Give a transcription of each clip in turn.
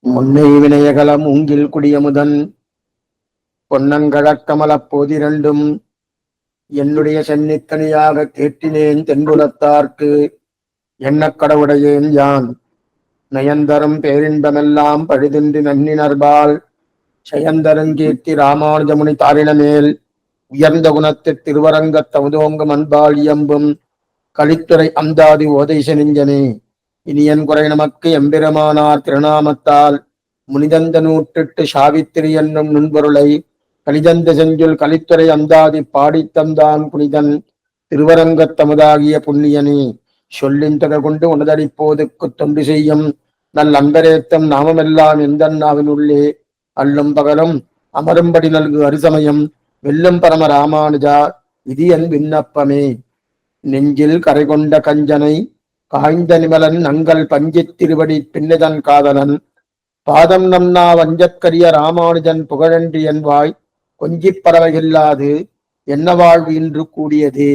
முன்னை வினயகலம் மூங்கில் குடியமுதன் பொன்னங்கழக்கமலப் போதிரண்டும் என்னுடைய சென்னிக்கனியாக கேட்டினேன் தென்புலத்தார்க்கு என்ன கடவுடையேன் யான் நயந்தரும் பேரின்பமெல்லாம் பழுதின்றி நன்னினர்பால் செயந்தரங்கீர்த்தி ராமானுஜமுனி தாரிணமேல் உயர்ந்த குணத்து திருவரங்கத் தமுதோங்கும் அன்பால் இயம்பும் கலித்துறை அந்தாதி ஓதைச நெஞ்சனே இனியன் குறை நமக்கு எம்பெருமானார் திருநாமத்தால் முனிதந்த நூற்றிட்டு சாவித்திரி என்னும் நுண்பொருளை கலிதந்த செஞ்சுல் கலித்துறை அந்தாதி பாடித்தந்தான் புனிதன் திருவரங்கத் தமுதாகிய புண்ணியனே சொல்லின் தொடர் கொண்டு உணதடிப்போதுக்கு தொண்டு செய்யும் நல் அன்பரேத்தம் நாமமெல்லாம் எந்த நாவினுள்ளே அல்லும் பகலும் அமரும்படி நல்கு அரிசமயம் வெல்லும் பரம ராமானுஜா இது என் விண்ணப்பமே. நெஞ்சில் கரை கொண்ட கஞ்சனை காய்ந்த நிமலன் நங்கள் பஞ்சித் திருவடி பின்னிதன் காதலன் பாதம் நம்னா வஞ்சக்கரிய ராமானுஜன் புகழன்றி என் வாய் கொஞ்சிப் பறவையில்லாது என்ன வாழ்வு இன்று கூடியதே.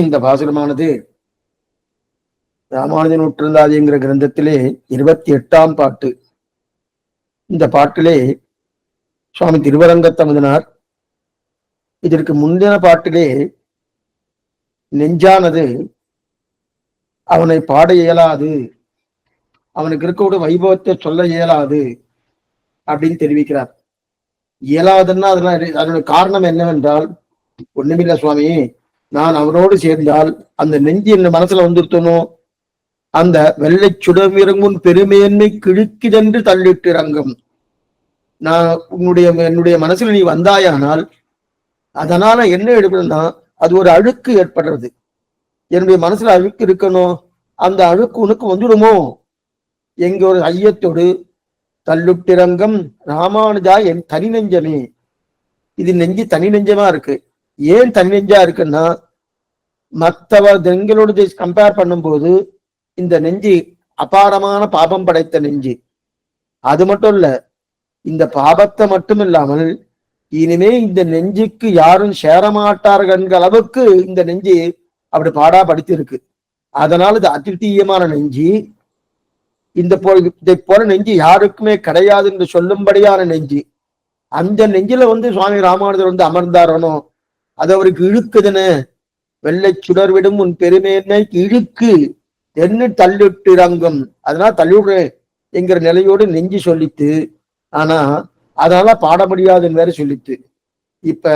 இந்த பாசுரமானது ராமானுஜன் நூற்றந்தாதிங்கிற கிரந்தத்திலே 28ஆம் பாட்டு. இந்த பாட்டிலே சுவாமி திருவரங்கத்தமுதனார் இதற்கு முந்தின பாட்டிலே நெஞ்சானது அவனை பாட இயலாது, அவனுக்கு இருக்கக்கூடிய வைபவத்தை சொல்ல இயலாது அப்படின்னு தெரிவிக்கிறார். இயலாதுன்னா அதனுடைய காரணம் என்னவென்றால், ஒண்ணுமில்ல சுவாமி, நான் அவனோடு சேர்ந்தால் அந்த நெஞ்சு என் மனசுல வந்துருத்தணும், அந்த வெள்ளை சுடமிறங்கும் பெருமேன்மை கிழுக்கிதென்று தள்ளிட்டு இறங்கும். நான் என்னுடைய மனசுல நீ வந்தாயானால் அதனால என்ன எடுக்கணும்னா அது ஒரு அழுக்கு ஏற்படுறது. என்னுடைய மனசுல அழுக்கு இருக்கணும், அந்த அழுக்கு உனக்கு வந்துடுமோ எங்க ஒரு ஐயத்தோடு தள்ளுட்டிரங்கம் ராமானுஜா என் தனி நெஞ்சமே. இது நெஞ்சு தனி நெஞ்சமா இருக்கு. ஏன் தனி நெஞ்சா இருக்குன்னா, மற்றவ நெஞ்சலோடு கம்பேர் பண்ணும்போது இந்த நெஞ்சு அபாரமான பாபம் படைத்த நெஞ்சு. அது மட்டும் இல்ல, இந்த பாபத்தை மட்டும் இல்லாமல் இனிமே இந்த நெஞ்சுக்கு யாரும் சேரமாட்டார்கள் என்கிற அளவுக்கு இந்த நெஞ்சு அப்படி பாடா படித்து இருக்கு. அதனால இது அதிதீயமான நெஞ்சு. இதை போல நெஞ்சு யாருக்குமே கிடையாது என்று சொல்லும்படியான நெஞ்சு. அந்த நெஞ்சில சுவாமி ராமானுஜர் அமர்ந்தாரனோ அது அவருக்கு இழுக்குதுன்னு, வெள்ளை சுடர் விடும் உன் பெருமையினை இழுக்கு என்ன தள்ளிட்டு இறங்கும், அதனால தள்ளிவிடுறேன் என்கிற நிலையோடு நெஞ்சு சொல்லித்து. ஆனா அதனால பாட முடியாதுன்னு வேற சொல்லித்து. இப்ப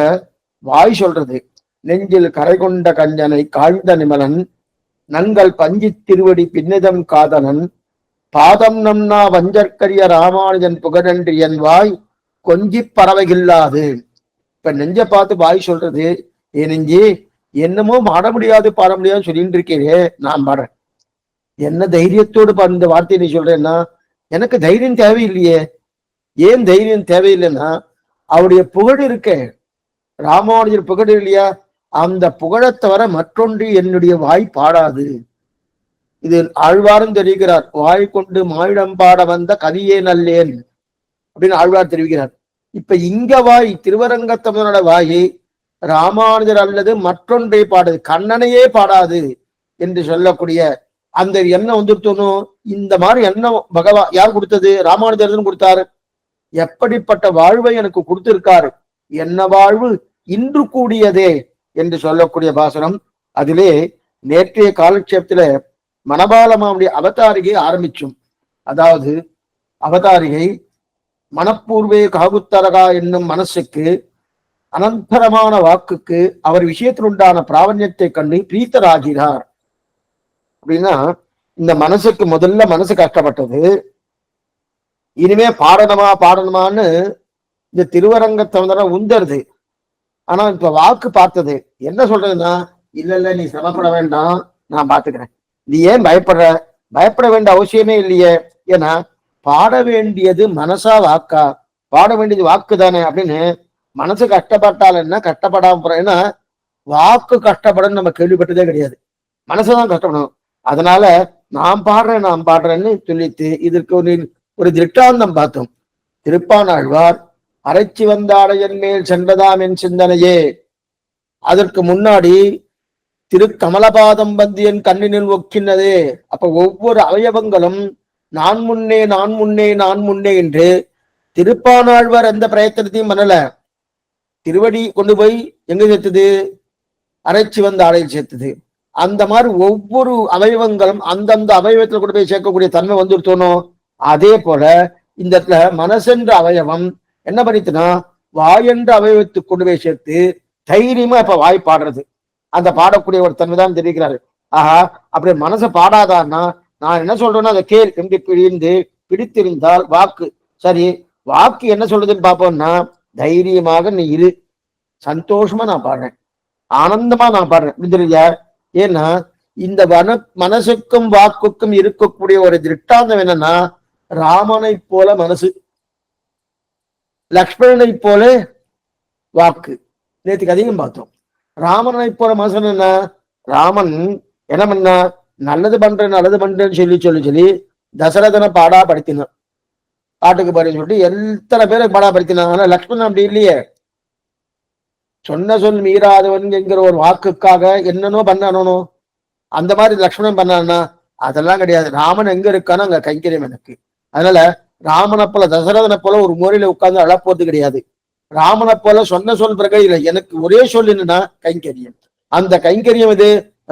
வாய் சொல்றது, நெஞ்சில் கரை கொண்ட கஞ்சனை காய்ந்த நிமலன் நங்கள் பஞ்சி திருவடி பின்னிதம் காதலன் பாதம் நம்னா வஞ்சற்கரிய ராமானுஜன் புகழன்றி என் வாய் கொஞ்சி பறவையில்லாது. இப்ப நெஞ்ச பார்த்து வாய் சொல்றது, ஏ நெஞ்சி என்னமோ பாட முடியாது பாட முடியாது சொல்லிட்டு இருக்கே, நான் பாடுறேன். என்ன தைரியத்தோடு இந்த வார்த்தையை நீ சொல்றேன்னா, எனக்கு தைரியம் தேவையில்லையே. ஏன் தைரியம் தேவையில்லைன்னா, அவருடைய புகழ் இருக்க, ராமானுஜர் புகழ் இல்லையா, அந்த புகழை தவிர மற்றொன்று என்னுடைய வாய் பாடாது. இது ஆழ்வாரும் தெரிவிக்கிறார். வாய் கொண்டு மாயிடம் பாட வந்த கவியே நல்லேன் அப்படின்னு ஆழ்வார் தெரிவிக்கிறார். இப்ப இங்க வாய் திருவரங்கத்தமனோட வாய் ராமானுஜர் அல்லது மற்றொன்றை பாடாது, கண்ணனையே பாடாது என்று சொல்லக்கூடிய அந்த எண்ணம் வந்துட்டோம். இந்த மாதிரி எண்ணம் யார் கொடுத்தது? ராமானுஜர் கொடுத்தாரு. எப்படிப்பட்ட வாழ்வை எனக்கு கொடுத்திருக்காரு, என்ன வாழ்வு இன்று கூடியதே என்று சொல்லக்கூடிய பாசனம். அதிலே நேற்றைய காலட்சேபத்துல மனபாலமாவுடைய அவதாரிகை ஆரம்பிச்சோம். அதாவது அவதாரிகை மனப்பூர்வே காகுத்தரகா என்னும் மனசுக்கு அனந்தரமான வாக்குக்கு அவர் விஷயத்தில் உண்டான பிராவண்யத்தை கண்டு பிரீத்தராகிறார். அப்படின்னா இந்த மனசுக்கு முதல்ல மனசு கஷ்டப்பட்டது, இனிமே பாடணுமான்னு இந்த திருவரங்கத்தவந்தர உந்தருது. ஆனா இப்ப வாக்கு பார்த்தது என்ன சொல்றதுன்னா, இல்ல நீ சிரமப்பட வேண்டாம், நான் பாத்துக்கிறேன், நீ ஏன் பயப்பட வேண்டிய அவசியமே இல்லையே. ஏன்னா பாட வேண்டியது மனசா வாக்கா? பாட வேண்டியது வாக்கு தானே அப்படின்னு மனசு கஷ்டப்பட்டால் என்ன, கஷ்டப்படாம போற. ஏன்னா வாக்கு கஷ்டப்படன்னு நம்ம கேள்விப்பட்டதே கிடையாது, மனசுதான் கஷ்டப்படணும். அதனால நான் பாடுறேன்னு சொல்லிட்டு இதற்கு ஒரு திருஷ்டாந்தம் பார்த்தோம். திருப்பானாழ்வார் அரைச்சி வந்தாடையன் மேல் சென்றதாம் என் சிந்தனையே. அதற்கு முன்னாடி திரு கமலபாதம் வந்து என் கண்ணினில் ஒக்கினதே. அப்ப ஒவ்வொரு அவயவங்களும் நான் முன்னே நான் முன்னே நான் முன்னே என்று திருப்பானாழ்வார் எந்த பிரயத்தனத்தையும் பண்ணல. திருவடி கொண்டு போய் எங்க சேர்த்தது? அரைச்சி வந்த ஆடையில் சேர்த்தது. அந்த மாதிரி ஒவ்வொரு அவயவங்களும் அந்தந்த அவயவத்தில் கொண்டு போய் சேர்க்கக்கூடிய தன்மை வந்துருத்தோணும். அதே போல இந்த இடத்துல மனசென்ற அவயவம் என்ன பண்ணிட்டுனா வாய் என்ற அவயவத்துக்கு கொண்டு போய் சேர்த்து தைரியமா இப்ப வாய் பாடுறது, அந்த பாடக்கூடிய ஒரு தன்மை தான் தெரிவிக்கிறாரு. ஆஹா, அப்படி மனசை பாடாதான்னா நான் என்ன சொல்றேன்னா அதை கேள் என்று பிடித்திருந்தால் வாக்கு சரி. வாக்கு என்ன சொல்றதுன்னு பார்ப்போம்னா, தைரியமாக நீ இரு, சந்தோஷமா நான் பாடுறேன், ஆனந்தமா நான் பாடுறேன் புரிஞ்சுருக்கியா? ஏன்னா இந்த மனசுக்கும் வாக்குக்கும் இருக்கக்கூடிய ஒரு திருஷ்டாந்தம் என்னன்னா, ராமனை போல மனசு, லக்ஷ்மணனை போல வாக்கு. நேற்றுக்கு அதிகம் பார்த்தோம். ராமனை போல மனசு என்ன, ராமன் என்ன பண்ணா, நல்லது பண்றேன் நல்லது பண்றேன்னு சொல்லி தசரதனை பாடா படுத்தினான், பாட்டுக்கு பாருன்னு சொல்லிட்டு எத்தனை பேரை பாடா படுத்தினான். ஆனா லக்ஷ்மணன் அப்படி இல்லையே. சொன்ன சொல் மீறாதவன் என்கிற ஒரு வாக்குக்காக என்னன்னோ பண்ணணும். அந்த மாதிரி லக்ஷ்மணன் பண்ணான்னா அதெல்லாம் கிடையாது. ராமன் எங்க இருக்கானோ அங்க கைங்கரியம் எனக்கு. அதனால ராமனை போல தசரதனை போல ஒரு முறையில உட்கார்ந்து அழப்போது கிடையாது. ராமனை போல சொன்ன சொல் பிரகையில எனக்கு ஒரே சொல் என்னன்னா கைங்கரியம். அந்த கைங்கரியம் இது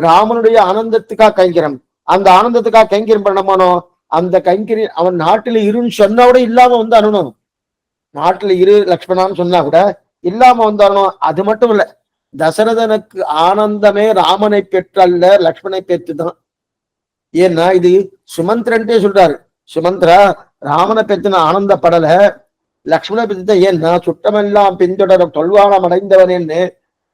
ராமனுடைய ஆனந்தத்துக்காக கைங்கரியம். அந்த ஆனந்தத்துக்காக கைங்கரியம் பண்ணமானோ அந்த கைங்கரியம் அவன் நாட்டில இருன்னு சொன்னா கூட இல்லாம வந்து அனுணும். நாட்டில இரு லக்ஷ்மணான்னு சொன்னா கூட இல்லாம வந்தானோ. அது மட்டும் இல்ல, தசரதனுக்கு ஆனந்தமே ராமனை பெற்றல்ல லக்ஷ்மணை பெற்றுதான். ஏன்னா இது சுமந்திரன்ட்டே சொல்றாரு, சுமந்திரா ராமனை பெற்றுன ஆனந்தப்படல, லக்ஷ்மணை பெற்றுதான். ஏன்னா சுட்டமெல்லாம் பின்தொடர தொல்வானம் அடைந்தவனேன்னு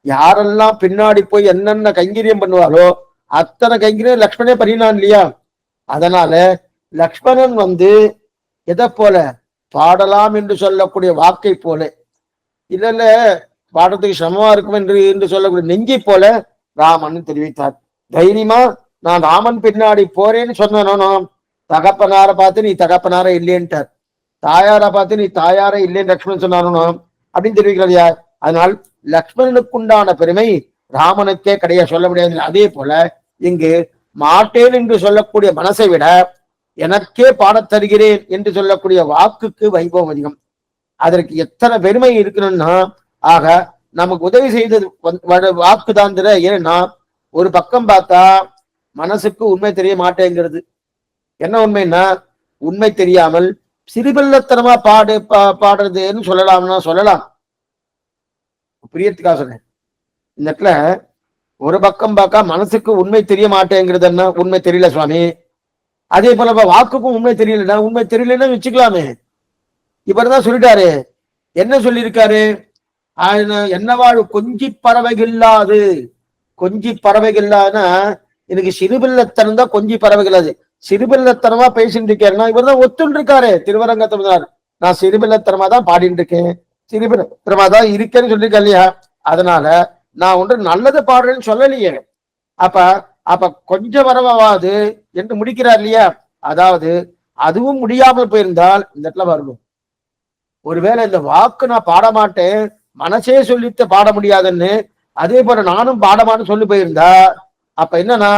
யாரெல்லாம் பின்னாடி போய் என்னென்ன கைங்கரியம் பண்ணுவாரோ அத்தனை கைங்கரியம் லக்ஷ்மணே பண்ணினான் இல்லையா? அதனால லக்ஷ்மணன் வந்து எதை போல பாடலாம் என்று சொல்லக்கூடிய வாக்கை போல, இல்ல பாடுறதுக்கு சமமா இருக்கும் என்று சொல்லக்கூடிய நெஞ்சை போல ராமன் தெரிவித்தார். தைரியமா நான் ராமன் பின்னாடி போறேன்னு சொன்னனோ, தகப்பனார பார்த்து நீ தகப்பனார இல்லைன்ட்டார், தாயார பார்த்து நீ தாயார இல்லைன்னு லக்ஷ்மணன் சொன்னானோ அப்படின்னு தெரிவிக்கிறார் யார்? அதனால் லக்ஷ்மணனுக்குண்டான பெருமை ராமனுக்கே கிடையாது, சொல்ல முடியாது. அதே போல இங்கு மாட்டேன் என்று சொல்லக்கூடிய மனசை விட எனக்கே பாடத் தருகிறேன் என்று சொல்லக்கூடிய வாக்குக்கு வைபவம் அதிகம். அதற்கு எத்தனை பெருமை இருக்கணும்னா, ஆக நமக்கு உதவி செய்தது வாக்குதான். ஏன்னா ஒரு பக்கம் பார்த்தா மனசுக்கு உண்மை தெரிய மாட்டேங்கிறது. என்ன உண்மைன்னா, உண்மை தெரியாமல் சிறுபிள்ளத்தனமா பாடுறதுன்னு சொல்லலாம்னா சொல்லலாம், பிரியத்துக்காக சொன்னேன். இந்த இடத்துல ஒரு பக்கம் பார்க்க மனசுக்கு உண்மை தெரிய மாட்டேங்கிறதுன்னா உண்மை தெரியல சுவாமி. அதே போல வாக்குக்கும் உண்மை தெரியலன்னா உண்மை தெரியலன்னா வச்சுக்கலாமே. இவர்தான் சொல்லிட்டாரு, என்ன சொல்லியிருக்காரு? என்னவாழ் கொஞ்சி பறவைகில்லாது. கொஞ்சி பறவைகில்லாதுன்னா எனக்கு சிறுபிள்ளத்தனம் தான் கொஞ்சி பறவைகில்லாது. சிறுபிள்ளத்தனமா பேசிட்டு இருக்காருன்னா இவர் தான் ஒத்துன்னு இருக்காரு திருவரங்கத்தமிழர். நான் சிறுபிள்ளத்தனமா தான் பாடிட்டு இருக்கேன், சிறுபிள்ளத்தனமா தான் இருக்கேன்னு சொல்லியிருக்கேன் இல்லையா? அதனால நான் ஒன்று நல்லது பாடுறேன்னு சொல்லலையே. அப்ப அப்ப கொஞ்சம் வரவாது என்று முடிக்கிறார் இல்லையா? அதாவது அதுவும் முடியாமல் போயிருந்தால் இந்த இடத்துல வரணும். ஒருவேளை இந்த வாக்கு நான் பாட மாட்டேன் மனசே சொல்லிட்டு பாட முடியாதுன்னு, அதே போல நானும் பாடமான்னு சொல்லி போயிருந்தா அப்ப என்னன்னா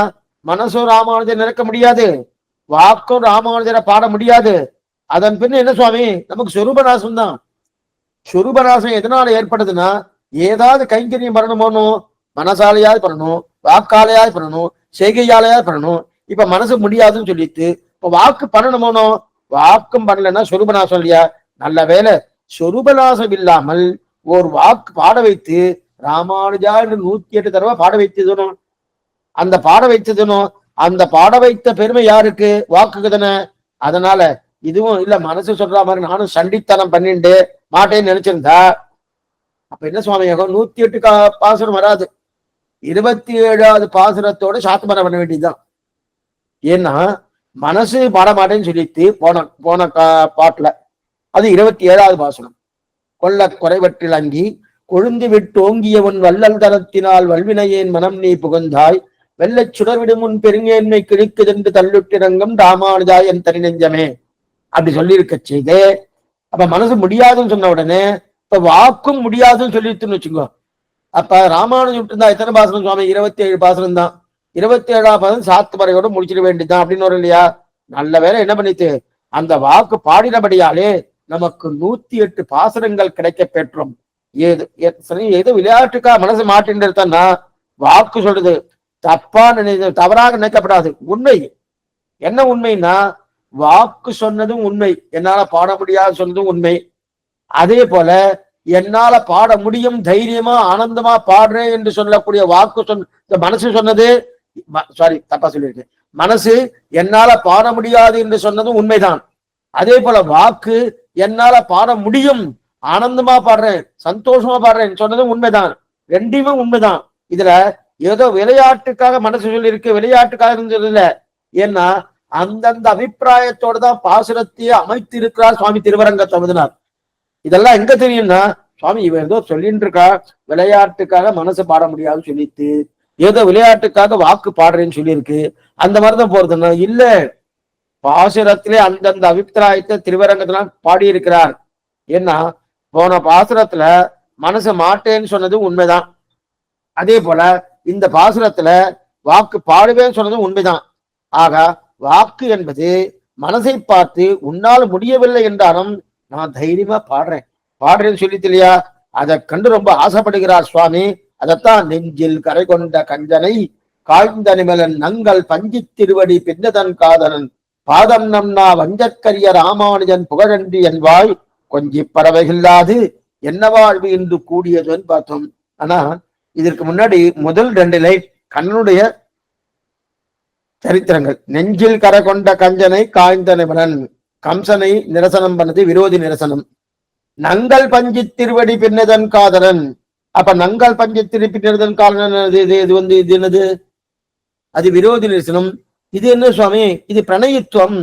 மனசும் ராமானுஜரை நினைக்க முடியாது, வாக்கும் ராமானுஜரை பாட முடியாது. அதன் பின்ன என்ன சுவாமி, நமக்கு சொரூபநாசம் தான். சொரூபநாசம் எதனால ஏற்படுதுன்னா, ஏதாவது கைங்கரியம் பண்ணணுமோனோ மனசாலையாவது பண்ணணும், வாக்காலையாவது பண்ணணும், செய்கையாலையாவது பண்ணணும். இப்ப மனசு முடியாதுன்னு சொல்லிட்டு இப்ப வாக்கு பண்ணணுமோனோ, வாக்கும் பண்ணலன்னா சொரூபநாசம் இல்லையா? நல்ல வேலை சொரூபநாசம் இல்லாமல் ஒரு வாக்கு பாட வைத்து ராமானுஜா என்று 108 தடவை பாட வைத்ததுனும், அந்த பாட வைத்ததுனும் அந்த பாட வைத்த பெருமை யாருக்கு? வாக்குக்கு தானே. அதனால இதுவும் இல்ல மனசு சொல்ற மாதிரி நானும் சண்டித்தனம் பண்ணிட்டு மாட்டேன்னு நினைச்சிருந்தா அப்ப என்ன சுவாமி ஆகும்? 108 பாசுரம் வராது, 27வது பாசுரத்தோட சாத்துமரம் பண்ண வேண்டியதுதான். ஏன்னா மனசு பாட மாட்டேன்னு சொல்லிட்டு போன பாட்டுல அது 27வது பாசுரம். கொல்ல குறைவற்றில் அங்கி கொழுந்து விட்டு ஓங்கியவன் வல்லல் தரத்தினால் வல்வினையேன் மனம் நீ புகழ்ந்தாய், வெள்ளச் சுடர்விடும் உன் பெருங்கேன்மை கிழிக்குதென்று தள்ளுட்டிரங்கம் ராமானுஜா என் தனி நெஞ்சமே அப்படி சொல்லியிருக்க செய்து. அப்ப மனசு முடியாதுன்னு சொன்ன உடனே இப்ப வாக்கும் முடியாதுன்னு சொல்லிட்டுன்னு வச்சுக்கோ. அப்ப ராமானுஜம் இருந்தா எத்தனை பாசனம் சுவாமி? 27 பாசனம் தான். 27ஆம் பாசனம் சாத்து பறையோட முடிச்சிட வேண்டியதுதான் அப்படின்னு வரும் இல்லையா? நல்ல வேலை என்ன பண்ணிட்டு அந்த வாக்கு பாடினபடியாலே நமக்கு 108 பாசனங்கள் கிடைக்க பெற்றோம். ஏதோ விளையாட்டுக்கா மனசு மாட்டின்னு இருந்தா வாக்கு சொல்றது தப்பா தவறாக நினைக்கப்படாது. உண்மை என்ன உண்மைன்னா வாக்கு சொன்னதும் உண்மை, என்னால பாட முடியாது சொன்னதும் உண்மை. அதே போல என்னால பாட முடியும், தைரியமா ஆனந்தமா பாடுறேன் என்று சொல்லக்கூடிய வாக்கு சொன்ன மனசு சொன்னது, சாரி தப்பா சொல்லியிருக்கேன், மனசு என்னால பாட முடியாது என்று சொன்னதும் உண்மைதான். அதே போல வாக்கு என்னால பாட முடியும், ஆனந்தமா பாடுறேன், சந்தோஷமா பாடுறேன் சொன்னதும் உண்மைதான். ரெண்டுமே உண்மைதான். இதுல ஏதோ விளையாட்டுக்காக மனசு சொல்லி இருக்கு, விளையாட்டுக்காக இருந்தது இல்ல. ஏன்னா அந்தந்த அபிப்பிராயத்தோடு தான் பாசுரத்தையே அமைத்து இருக்கிறார் சுவாமி திருவரங்க தமுதனார். இதெல்லாம் எங்க தெரியும்னா, சுவாமி இவன் ஏதோ சொல்லிட்டு இருக்கா, விளையாட்டுக்காக மனசு பாட முடியாதுன்னு சொல்லிட்டு, ஏதோ விளையாட்டுக்காக வாக்கு பாடுறேன்னு சொல்லியிருக்கு, அந்த மாதிரிதான் போறதுன்னா இல்ல. பாசுரத்திலே அந்தந்த அபிப்பிராயத்தை திருவரங்கத்துல பாடியிருக்கிறார். ஏன்னா போன பாசுரத்துல மனசு மாட்டேன்னு சொன்னது உண்மைதான். அதே போல இந்த பாசுரத்துல வாக்கு பாடுவேன்னு சொன்னதும் உண்மைதான். ஆக வாக்கு என்பது மனசை பார்த்து உன்னால் முடியவில்லை என்றாலும் நான் தைரியமா பாடுறேன்னு சொல்லிட்டு இல்லையா, அதை கண்டு ரொம்ப ஆசைப்படுகிறார் சுவாமி. அதைத்தான் நெஞ்சில் கரை கொண்ட கஞ்சனை காய்ந்த நிமலன் நங்கள் பஞ்சி திருவடி பின்னதன் காதலன் பாதம் நம்னா வஞ்சக்கரிய ராமானுஜன் புகழன்றி என்பாய் கொஞ்சி பறவைகில்லாது என்ன வாழ்வு என்று கூடியதுன்னு பார்த்தோம். ஆனா இதற்கு முன்னாடி முதல் 2 லைன் கண்ணனுடைய சரித்திரங்கள். நெஞ்சில் கரை கொண்ட கஞ்சனை காய்ந்த நிமலன், கம்சனை நிரசனம் பண்ணது விரோதி நிரசனம். நங்கள் பஞ்சி திருவடி பின்னதன் காதலன், அப்ப நங்கள் பஞ்சி திருப்பி பின்னதன் காதலன் இது என்னது? அது விரோதி நிரசனம். இது என்ன சுவாமி? இது பிரணயித்துவம்.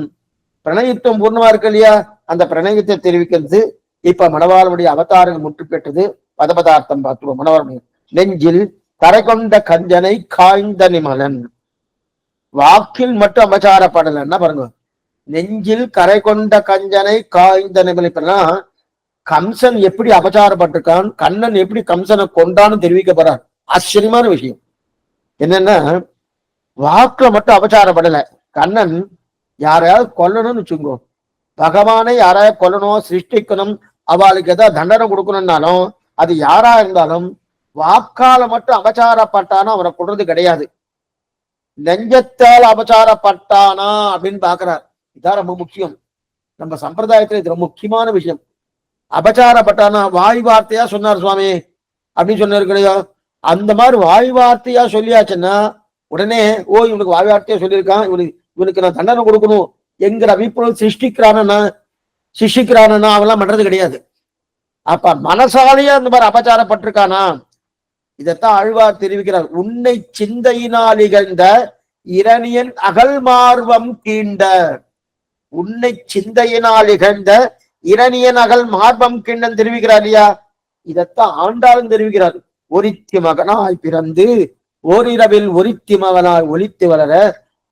பிரணயித்துவம் பூர்ணமா இருக்கு இல்லையா, அந்த பிரணயத்தை தெரிவிக்கிறது. இப்ப மணவாளனுடைய அவதாரங்கள் முற்று பெற்றது. பதபதார்த்தம் பார்த்துவோம். மணவாளனுடைய நெஞ்சில் கரை கொண்ட கஞ்சனை காய்ந்த நிமலன், வாக்கில் மட்டும் அபச்சாரப்படலன்னா பாருங்க. நெஞ்சில் கரை கொண்ட கஞ்சனை காய்ந்த நிமலன்னா கம்சன் எப்படி அபச்சாரப்பட்டிருக்கான், கண்ணன் எப்படி கம்சனை கொண்டான்னு தெரிவிக்கப்படுறார். ஆச்சரியமான விஷயம் என்னன்னா, வாக்குல மட்டும் அபச்சாரப்படல. கண்ணன் யாரையாவது கொல்லணும்னு வச்சுக்கோ, பகவானை யாராவது கொல்லணும், சிருஷ்டிக்கணும், அவளுக்கு ஏதாவது தண்டனை கொடுக்கணும்னாலும் அது யாரா இருந்தாலும் வாக்கால மட்டும் அபச்சாரப்பட்டானா அவரை கொள்றது கிடையாது. நெஞ்சத்தால் அபச்சாரப்பட்டானா அப்படின்னு பாக்குறார். இதான் ரொம்ப முக்கியம். நம்ம சம்பிரதாயத்துல இது ரொம்ப முக்கியமான விஷயம். அபச்சாரப்பட்டானா வாய் வார்த்தையா சொன்னார் சுவாமி அப்படின்னு சொன்னார் கிடையாது. அந்த மாதிரி வாய் வார்த்தையா சொல்லியாச்சுன்னா உடனே இவனுக்கு வாய் வார்த்தையா சொல்லியிருக்கான், இவனுக்கு நான் தண்டனை கொடுக்கணும் என்கிற அபிப்பிராயம் சிருஷ்டிக்கிறானா அவெல்லாம் பண்றது கிடையாது. அப்ப மனசாலேயே அந்த மாதிரி அபச்சாரப்பட்டிருக்கானா, இதைத்தான் ஆழ்வார் தெரிவிக்கிறார். உன்னை சிந்தையினால் இகழ்ந்த இரணியன் அகல் மார்பம் கீண்ட, உன்னை சிந்தையினால் இகழ்ந்த இரணியன் அகல் மார்பம் கீண்டன் தெரிவிக்கிறார் இல்லையா. இதைத்தான் ஆண்டாலும் தெரிவிக்கிறார். ஒரித்தி மகனாய் பிறந்து ஓரிரவில் ஒரித்தி மகனாய் ஒலித்து வளர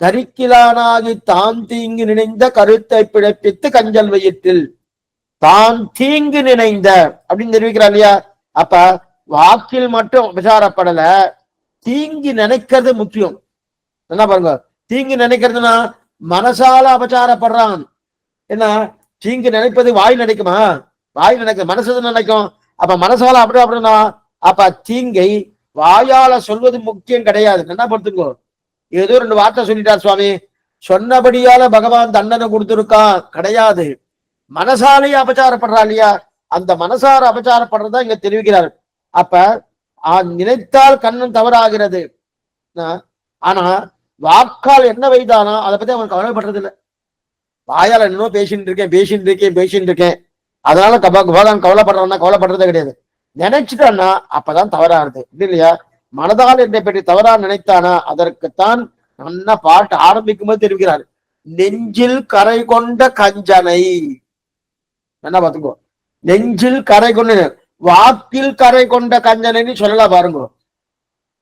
தரிக்கிலானாகி தான் தீங்கு நினைந்த கருத்தை பிழைப்பித்து கஞ்சல் வயிற்றில் தான் தீங்கு நினைந்த அப்படின்னு தெரிவிக்கிறார் இல்லையா. அப்ப வாக்கில் மட்டும் விசாரப்படல, தீங்கு நினைக்கிறது முக்கியம். என்ன பாருங்க, தீங்கு நினைக்கிறதுனா மனசால அபச்சாரப்படுறான். என்ன தீங்கு நினைப்பது வாய் நினைக்குமா? வாய் நினைக்க மனசு நினைக்கும். அப்ப மனசால அப்படின்னா அப்ப தீங்கை வாயால சொல்வது முக்கியம் கிடையாது. என்ன பொறுத்துக்கோ, ஏதோ 2 வார்த்தை சொல்லிட்டார் சுவாமி, சொன்னபடியால பகவான் தண்டனை கொடுத்திருக்கான் கிடையாது. மனசாலேயே அபச்சாரப்படுறா இல்லையா, அந்த மனசார அபச்சாரப்படுறதா இங்க தெரிவிக்கிறார். அப்ப நினைத்தால் கண்ணன் தவறாகிறது. ஆனா வாக்கால் என்ன வைத்தானா அதை பத்தி அவன் கவலைப்படுறது இல்லை. வாயால் என்னோ பேசிட்டு இருக்கேன் அதனால பகவான் கவலைப்படுறதே கிடையாது. நினைச்சிட்டான்னா அப்பதான் தவறாருது இல்லையா. மனதால் என்னை பற்றி தவறா நினைத்தானா அதற்குத்தான் நல்லா பாட்டு ஆரம்பிக்கும் போது தெரிவிக்கிறார். நெஞ்சில் கரை கொண்ட கஞ்சனை, என்ன பாத்துக்கோ, நெஞ்சில் கரை கொண்ட, வாக்கில் கரை கொண்ட கஞ்சனைன்னு சொல்லலாம் பாருங்க.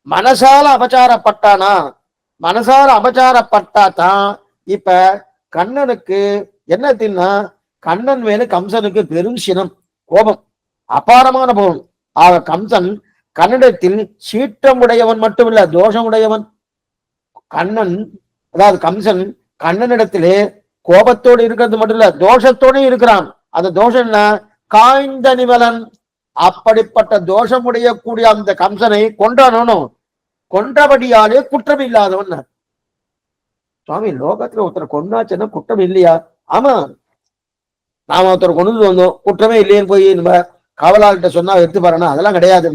மனசால அபச்சாரப்பட்டானா, மனசால அபச்சாரப்பட்டாதான் இப்ப கண்ணனுக்கு என்னத்தின்னா, கண்ணன் மேல கம்சனுக்கு பெரும் சினம், கோபம், அபாரமான கோபம். ஆக கம்சன் கன்னடத்தில் சீற்றம் உடையவன் மட்டுமில்ல, தோஷம் உடையவன். கண்ணன் அதாவது கம்சன் கண்ணனிடத்திலே கோபத்தோடு இருக்கிறது மட்டும் இல்ல, தோஷத்தோடு இருக்கிறான். அந்த தோஷம் என்ன? காய்ந்த நிமலன். அப்படிப்பட்ட தோஷமுடைய கூடிய அந்த கம்சனை கொண்டானோ, கொன்றபடியாலே குற்றம் இல்லாதவன். சுவாமி, லோகத்துல ஒருத்தர் கொண்டாச்சுன்னா குற்றம் இல்லையா? ஆமா, நாம ஒருத்தர் கொண்டு வந்தோம், குற்றமே இல்லையேன்னு போய் நம்ம காவலாளிட்ட சொன்னா எடுத்து பாருன்னா அதெல்லாம் கிடையாது.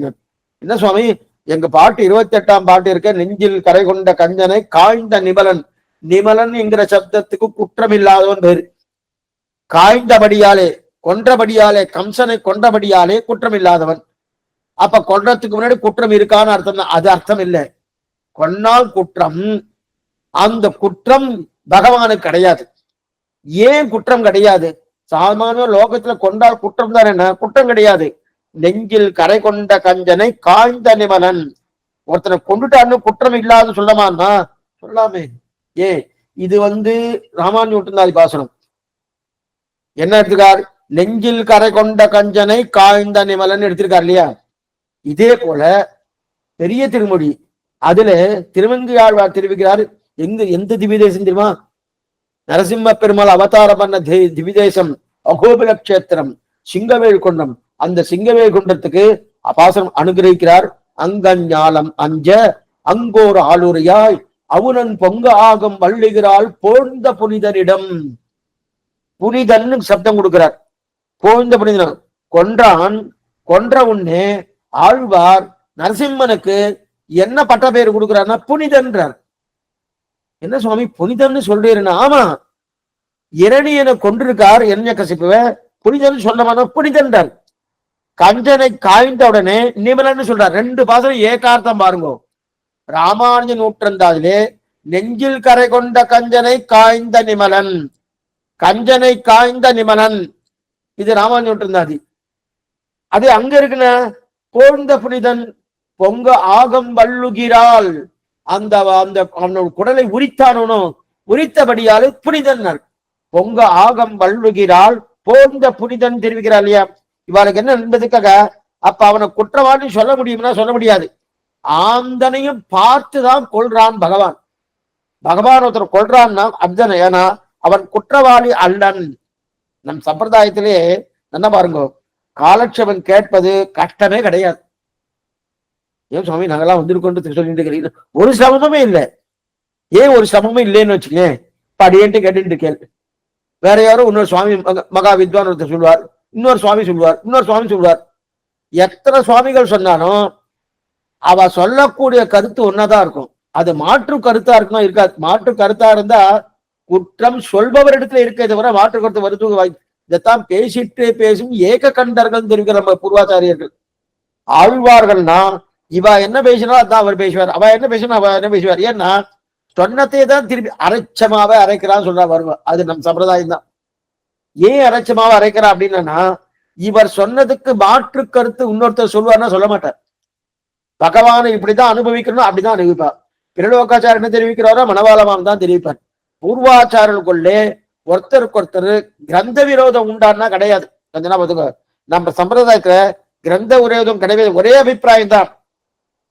என்ன சுவாமி, எங்க பாட்டு 28ஆம் பாட்டு இருக்க, நெஞ்சில் கரை கொண்ட கஞ்சனை காய்ந்த நிமலன். நிமலன் என்கிற சப்தத்துக்கு குற்றம் இல்லாதவன் பேரு. காய்ந்தபடியாலே, கொன்றபடியாலே, கம்சனை கொன்றபடியாலே குற்றம் இல்லாதவன். அப்ப கொன்றதுக்கு முன்னாடி குற்றம் இருக்கான்னு அர்த்தம் தான். அது அர்த்தம் இல்லை. கொன்னால் குற்றம், அந்த குற்றம் பகவானுக்கு கிடையாது. ஏன் குற்றம் கிடையாது? சாமானிய லோகத்துல கொண்டால் குற்றம் தான். என்ன குற்றம் கிடையாது? நெஞ்சில் கரை கொண்ட கஞ்சனை காய்ந்த நிமலன். ஒருத்தனை கொண்டுட்டான்னு குற்றம் இல்லாத சொல்லமான்னா சொல்லாமே. ஏன் இது ராமானுஜ பாசனம் என்ன எடுத்துக்கார்? நெஞ்சில் கரை கொண்ட கஞ்சனை காய்ந்த நிமலன் எடுத்திருக்கார் இல்லையா? இதே போல பெரிய திருமொழி அதுல திருமங்கையாழ்வார் தெரிவிக்கிறார். எந்த திவ்யதேசம் தெரியுமா? நரசிம்ம பெருமாள் அவதாரம் பண்ண திவ்யதேசம் அகோபில கஷேத்திரம், சிங்கவேல் குன்றம். அந்த சிங்கவேல் குன்றத்துக்கு அபாசனம் அனுகிரகிக்கிறார். அங்கஞாலம் அஞ்ச அங்கோர் ஆளுரையாய் அவுனன் பொங்க ஆகம் வள்ளுகிறாள் போழ்ந்த புனிதனிடம். புனிதன் சப்தம் கொடுக்கிறார். போழ்ந்த புனிதன் கொன்றான். கொன்ற உடனே ஆழ்வார் நரசிம்மனுக்கு என்ன பட்ட பெயர் கொடுக்கிறார்னா புனிதன்றார். என்ன சுவாமி புனிதன்னு சொல்றீருன்னா? ஆமா, இரணியனை கொண்டிருக்கார் என்ன கசிப்புவ, புனிதன் சொல்ல புனிதன்றார். கஞ்சனை காய்ந்த உடனே நிமலன்னு சொல்றார். ரெண்டு பாசனம் ஏகார்த்தம் பாருங்க. ராமானுஜ நூற்றந்தாதிலே நெஞ்சில் கரை கொண்ட கஞ்சனை காய்ந்த நிமலன், கஞ்சனை காய்ந்த நிமலன், இது ராமானுஜ நூற்றந்தாதி. அது அங்க இருக்குன போழ்ந்த புனிதன் பொங்க ஆகம் வள்ளுகிறாள். அந்த அவனோட குடலை உரித்தானோ, உரித்தபடியாலே புனிதன். பொங்க ஆகம் வள்ளுகிறாள் போழ்ந்த புனிதன் தெரிவிக்கிறாள் இல்லையா? இவளுக்கு என்ன என்பதுக்காக அப்ப அவனை குற்றவாளி சொல்ல முடியும்னா சொல்ல முடியாது. ஆந்தனையும் பார்த்துதான் கொள்றான் பகவான். பகவான் ஒருத்தர் கொள்றான்னா அப்தனை, ஏன்னா அவன் குற்றவாளி அல்லன். நம் சம்பிரதாயத்திலே என்ன பாருங்க, காலட்சேபம் கேட்பது கஷ்டமே கிடையாது. ஏன் சுவாமி நாங்கெல்லாம் வந்திருக்கோன்னு சொல்லிட்டு இருக்கிறீங்க? ஒரு சிரமமே இல்லை. ஏன் ஒரு சிரமமே இல்லைன்னு வச்சுக்கேன். படியேன்ட்டு கேட்டுட்டு கேள். வேற யாரும் இன்னொரு சுவாமி மகா வித்வான் ஒருத்தர் சொல்லுவார், இன்னொரு சுவாமி சொல்லுவார், இன்னொரு சுவாமி சொல்லுவார். எத்தனை சுவாமிகள் சொன்னாலும் அவ சொல்லக்கூடிய கருத்து ஒன்னாதான் இருக்கும். அது மாற்று கருத்தா இருக்குன்னா இருக்காது. மாற்று கருத்தா இருந்தா குற்றம் சொல்பவரிடத்துல இருக்க தவிர மாற்று கருத்து வருது. இதைத்தான் பேசிட்டு பேசும் ஏக கண்டர்கள் தெரிவிக்கிற நம்ம பூர்வாச்சாரியர்கள். ஆழ்வார்கள்னா இவ என்ன பேசினா அதான் அவர் பேசுவார், அவ என்ன பேசினா அவ என்ன பேசுவார். ஏன்னா சொன்னத்தை தான் திருப்பி அரைச்சமாவே அரைக்கிறான்னு சொல்றா வருவார். அது நம் சம்பிரதாயம் தான். ஏன் அரைச்சமாவே அரைக்கிறா அப்படின்னா, இவர் சொன்னதுக்கு மாற்று கருத்து இன்னொருத்தர் சொல்லுவார்னா சொல்ல மாட்டார். பகவானை இப்படிதான் அனுபவிக்கணும் அப்படிதான் அனுபவிப்பார். பிரலோகாச்சாரர் என்ன தெரிவிக்கிறாரோ மனவாளமான் தான் தெரிவிப்பார். பூர்வாச்சாரர்களுக்குள்ளே ஒருத்தருக்கு ஒருத்தர் கிரந்த விரோதம் உண்டான்னா கிடையாது. நம்ம சம்பிரதாயத்துல கிரந்த விரோதம் கிடையாது. ஒரே அபிப்பிராயம் தான்.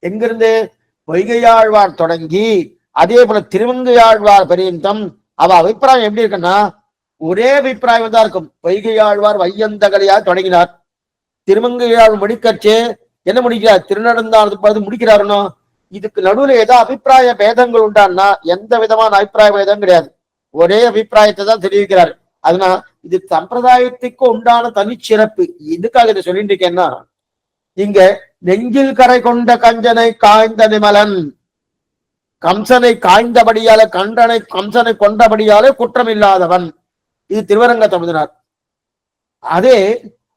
எங்கிருந்து? பொய்கையாழ்வார் தொடங்கி அதே போல திருமங்கையாழ்வார் பரியந்தம் அவ அபிப்பிராயம் எப்படி இருக்குன்னா ஒரே அபிப்பிராயம் தான் இருக்கும். பொய்கையாழ்வார் வையந்தகலையா தொடங்கினார். திருமங்கையாழ்வார் முடிக்கச்சே என்ன முடிக்கிறார்? திருநடந்தானது முடிக்கிறாருனோ. இதுக்கு நடுவுல ஏதோ அபிப்பிராய பேதங்கள் உண்டான்னா எந்த விதமான அபிப்பிராய பேதம் கிடையாது. ஒரே அபிப்பிராயத்தை தான் தெரிவிக்கிறார். அதனால இது சம்பிரதாயத்துக்கு உண்டான தனிச்சிறப்பு. இதுக்காக இதை சொல்லிட்டு இருக்கேன்னா, இங்க நெஞ்சில் கரை கொண்ட கஞ்சனை காய்ந்த நிமலன், கம்சனை காய்ந்தபடியால கம்சனை கொண்டபடியாலே குற்றம் இல்லாதவன். இது திருவரங்க தமிழனார். அதே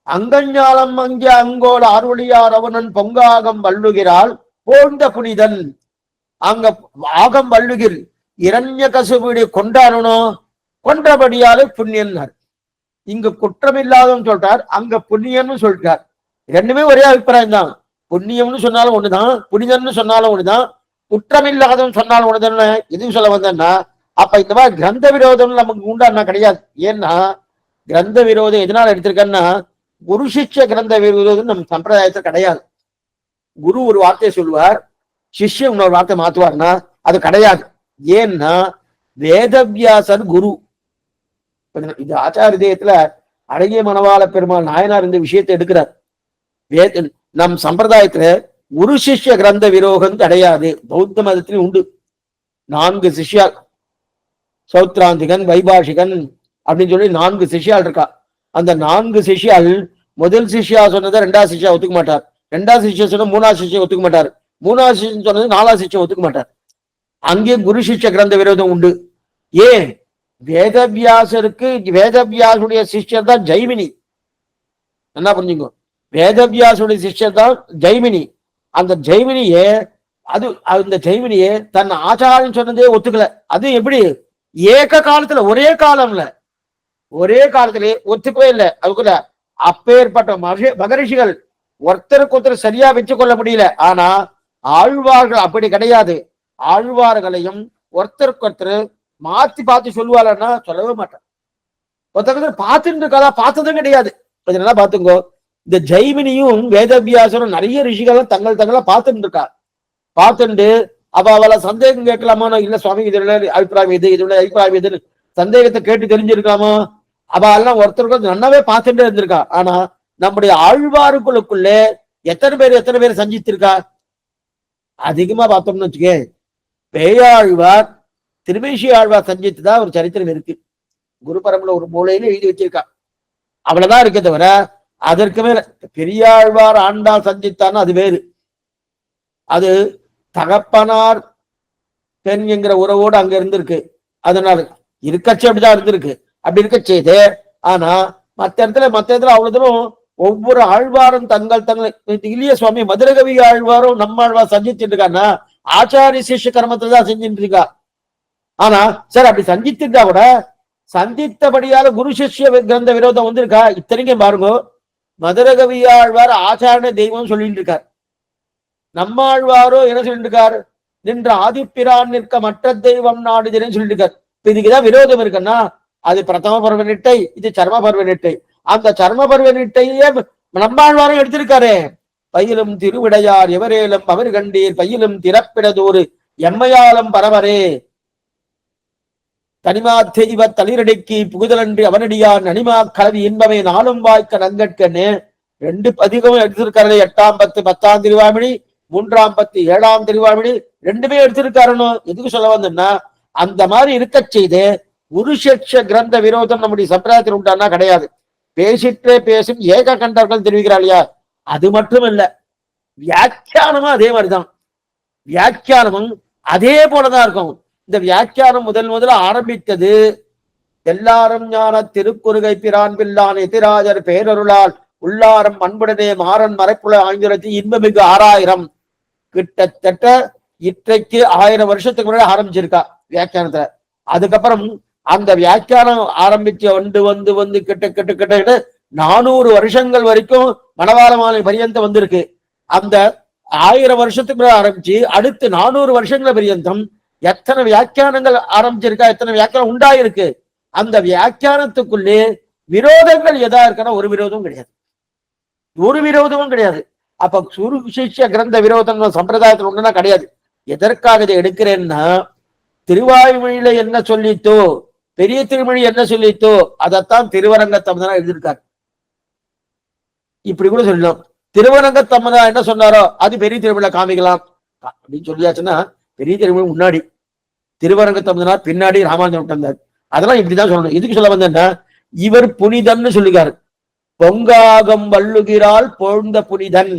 அங்கஞாலம் அங்கே அங்கோல் ஆர்வழியார் அவனன் பொங்காகம் வள்ளுகிறாள் போழ்ந்த புனிதன். அங்க ஆகம் வள்ளுகில் இரண்ய கசுபுடைய கொண்டானோ, கொன்றபடியாலே புண்ணியன்னார். இங்க குற்றம் இல்லாதவன் சொல்றார், அங்க புண்ணியன்னு சொல்றார். ரெண்டுமே ஒரே அபிப்பிராயம் தான். புண்ணியம்னு சொன்னாலும் ஒண்ணுதான், புனிதன்னு சொன்னாலும் ஒண்ணுதான், குற்றமில்லாதவன் சொன்னாலும் ஒண்ணுதானே. எதுவும் சொல்ல வந்தேன்னா அப்ப இந்த மாதிரி கிரந்த விரோதம் நமக்கு உண்டானா கிடையாது. ஏன்னா கிரந்த விரோதம் எதனால எடுத்திருக்கேன்னா, குரு சிஷ்ய கிரந்த விரோதம் நம்ம சம்பிரதாயத்துல கிடையாது. குரு ஒரு வார்த்தையை சொல்லுவார், சிஷ்யன் இன்னொரு வார்த்தை மாத்துவார்னா அது கிடையாது. ஏன்னா வேதவியாசர் குரு, இது ஆச்சார இதயத்துல அழகிய மணவாள பெருமாள் நாயனார் இந்த விஷயத்தை எடுக்கிறார். நம் சம்பிரதாயத்துல ஒரு சிஷ்ய கிரந்த விரோகம் கிடையாது. பௌத்த மதத்திலும் உண்டு. 4 சிஷ்யால், சௌத்ராந்திகன், வைபாஷிகன் அப்படின்னு சொல்லி 4 சிஷ்யால் இருக்கா. அந்த 4 சிஷ்யால் முதல் சிஷ்யா சொன்னதை 2வது சிஷ்யா ஒத்துக்க மாட்டார். 2வது சிஷ்யா சொன்ன 3வது சிஷ்யா ஒத்துக்க மாட்டார். 3வது சிஷ்யம் சொன்னது 4வது சிஷ்யா ஒத்துக்க மாட்டார். அங்கே குரு சிஷ்ய கிரந்த விரோதம் உண்டு. ஏன்? வேதவியாசருக்கு வேதவியாசுடைய சிஷ்யர் தான் ஜெய்மினி. என்ன புரிஞ்சுங்க? வேதவியாசுடைய சிஷ்யர் தான் ஜெய்மினி. அந்த ஜெய்மினியே அந்த ஜெய்மினியே தன் ஆச்சாரம் சொன்னதே ஒத்துக்கல. அது எப்படி? ஏக காலத்துல ஒரே காலத்திலே ஒத்துக்கவே இல்லை. அதுக்குள்ள அப்பேற்பட்ட மகரிஷிகள் ஒருத்தருக்கு ஒருத்தர் சரியா வச்சு கொள்ள முடியல. ஆனா ஆழ்வார்கள் அப்படி கிடையாது. ஆழ்வார்களையும் ஒருத்தருக்கு ஒருத்தர் மாத்தி பார்த்து சொல்லுவாளன்னா சொல்லவே மாட்டான். ஒருத்தர் பார்த்துட்டு இருக்காதா? பார்த்ததும் கிடையாது. நல்லா பாத்துங்கோ. இந்த ஜெய்மினியும் வேதவியாசரும் நிறைய ரிஷிகளும் தங்களை பார்த்துட்டு இருக்கா. பார்த்துட்டு அவளை சந்தேகம் கேட்கலாமா? இல்ல சுவாமி, இதுல அபிப்பிராயம் இது, இதுல அபிப்பிராயம் இதுன்னு சந்தேகத்தை கேட்டு தெரிஞ்சிருக்காமோ? எல்லாம் ஒருத்தருக்கு நல்லாவே பார்த்துட்டே இருந்திருக்கா. ஆனா நம்முடைய ஆழ்வாருக்குள்ளுக்குள்ளே எத்தனை பேர் சஞ்சித்திருக்கா? அதிகமா பார்த்தோம்னு வச்சுக்கே, பேயாழ்வார், திருமேஷி ஆழ்வார் சஞ்சித்துதான் ஒரு சரித்திரம் இருக்கு. குரு பரம்புல ஒரு மூலையில எழுதி வச்சிருக்கா. அவ்வளவுதான் இருக்கே தவிர அதற்கு மேல பெரியாழ்வார் ஆண்டாள் சஞ்சித்தான்னு அது வேறு. அது தகப்பனார் பெண் என்கிற உறவோடு அங்க இருந்திருக்கு. அதனால இருக்கச்சு அப்படிதான் இருந்திருக்கு. அப்படி இருக்க செய்து. ஆனா மற்ற இடத்துல அவ்வளவு தூரம் ஒவ்வொரு ஆழ்வாரும் தங்கள் இளைய சுவாமி மதுரகவி ஆழ்வாரும் நம்ம ஆழ்வார் சஞ்சிச்சுட்டு இருக்கான்னா ஆச்சாரிய சிஷ்ய கர்மத்தை தான் செஞ்சுட்டு இருக்கா. ஆனா சரி, அப்படி சஞ்சித்துட்டா கூட சந்தித்தபடியால குரு சிஷ்ய கிரந்த விரோதம் வந்திருக்கா? இத்தனைக்கும் பாருங்க, மதுரகவி ஆழ்வார் ஆச்சாரிய தெய்வம் சொல்லிட்டு இருக்கார். நம்மாழ்வாரோ என்ன சொல்லிட்டு இருக்காரு? நின்ற ஆதிப்பிரான் நிற்க மற்ற தெய்வம் நாடுதுன்னு சொல்லிட்டு இருக்காரு. இதுக்குதான் விரோதம் இருக்குன்னா அது பிரதம பருவ நிட்டை, இது சர்ம பருவ நிட்டை. அந்த சர்ம பருவ நிட்டையே நம்மாழ்வாரும் எடுத்திருக்காரு. பயிலும் திருவிடையார் எவரேலும் அவர் கண்டீர் பயிலும் திறப்பிடதோறு எம்மையாலும் பரவரே தனிமா தெய்வ தளிரடிக்கு புகுதலன்றி அவனடியார் நனிமா கலவி இன்பமை நாளும் வாய்க்க நங்கட்கன்னு 2 பதிகமும் எடுத்திருக்காரு. 8ஆம் பத்து 10ஆம் திருவாமிழி, 3ஆம் பத்து 7ஆம் திருவாமிழி, 2மே எடுத்திருக்காருன்னு எதுக்கு சொல்ல வந்தோம்னா, அந்த மாதிரி இருக்க செய்து குரு சிஷ்ய கிரந்த விரோதம் நம்முடைய சம்பிரதாயத்தில் உண்டானா கிடையாது. பேசிற்றே பேசும் ஏக கண்டர்கள் தெரிவிக்கிறாள் இல்லையா? அது மட்டும் இல்ல, வியாக்கியானமும் அதே மாதிரிதான். வியாக்கியானமும் அதே போலதான் இருக்கும். இந்த வியாக்கியானம் முதல்ல ஆரம்பித்தது எல்லாரும் ஞான திருக்குறுகை பிரான் பில்லான் எதிராஜர் பேரருளால் உள்ளாரம் அன்புடனே மாறன் மறைப்புல 1000 இன்பமிகு 6000 கிட்டத்தட்ட இன்றைக்கு 1000 வருஷத்துக்கு முன்னாடி ஆரம்பிச்சிருக்கா வியாக்கியானத்தை. அதுக்கப்புறம் அந்த வியாக்கியானம் ஆரம்பிச்சு வந்து கிட்ட 400 வருஷங்கள் வரைக்கும் மணவாள மாலை பரியந்தம் வந்திருக்கு. அந்த 1000 வருஷத்துக்கு முன்னாடி ஆரம்பிச்சு அடுத்து 400 வருஷங்கள் பரியந்தம் எத்தனை வியாக்கியானங்கள் ஆரம்பிச்சிருக்கா, எத்தனை வியாக்கியானம் உண்டாயிருக்கு. அந்த வியாக்கியானத்துக்குள்ளே விரோதங்கள் எதா இருக்குன்னா ஒரு விரோதமும் கிடையாது. அப்ப குரு சிஷ்ய கிரந்த விரோதம் சம்பிரதாயத்தில் ஒண்ணுன்னா கிடையாது. எதற்காக இதை எடுக்கிறேன்னா, திருவாய்மொழியில என்ன சொல்லித்தோ, பெரிய திருமொழி என்ன சொல்லித்தோ அதைத்தான் திருவரங்கத்தம்மதனா எழுதியிருக்காரு. இப்படி கூட சொல்லலாம். திருவரங்கத்தம்மதா என்ன சொன்னாரோ அது பெரிய திருமொழியில காமிக்கலாம் அப்படின்னு சொல்லியாச்சுன்னா, பெரிய திருமொழி முன்னாடி, திருவரங்கத்தம்மதனார் பின்னாடி ராமானுஜன் வந்தார். அதெல்லாம் இப்படிதான் சொல்லணும். எதுக்கு சொல்ல வந்தேன்னா, இவர் புனிதன்னு சொல்லுகிறார். பொங்காகம் வள்ளுகிறாள் பொழுந்த புனிதன்,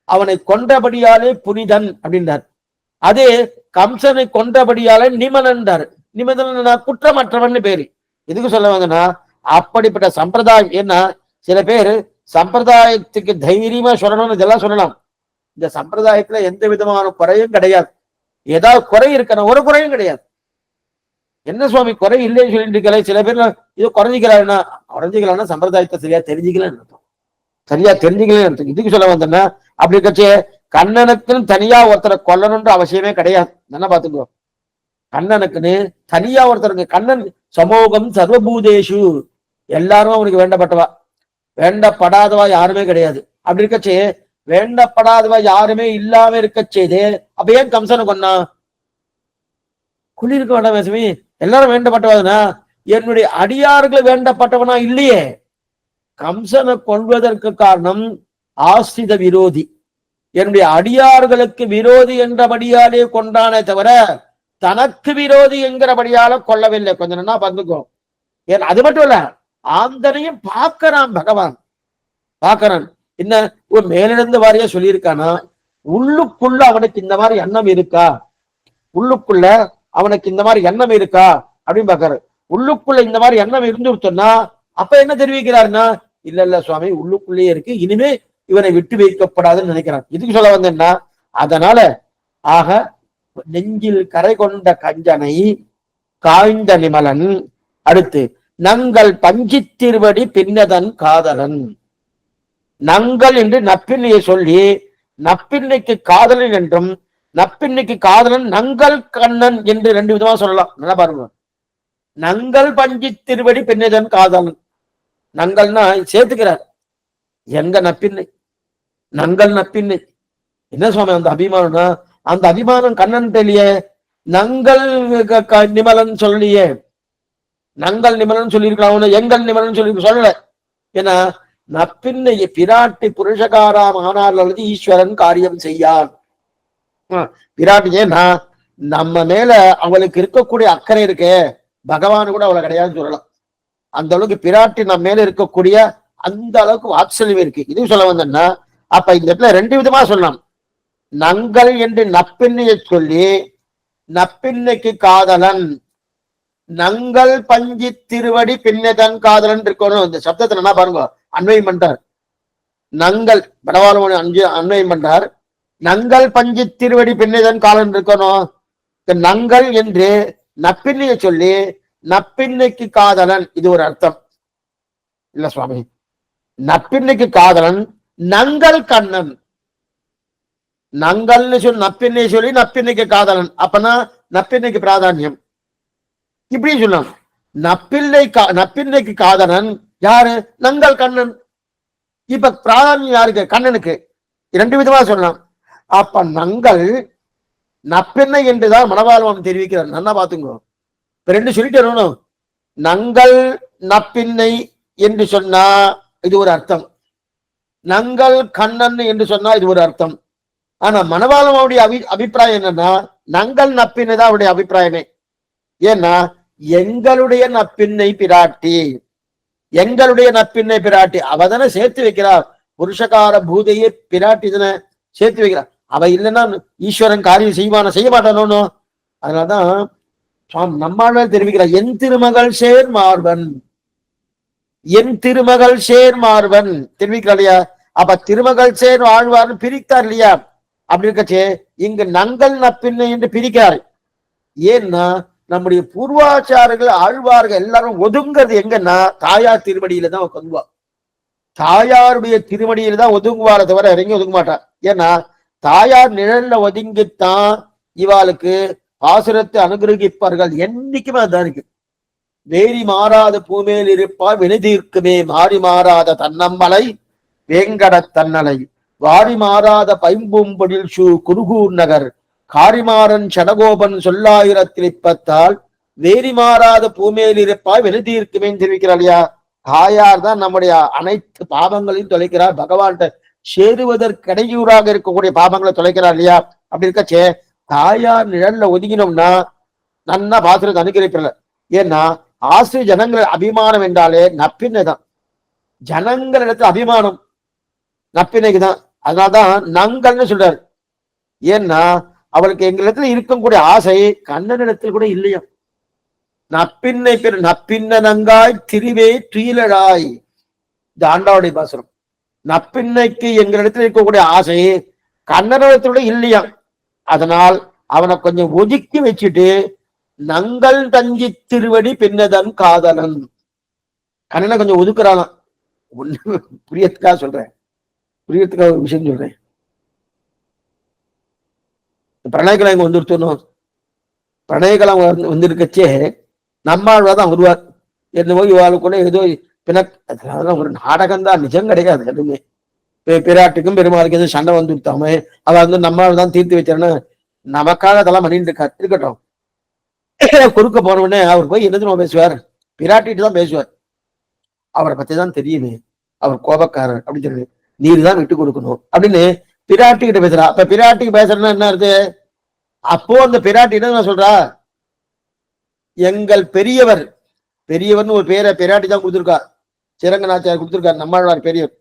அவனை கொன்றபடியாலே புனிதன் அப்படின்றார். அதே கம்சனை கொன்றபடியாலே நிமலன்றார். நிமலன் குற்றமற்றவன் பேரு. எதுக்கு சொல்ல வந்தனா, அப்படிப்பட்ட சம்பிரதாயம். ஏன்னா சில பேர் சம்பிரதாயத்துக்கு தைரியமா சொல்லணும்னு இதெல்லாம் சொல்லலாம். இந்த சம்பிரதாயத்துல எந்த விதமான குறையும் கிடையாது. ஏதாவது குறை இருக்கணும், ஒரு குறையும் கிடையாது. என்ன சுவாமி குறை இல்லைன்னு சொல்லிட்டு இருக்கல? சில பேர் இது குறைஞ்சிக்கலாம்னா சம்பிரதாயத்தை சரியா தெரிஞ்சுக்கலன்னு அர்த்தம். இதுக்கு சொல்ல வந்தேன்னா, அப்படி இருக்கச்சே கண்ணனுக்குன்னு தனியா ஒருத்தரை கொல்லணும்ன்ற அவசியமே கிடையாது. என்ன பாத்துக்கோ, கண்ணனுக்குன்னு தனியா ஒருத்தருக்கு, கண்ணன் சமூகம் சர்வபூதேஷு, எல்லாரும் அவனுக்கு வேண்டப்பட்டவா, வேண்டப்படாதவா யாருமே கிடையாது. அப்படி இருக்கச்சே வேண்டப்படாதவா யாருமே இல்லாம இருக்க செய்து அப்ப ஏன் கம்சனை கொன்னா? குளிர்க்க வேண்டாம் பேசுமே, எல்லாரும் வேண்டப்பட்டவாதுனா என்னுடைய அடியார்கள் வேண்டப்பட்டவனா இல்லையே. கம்சனை கொள்வதற்கு காரணம் ஆசிரித விரோதி, என்னுடைய அடியார்களுக்கு விரோதி என்றபடியாலே கொண்டானே தவிர தனக்கு விரோதி என்கிறபடியால கொள்ளவில்லை. கொஞ்சம் நல்லா பார்த்துக்கோ. ஏன் அது மட்டும் இல்ல, ஆந்தனையும் பார்க்கிறான் பகவான், பார்க்கிறான். என்ன ஒரு மேலிருந்து வாரியா சொல்லியிருக்கானா, உள்ளுக்குள்ள அவனுக்கு இந்த மாதிரி எண்ணம் இருக்கா, உள்ளுக்குள்ள அவனுக்கு இந்த மாதிரி எண்ணம் இருக்கா அப்படின்னு பாக்குறாரு. உள்ளுக்குள்ள இந்த மாதிரி எண்ணம் இருந்துருத்தோம்னா அப்ப என்ன தெரிவிக்கிறாருன்னா, இல்ல இல்ல சுவாமி உள்ளுக்குள்ளேயே இருக்கு, இனிமே இவனை விட்டு வைக்கப்படாதுன்னு நினைக்கிறான். இதுக்கு சொல்ல வந்தேன்னா, அதனால ஆக நெஞ்சில் கரை கொண்ட கஞ்சனை காய்ந்த நிமலன், அடுத்து நங்கள் பஞ்சி திருவடி பின்னதன் காதலன். நங்கள் என்று நப்பின்னையை சொல்லி நப்பின்னைக்கு காதலன் என்றும் நப்பின்னைக்கு காதலன் நங்கள் கண்ணன் என்று ரெண்டு விதமா சொல்லலாம். நல்லா பாருங்க. நங்கள் பஞ்சி திருவடி பின்னதன் காதலன், நங்கள்னா சேர்த்துக்கிறார். எங்க நப்பின்னை, நங்கள் நப்பின்னை. என்ன சுவாமி அந்த அபிமானம்னா, அந்த அபிமானம் கண்ணன் தெரிய நங்கள் நிமலன் சொல்லியே, நங்கள் நிமலன் சொல்லியிருக்கலாம், எங்கள் நிமலன் சொல்லி சொல்லல. ஏன்னா நப்பின்னை பிராட்டி புருஷகாராம் ஆனார் அல்லது ஈஸ்வரன் காரியம் செய்யான். பிராட்டி ஏன்னா நம்ம மேல அவளுக்கு இருக்கக்கூடிய அக்கறை இருக்கே, பகவான் கூட அவளை கிடையாதுன்னு சொல்லலாம். அந்த அளவுக்கு பிராட்டி நம்ம மேல இருக்கக்கூடிய அந்த அளவுக்கு வாத்சல்யம் இருக்கு. இது சொல்ல வந்தேன்னா, அப்ப இந்த இடத்துல ரெண்டு விதமா சொல்லலாம். நங்கள் என்று நப்பின்னையை சொல்லி நப்பின்னைக்கு காதலன், நங்கள் பஞ்சி திருவடி பின்னதன் காதலன் இருக்கணும். இந்த சப்தத்தை என்ன பாருங்க, அன்வயம் பண்றார். நங்கள் படவாளமணி அன்வயம் பண்றார். நங்கள் பஞ்சி திருவடி பின்னதன் காதலன் இருக்கணும். நங்கள் என்று நப்பின்னையை சொல்லி நப்பின்னைக்கு காதலன், இது ஒரு அர்த்தம் இல்ல சுவாமி. நப்பின்னைக்கு காதலன் நங்கள் கண்ணன், நங்கள்னு சொல்லி நப்பின்னை சொல்லி நப்பின்னைக்கு காதலன், அப்பனா நப்பின்னைக்கு பிராதானியம். இப்படி சொல்லலாம். நப்பின்னைக்கு காதலன் யாரு, நங்கள் கண்ணன். இப்ப பிராதானியம் யாருக்கு, கண்ணனுக்கு. இரண்டு விதமா சொல்லலாம். அப்ப நங்கள் நப்பின்னை என்றுதான் மணவாளவன் தெரிவிக்கிறார். நல்லா பாத்துங்க. இப்ப ரெண்டு சொல்லிட்டு வரணும். நங்கள் நப்பின்னை என்று சொன்னா இது ஒரு அர்த்தம், நங்கள் கண்ணன் என்று சொன்னா இது ஒரு அர்த்தம். ஆனா மணவாளனுடைய அபிப்பிராயம் என்னன்னா, நங்கள் நப்பின்னை தான் அவருடைய அபிப்பிராயமே. ஏன்னா எங்களுடைய நப்பின்னை பிராட்டி, எங்களுடைய நப்பின்னை பிராட்டி அவதானே சேர்த்து வைக்கிறார். புருஷகார பூதையே பிராட்டி தானே சேர்த்து வைக்கிறார். அவ இல்லைன்னா ஈஸ்வரன் காரியம் செய்வான, செய்ய மாட்டானோ. அதனாலதான் நம்மால் தெரிவிக்கிறார், என் திருமகள் சேர் மார்பன், என் திருமகள் சேர் மார்பன் தெரிவிக்கிறார் இல்லையா. அப்ப திருமகள் சேர் வாழ்வார்னு பிரித்தார் இல்லையா. அப்படி இருக்கச்சே இங்கு நங்கள் நப்பின்னை என்று பிரிக்கிறார். ஏன்னா நம்முடைய பூர்வாச்சாரர்கள் ஆழ்வார்கள் எல்லாரும் ஒதுங்கிறது எங்கன்னா தாயார் திருமடியில தான் ஒதுங்குவா. தாயாருடைய திருமடியில தான் ஒதுங்குவார தவிர இறங்கி ஒதுங்க மாட்டார். ஏன்னா தாயார் நிழல்ல ஒதுங்கித்தான் இவாளுக்கு ஆசுரத்தை அனுகிரகிப்பார்கள். என்னைக்குமே அதுதான் இருக்கு. வேரி மாறாத பூமேல் இருப்பார் வினைதீர்க்குமே மாறி மாறாத தன்னம்பலை வேங்கட தன்னலை வாரி மாறாத பைம்பூம்பொழில் குருகூர் நகர் காரிமாறன் சடகோபன் சொல்லாயிரத்தில் இப்பத்தால் வேரி மாறாத பூமேல் இருப்பாய் வினைதீர்க்குமேன்னு தெரிவிக்கிறார் இல்லையா. தாயார் தான் நம்முடைய அனைத்து பாவங்களையும் தொலைக்கிறார். பகவான்கிட்ட சேருவதற்கு இடையூறாக இருக்கக்கூடிய பாவங்களை தொலைக்கிறார் இல்லையா. அப்படி இருக்கச்சே தாயார் நிழல்ல ஒதுங்கினோம்னா நன்னா பாசுரத்தை அனுகிரகிப்பில்ல. ஏன்னா ஆசிரிய ஜனங்கள் அபிமானம் என்றாலே நப்பின்னை தான். ஜனங்களிடத்துல அபிமானம் நப்பின்னைக்கு தான். அதனால்தான் நங்கள்னு சொல்றாரு. ஏன்னா அவளுக்கு எங்களிடத்துல இருக்கக்கூடிய ஆசை கண்ணனிடத்தில் கூட இல்லையா. நப்பின்னை பேர் நப்பின்ன நங்காய் திரிவே துயிலழாய், இந்த ஆண்டாவுடைய பாசுரம். நப்பின்னைக்கு எங்களிடத்தில் இருக்கக்கூடிய ஆசை கண்ணனிடத்தோட இல்லையா. அதனால் அவனை கொஞ்சம் ஒதுக்கி வச்சுட்டு நங்கள் தஞ்சி திருவடி பின்னதன் காதலன், கண்ணனை கொஞ்சம் ஒதுக்குறான். ஒண்ணு புரியத்துக்காக சொல்றேன், புரியத்துக்காக ஒரு விஷயம் சொல்றேன். பிரணயகலம் இங்க வந்துருத்தணும். பிரணயகலம் வந்திருக்கச்சே நம்மாழ்வாதான் வருவார். என்னவோ இவாளுக்குள்ள ஏதோ அதெல்லாம் ஒரு நாடகம் தான், நிஜம் கிடையாது. எதுவுமே பிராட்டுக்கும் பெருமாளுக்கு எதுவும் சண்டை வந்துருத்தாம அவ வந்து நம்மால் தான் தீர்த்து வச்சாருன்னு நமக்காக அதெல்லாம் பண்ணிட்டு இருக்கா. இருக்கட்டும். குறுக்க போன உடனே அவர் போய் என்னது பேசுவார், பிராட்டிட்டு தான் பேசுவார். அவரை பத்தி தான் தெரியுது, அவர் கோபக்காரர் அப்படின்னு சொல்லி நீர் தான் விட்டு கொடுக்கணும் அப்படின்னு பிராட்டி கிட்ட பேசுறா. அப்ப பிராட்டிக்கு பேசுறதுன்னா என்ன இருக்கு? அப்போ அந்த பிராட்டி என்ன சொல்றா, எங்கள் பெரியவர், பெரியவர்னு ஒரு பேரை பிராட்டி தான் கொடுத்திருக்கா, சிரங்கநாச்சியார் கொடுத்திருக்கார், நம்மாழ்வார் பெரியவர்.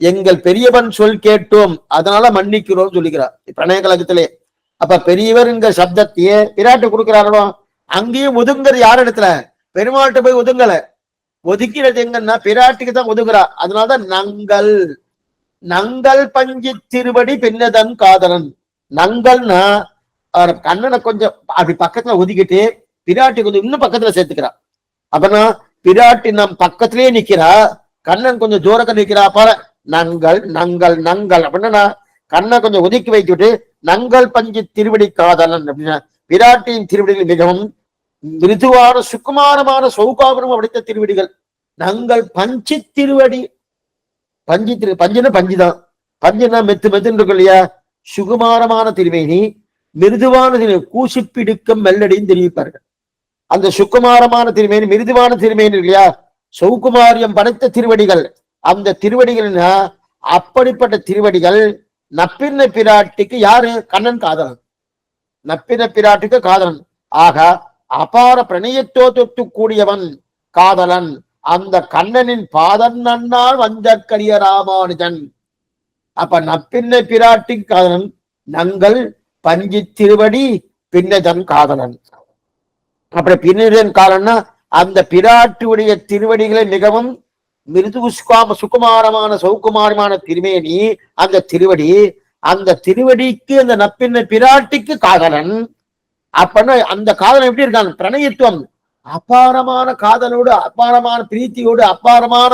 எங்கள் பெரியவன் சொல் கேட்டோம் அதனால மன்னிக்கிறோம் சொல்லிக்கிறார் பிரணய கழகத்திலே. அப்ப பெரியவர் என்கிற சப்தத்தையே பிராட்டி கொடுக்கிறாரோ, அங்கேயும் ஒதுங்குறது யார் இடத்துல? பெருமாள்கிட்ட போய் ஒதுங்கல, ஒதுக்கிறது எங்கன்னா பிராட்டிக்கு தான் ஒதுங்குறா. அதனாலதான் நங்கள், நங்கள் பஞ்சி திருவடி பின்னதன் காதலன். நங்கள்னா கண்ணனை கொஞ்சம் அப்படி பக்கத்துல ஒதுக்கிட்டு பிராட்டி கொஞ்சம் இன்னும் பக்கத்துல சேர்த்துக்கிறா. அப்பனா பிராட்டி நம் பக்கத்திலேயே நிக்கிறா, கண்ணன் கொஞ்சம் தூரக்க நிக்கிறா. பாரு, நங்கள் நங்கள் நங்கள் அப்படின்னா கண்ணை கொஞ்சம் ஒதுக்கி வைத்துட்டு நங்கள் பஞ்சு திருவடி காதலன் அப்படின்னா பிராட்டியின் திருவடிகள் மிகவும் மிருதுவான சுக்குமாரமான சௌகாபரம் அடித்த திருவடிகள். நங்கள் பஞ்சு திருவடி, பஞ்சுன்னா பஞ்சுதான், பஞ்சுனா மெத்து மெத்துன்னு இருக்கும் இல்லையா, சுகுமாரமான திருமேனி, மிருதுவான கூசிப்பிடுக்கும் மெல்லடின்னு தெரிவிப்பார்கள். அந்த சுக்குமாரமான திருமேனி மிருதுவான திருமேனி இல்லையா, சௌகுமாரியம் படைத்த திருவடிகள். அந்த திருவடிகள்னா அப்படிப்பட்ட திருவடிகள் நப்பின்ன பிராட்டிக்கு யாரு? கண்ணன் காதலன், நப்பின பிராட்டிக்கு காதலன். ஆக அபார பிரணயத்தோத்து கூடியவன் காதலன் அந்த கண்ணனின் பாதன் நன்னால் வஞ்சக்கரிய ராமானுஜன். அப்ப நப்பின்ன பிராட்டி காதலன், நங்கள் பஞ்சி திருவடி பின்னதன் காதலன். அப்படி பின்னதன் காதலன்னா அந்த பிராட்டியுடைய திருவடிகளை மிகவும் மிருது சுகுமாரமான சௌகுமாரமான திருமேனி அந்த திருவடி, அந்த திருவடிக்கு அந்த நப்பின்ன பிராட்டிக்கு காதலன். அப்பன்னா அந்த காதலன் எப்படி இருக்காங்க? பிரணயத்துவம், அபாரமான காதலோடு, அபாரமான பிரீத்தியோடு, அபாரமான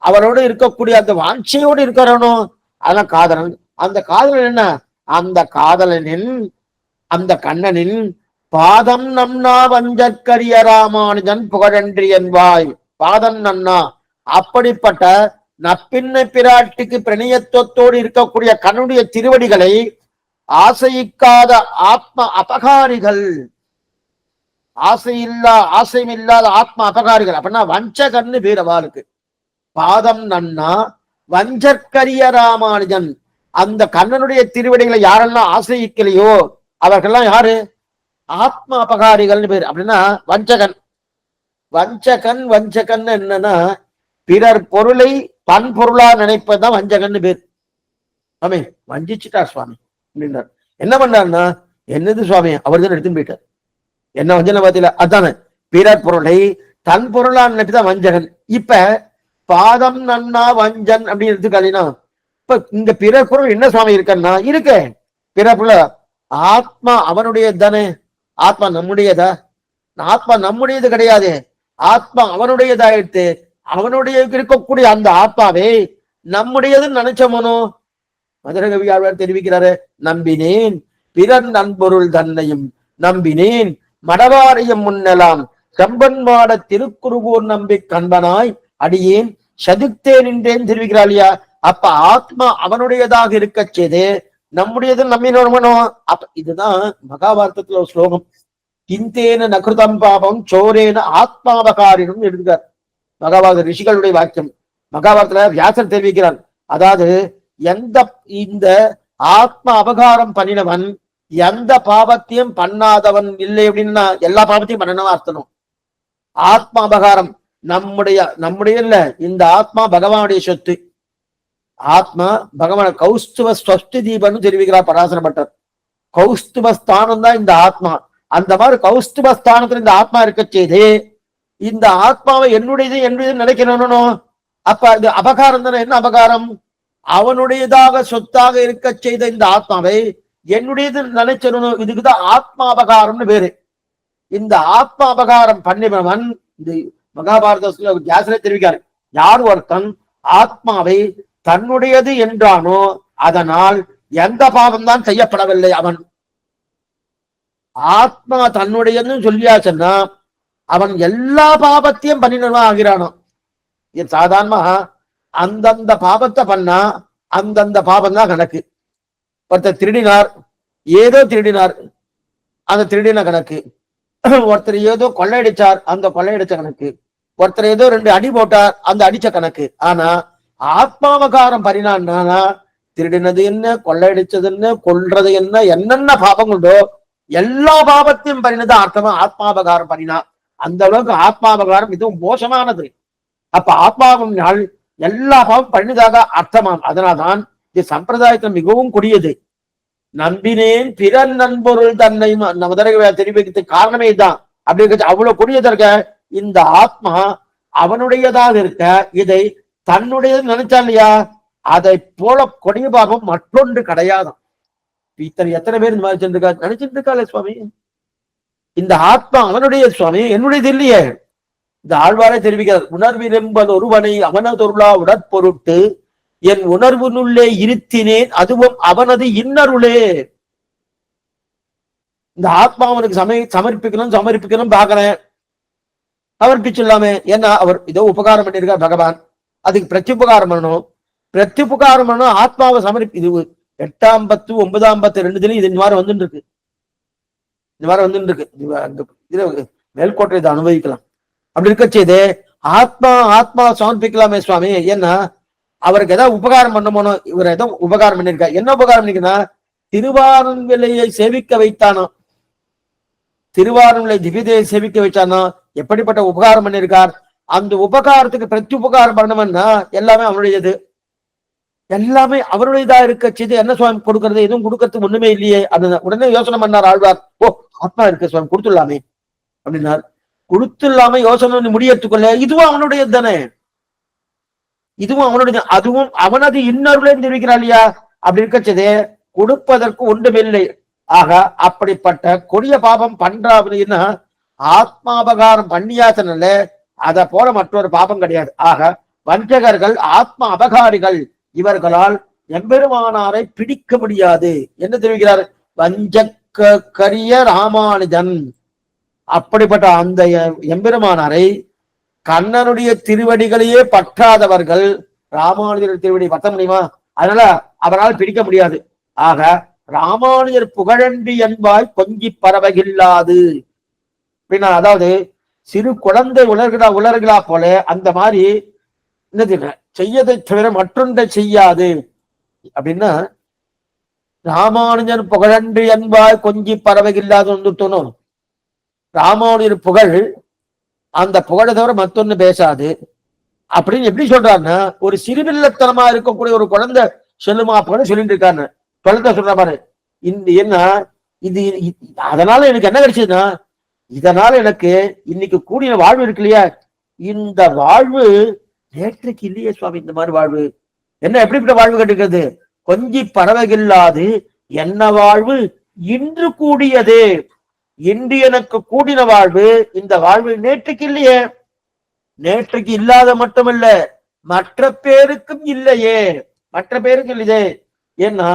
அவரோடு இருக்கக்கூடிய அந்த வாஞ்சையோடு இருக்கிறனோ அதான் காதலன். அந்த காதலன் என்ன? அந்த காதலனின், அந்த கண்ணனின் பாதம் நன்னா வஞ்சக்கரிய ராமானுஜன் புகழன்றி என்பாய். பாதம் நன்னா அப்படிப்பட்ட நப்பின்ன பிராட்டிக்கு பிரணயத்துவத்தோடு இருக்கக்கூடிய கண்ணுடைய திருவடிகளை ஆசையிக்காத ஆத்ம அபகாரிகள், ஆசையில்லாத ஆத்ம அபகாரிகள் அப்படின்னா வஞ்சகன்னு பேரவாளுக்கு. பாதம் நன்னா வஞ்சற்கரிய ராமானுஜன், அந்த கண்ணனுடைய திருவடிகளை யாரெல்லாம் ஆசையிக்கலையோ அவர்கள்லாம் யாரு? ஆத்ம அபகாரிகள்னு பேரு. அப்படின்னா வஞ்சகன். வஞ்சகன் வஞ்சகன் என்னன்னா பிறர் பொருளை தன் பொருளா நினைப்பதுதான் வஞ்சகன்னு பேர். சுவாமி வஞ்சிச்சுட்டார் சுவாமி அப்படின்றார். என்ன பண்ணாருன்னா, என்னது சுவாமி அவர் தான் எடுத்துன்னு போயிட்டார், என்ன வஞ்சனை பார்த்தீங்களா? அதானே பிறர் பொருளை தன் பொருளா நினைப்புதான் வஞ்சகன். இப்ப பாதம் நன்னா வஞ்சன் அப்படின்னு எடுத்துக்காதீங்கன்னா, இப்ப இங்க பிறர் பொருள் என்ன சுவாமி இருக்கன்னா இருக்கு. பிறர் பொருள் ஆத்மா அவனுடைய தானே, ஆத்மா நம்முடையதா? ஆத்மா நம்முடையது கிடையாது, ஆத்மா அவனுடையதாயிடுத்து. அவனுடைய இருக்கக்கூடிய அந்த ஆத்மாவை நம்முடையதுன்னு நினைச்சவனோ மதுரகவி ஆழ்வார் தெரிவிக்கிறாரு, நம்பினேன் பிறர் நண்பொருள் தன்னையும் நம்பினேன் மடவாரியம் முன்னெல்லாம் செம்பன்மாட திருக்குறுகூர் நம்பி கண்பனாய் அடியேன் சதுத்தேன் என்றேன் தெரிவிக்கிறாள் இல்லையா? அப்ப ஆத்மா அவனுடையதாக இருக்க செய்து நம்முடையது நம்பினோமனோ. அப்ப இதுதான் மகாபாரதத்துல ஒரு ஸ்லோகம், கிந்தேன நகிருதம் பாபம் சோரேன ஆத்மாவகாரினும் எழுதுகிறார். மகாபாரத ரிஷிகளுடைய வாக்கியம். மகாபாரதத்துல வியாசர் தெரிவிக்கிறார், அதாவது இந்த ஆத்ம அபகாரம் பண்ணினவன் எந்த பாவத்தையும் பண்ணாதவன் இல்லை அப்படின்னா எல்லா பாவத்தையும் பண்ணனவா அர்த்தம். ஆத்ம அபகாரம் நம்முடைய இல்ல, இந்த ஆத்மா பகவானுடைய சொத்து. ஆத்மா பகவான் கௌஸ்துவ ஸ்வஸ்தி தீபன்னு தெரிவிக்கிறார் பராசர பட்டர். கௌஸ்துபஸ்தானம் தான் இந்த ஆத்மா. அந்த மாதிரி கௌஸ்துபஸ்தானத்துல இந்த ஆத்மா இருக்க செய்து இந்த ஆத்மாவை என்னுடையது நினைக்கணும். அப்ப இது அபகாரம் தானே. என்ன அபகாரம்? அவனுடையதாக சொத்தாக இருக்க செய்த இந்த ஆத்மாவை என்னுடையது நினைச்சிடணும். இதுக்குதான் ஆத்மா அபகாரம்னு பேரு. இந்த ஆத்மா அபகாரம் பண்ணினவன் இந்த மகாபாரத வியாசரே தெரிவிக்காரு, யார் ஒருத்தன் ஆத்மாவை தன்னுடையது என்றானோ அதனால் எந்த பாவம் தான் செய்யப்படவில்லை. அவன் ஆத்மா தன்னுடையதுன்னு சொல்லியாச்சுன்னா அவன் எல்லா பாவத்தையும் பண்ணினவன் ஆகிறானோ. இது சாதாரணமா அந்தந்த பாவத்தை பண்ணா அந்தந்த பாவம் தான் கணக்கு. ஒருத்தர் திருடினார், ஏதோ திருடினார், அந்த திருடின கணக்கு. ஒருத்தர் ஏதோ கொள்ளையடிச்சார், அந்த கொள்ளையடிச்ச கணக்கு. ஒருத்தர் ஏதோ 2 அடி போட்டார், அந்த அடிச்ச கணக்கு. ஆனா ஆத்மாவகாரம் பண்ணினான்னா திருடினது என்ன, கொள்ளையடிச்சது என்ன, கொல்றது என்ன, என்னென்ன பாபம் உண்டோ எல்லா பாபத்தையும் பண்ணினது அர்த்தமா ஆத்மாபகாரம் பண்ணினா. அந்த அளவுக்கு ஆத்மாபகாரம் இதுவும் மோசமானது. அப்ப ஆத்மாவும் எல்லா பாவம் பண்ணிதாக அர்த்தமாம். அதனால்தான் இது சம்பிரதாயத்தில் மிகவும் கொடியது. நம்பினேன் பிறன் நண்பொருள் தன்னை தெரிவிக்கிறதுக்கு காரணமே தான். அப்படி இருக்க அவ்வளவு கொடியதற்க இந்த ஆத்மா அவனுடையதாக இருக்க இதை தன்னுடையது நினைச்சா இல்லையா, அதை போல கொடிய பாவம் மற்றொன்று கிடையாதான். இத்தனை எத்தனை பேர் இந்த மாதிரி சென்றிருக்கா நினைச்சிட்டு இருக்காளே சுவாமி, இந்த ஆத்மா அவனுடைய சுவாமி, என்னுடையது இல்லையே. இந்த ஆழ்வாரை தெரிவிக்கிறார், உணர்விரும்பல் ஒருவனை அவனதொருளா உடற்பொருட்டு என் உணர்வுனுள்ளே இருத்தினேன் அதுவும் அவனது இன்னருளே. இந்த ஆத்மா அவனுக்கு சமர்ப்பிக்கணும் பாக்குறேன், சமர்ப்பிச்சிடலாமே. ஏன்னா அவர் இதோ உபகாரம் பண்ணியிருக்கார் பகவான், அதுக்கு பிரத்யுபகாரம் பண்ணணும். பிரத்யுபகாரம் பண்ணணும், ஆத்மாவை இது 8ஆம் 10 9ஆம் 10 2 இது இந்த மாதிரி வந்துட்டு இருக்கு. இந்த மாதிரி வந்துட்டு இருக்கு. மேல்கோட்டை இதை அனுபவிக்கலாம். அப்படி இருக்க செய்து ஆத்மா சமர்ப்பிக்கலாமே சுவாமி. ஏன்னா அவருக்கு ஏதாவது உபகாரம் பண்ண இவர் ஏதோ உபகாரம் பண்ணிருக்கா. என்ன உபகாரம் பண்ணிருக்கா, திருவாரூர்விலையை சேவிக்க வைத்தானோ, திருவாரூர்விலை திவ்யதையை சேவிக்க வைத்தானோ. எப்படிப்பட்ட உபகாரம் பண்ணிருக்கார். அந்த உபகாரத்துக்கு பிரத்யுபகாரம் பண்ணணும்னா எல்லாமே அவனுடையது, எல்லாமே அவருடையதா இருக்க செய்து என்ன சுவாமி கொடுக்கறது, எதுவும் கொடுக்கறதுக்கு ஒண்ணுமே இல்லையே. அது உடனே யோசனை பண்ணார் ஆழ்வார். ஓ ஆத்மா இருக்கு சுவாமி, கொடுத்துடலாமே அப்படின்னார். கொடுத்துடலாம யோசனை முடியத்துக்குள்ள இதுவும் அவனுடையது தானே, இதுவும் அவனுடைய, அதுவும் அவனது இன்னொருளே தெரிவிக்கிறான் இல்லையா. அப்படி இருக்கச்சதே கொடுப்பதற்கு ஒன்றுமில்லை. ஆக அப்படிப்பட்ட கொடிய பாபம் பண்றாங்கன்னா ஆத்மாபகாரம் பண்ணியாசனில்ல, அதை போல மற்றொரு பாபம் கிடையாது. ஆக வஞ்சகர்கள் ஆத்மா அபகாரிகள், இவர்களால் எம்பெருமானாரை பிடிக்க முடியாது என்று தெரிவிக்கிறார் வஞ்சக்கரிய ராமானுஜன். அப்படிப்பட்ட அந்த எம்பெருமானாரை கண்ணனுடைய திருவடிகளையே பற்றாதவர்கள் ராமானுஜர் திருவடி பற்ற முடியுமா? அதனால அவரால் பிடிக்க முடியாது. ஆக ராமானுஜர் புகழன்றி என்பாய் கொஞ்சி பரவகில்லாது. அதாவது சிறு குழந்தை உலர்களா போல அந்த மாதிரி என்ன செய்யதை தவிர மற்றொன்றை செய்யாது அப்படின்னா, ராமானுஜன் புகழன்றி என்பாய் கொஞ்சி பரவகில்லாது வந்துட்டோம். ராமானுஜர் புகழ், அந்த புகழை தவிர மத்தொன்னு பேசாது அப்படின்னு எப்படி சொல்றாருன்னா, ஒரு சிறுவில்லத்தனமா இருக்கக்கூடிய ஒரு குழந்தை சொல்லுமா அப்படின்னு சொல்லிட்டு இருக்காரு. குழந்தை சொல்ற மாதிரி என்ன இது, அதனால எனக்கு என்ன கிடைச்சதுன்னா, இதனால எனக்கு இன்னைக்கு கூடிய வாழ்வு இருக்கு இல்லையா, இந்த வாழ்வு நேற்றைக்கு இல்லையே சுவாமி. இந்த மாதிரி வாழ்வு என்ன, எப்படிப்பட்ட வாழ்வு கட்டுக்கிறது, கொஞ்சி பரவகில்லாது என்ன வாழ்வு இன்று கூடியது. இன்று எனக்கு கூடின வாழ்வு, இந்த வாழ்வு நேற்றுக்கு இல்லையே. நேற்றுக்கு இல்லாத மட்டுமல்ல மற்ற பேருக்கும் இல்லையே, மற்ற பேருக்கும் இல்லையே. ஏன்னா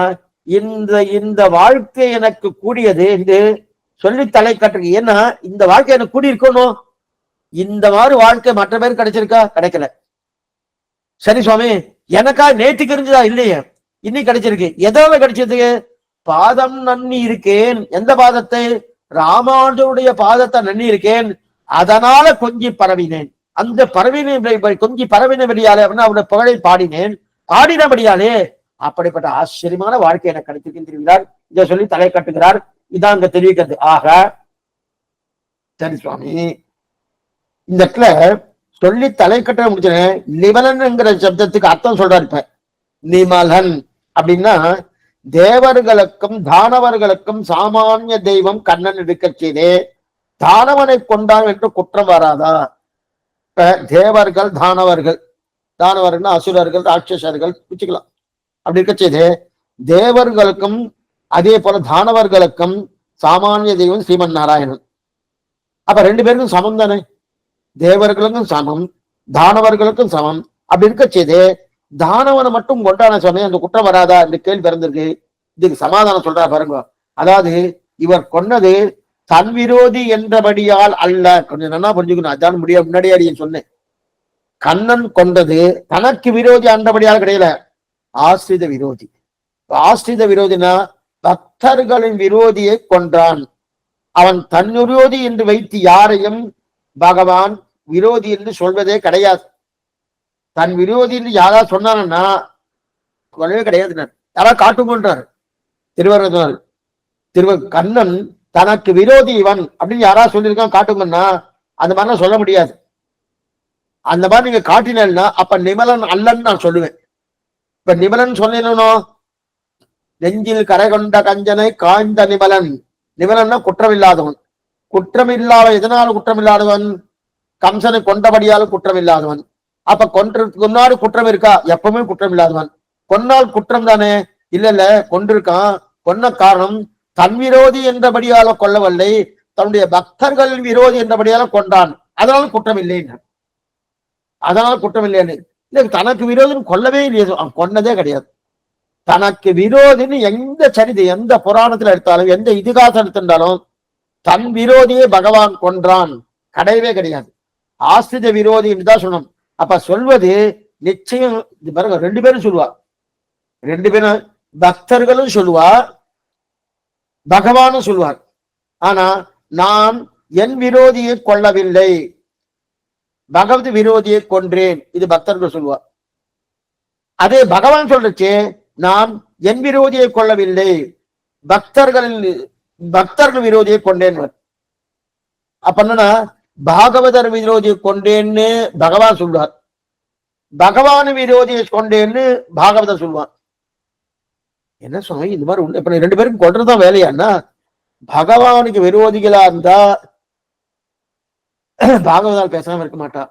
இந்த வாழ்க்கை எனக்கு கூடியது என்று சொல்லி தலை கட்டுறது. ஏன்னா இந்த வாழ்க்கை எனக்கு கூடி இருக்கணும், இந்த மாதிரி வாழ்க்கை மற்ற பேருக்கு கிடைச்சிருக்கா, கிடைக்கல. சரி சுவாமி, எனக்கா நேற்றுக்கு இருந்துதா, இல்லையே இன்னைக்கு கிடைச்சிருக்கு. எதாவது கிடைச்சதுக்கு பாதம் நன்னி இருக்கேன். எந்த பாதத்தை, ராமானுஜருடைய பாதத்தை நன்னி இருக்கேன், அதனால கொஞ்சி பரவினேன். அந்த கொஞ்சி பரவினபடியாலே அப்படின்னா அவருடைய புகழை பாடினேன், பாடினபடியாலே அப்படிப்பட்ட ஆச்சரியமான வாழ்க்கை எனக்கு கிடைத்திருக்கேன் தெரிவிக்கிறார். இதை சொல்லி தலை கட்டுகிறார். இதான் அங்க தெரிவிக்கிறது. ஆக சரி சுவாமி, இந்த இடத்துல சொல்லி தலை கட்ட முடிச்சேன். நிமலன்ங்கிற சப்தத்துக்கு அர்த்தம் சொல்றாரு. இப்ப நிமலன் அப்படின்னா தேவர்களுக்கும் தானவர்களுக்கும் சாமானிய தெய்வம் கண்ணன் இருக்க செய்தே தானவனை கொண்டான் என்று குற்றம் வராதா? இப்ப தேவர்கள் தானவர்கள் அசுரர்கள் ராட்சசர்கள் வச்சுக்கலாம். அப்படி இருக்க செய்து தேவர்களுக்கும் அதே போல தானவர்களுக்கும் சாமானிய தெய்வம் ஸ்ரீமன் நாராயணன். அப்ப 2 பேருக்கும் சமம் தானே, தேவர்களுக்கும் சமம் தானவர்களுக்கும் சமம். அப்படி இருக்க செய்து தானவனை மட்டும் கொண்டான சொன்னேன், அந்த குற்றம் வராதா என்று கேள்வி பிறந்திருக்கு. இதுக்கு சமாதானம் சொல்றா பாருங்க. அதாவது இவர் கொன்னது தன் விரோதி என்றபடியால் அல்ல. கொஞ்சம் நல்லா புரிஞ்சுக்கணும். அதான் முன்னாடியே சொன்னேன். கண்ணன் கொண்டது தனக்கு விரோதி அன்றபடியால் கிடையல, ஆசிரித விரோதி. ஆசிரித விரோதினா பக்தர்களின் விரோதியை கொன்றான். அவன் தன் விரோதி என்று வைத்து யாரையும் பகவான் விரோதி என்று சொல்வதே கிடையாது. தன் விரோதி என்று யாராவது சொன்னாங்கன்னா சொல்லவே கிடையாது. யாராவது காட்டுங்கன்றார் கண்ணன் தனக்கு விரோதி இவன் அப்படின்னு யாராவது சொல்லியிருக்கான் காட்டுங்கன்னா அந்த மாதிரிலாம் சொல்ல முடியாது. அந்த மாதிரி நீங்க காட்டினா அப்ப நிமலன் அல்லன்னு நான் சொல்லுவேன். இப்ப நிமலன் சொன்னேனோ, நெஞ்சில் கரை கொண்ட கஞ்சனை காய்ந்த நிமலன். நிமலன்னா குற்றமில்லாதவன். குற்றமில்லாத எதனால குற்றமில்லாதவன்? கம்சனை கொண்டபடியாலும் குற்றமில்லாதவன். அப்ப கொன்றதுக்கு முன்னாடி குற்றம் இருக்கா? எப்பவுமே குற்றம் இல்லாதவன். கொன்னால் குற்றம் தானே? இல்ல கொண்டிருக்கான். கொன்ன காரணம் தன் விரோதி என்றபடியால கொல்லவில்லை, தன்னுடைய பக்தர்கள் விரோதி என்றபடியால கொண்டான். அதனால குற்றம் இல்லைன்னு. அதனால குற்றம் இல்லைன்னு இல்ல, தனக்கு விரோதின்னு கொல்லவே இல்லையே, கொன்னதே கிடையாது. தனக்கு விரோதின்னு எந்த சரிதை எந்த புராணத்துல எடுத்தாலும் எந்த இதிகாசம் எடுத்திருந்தாலும் தன் விரோதியை பகவான் கொன்றான் கிடையவே கிடையாது. ஆசிரிய விரோதி என்று தான் சொல்லணும். அப்ப சொல்வது நிச்சயம் பாருங்க, ரெண்டு பேரும் சொல்லுவா. ரெண்டு பேரும் பக்தர்களும் சொல்லுவா, பகவானும் சொல்வார். ஆனா நான் என் விரோதியை கொல்லவில்லை, பகவத் விரோதியை கொன்றேன், இது பக்தர்கள் சொல்லுவார். அதே பகவான் சொல்றச்சு நான் என் விரோதியை கொள்ளவில்லை, பக்தர்கள் விரோதியை கொண்டேன். அப்ப என்னன்னா பாகவதர் விரோதியை கொண்டேன்னு பகவான் சொல்வார், பகவான் விரோதியை கொண்டேன்னு பாகவதர் சொல்வான். என்ன சுவாமி இந்த மாதிரி இப்ப ரெண்டு பேரும் கொன்றதான் வேலையான்னா? பகவானுக்கு விரோதிகளா இருந்தா பாகவதால் பேசாம இருக்க மாட்டா,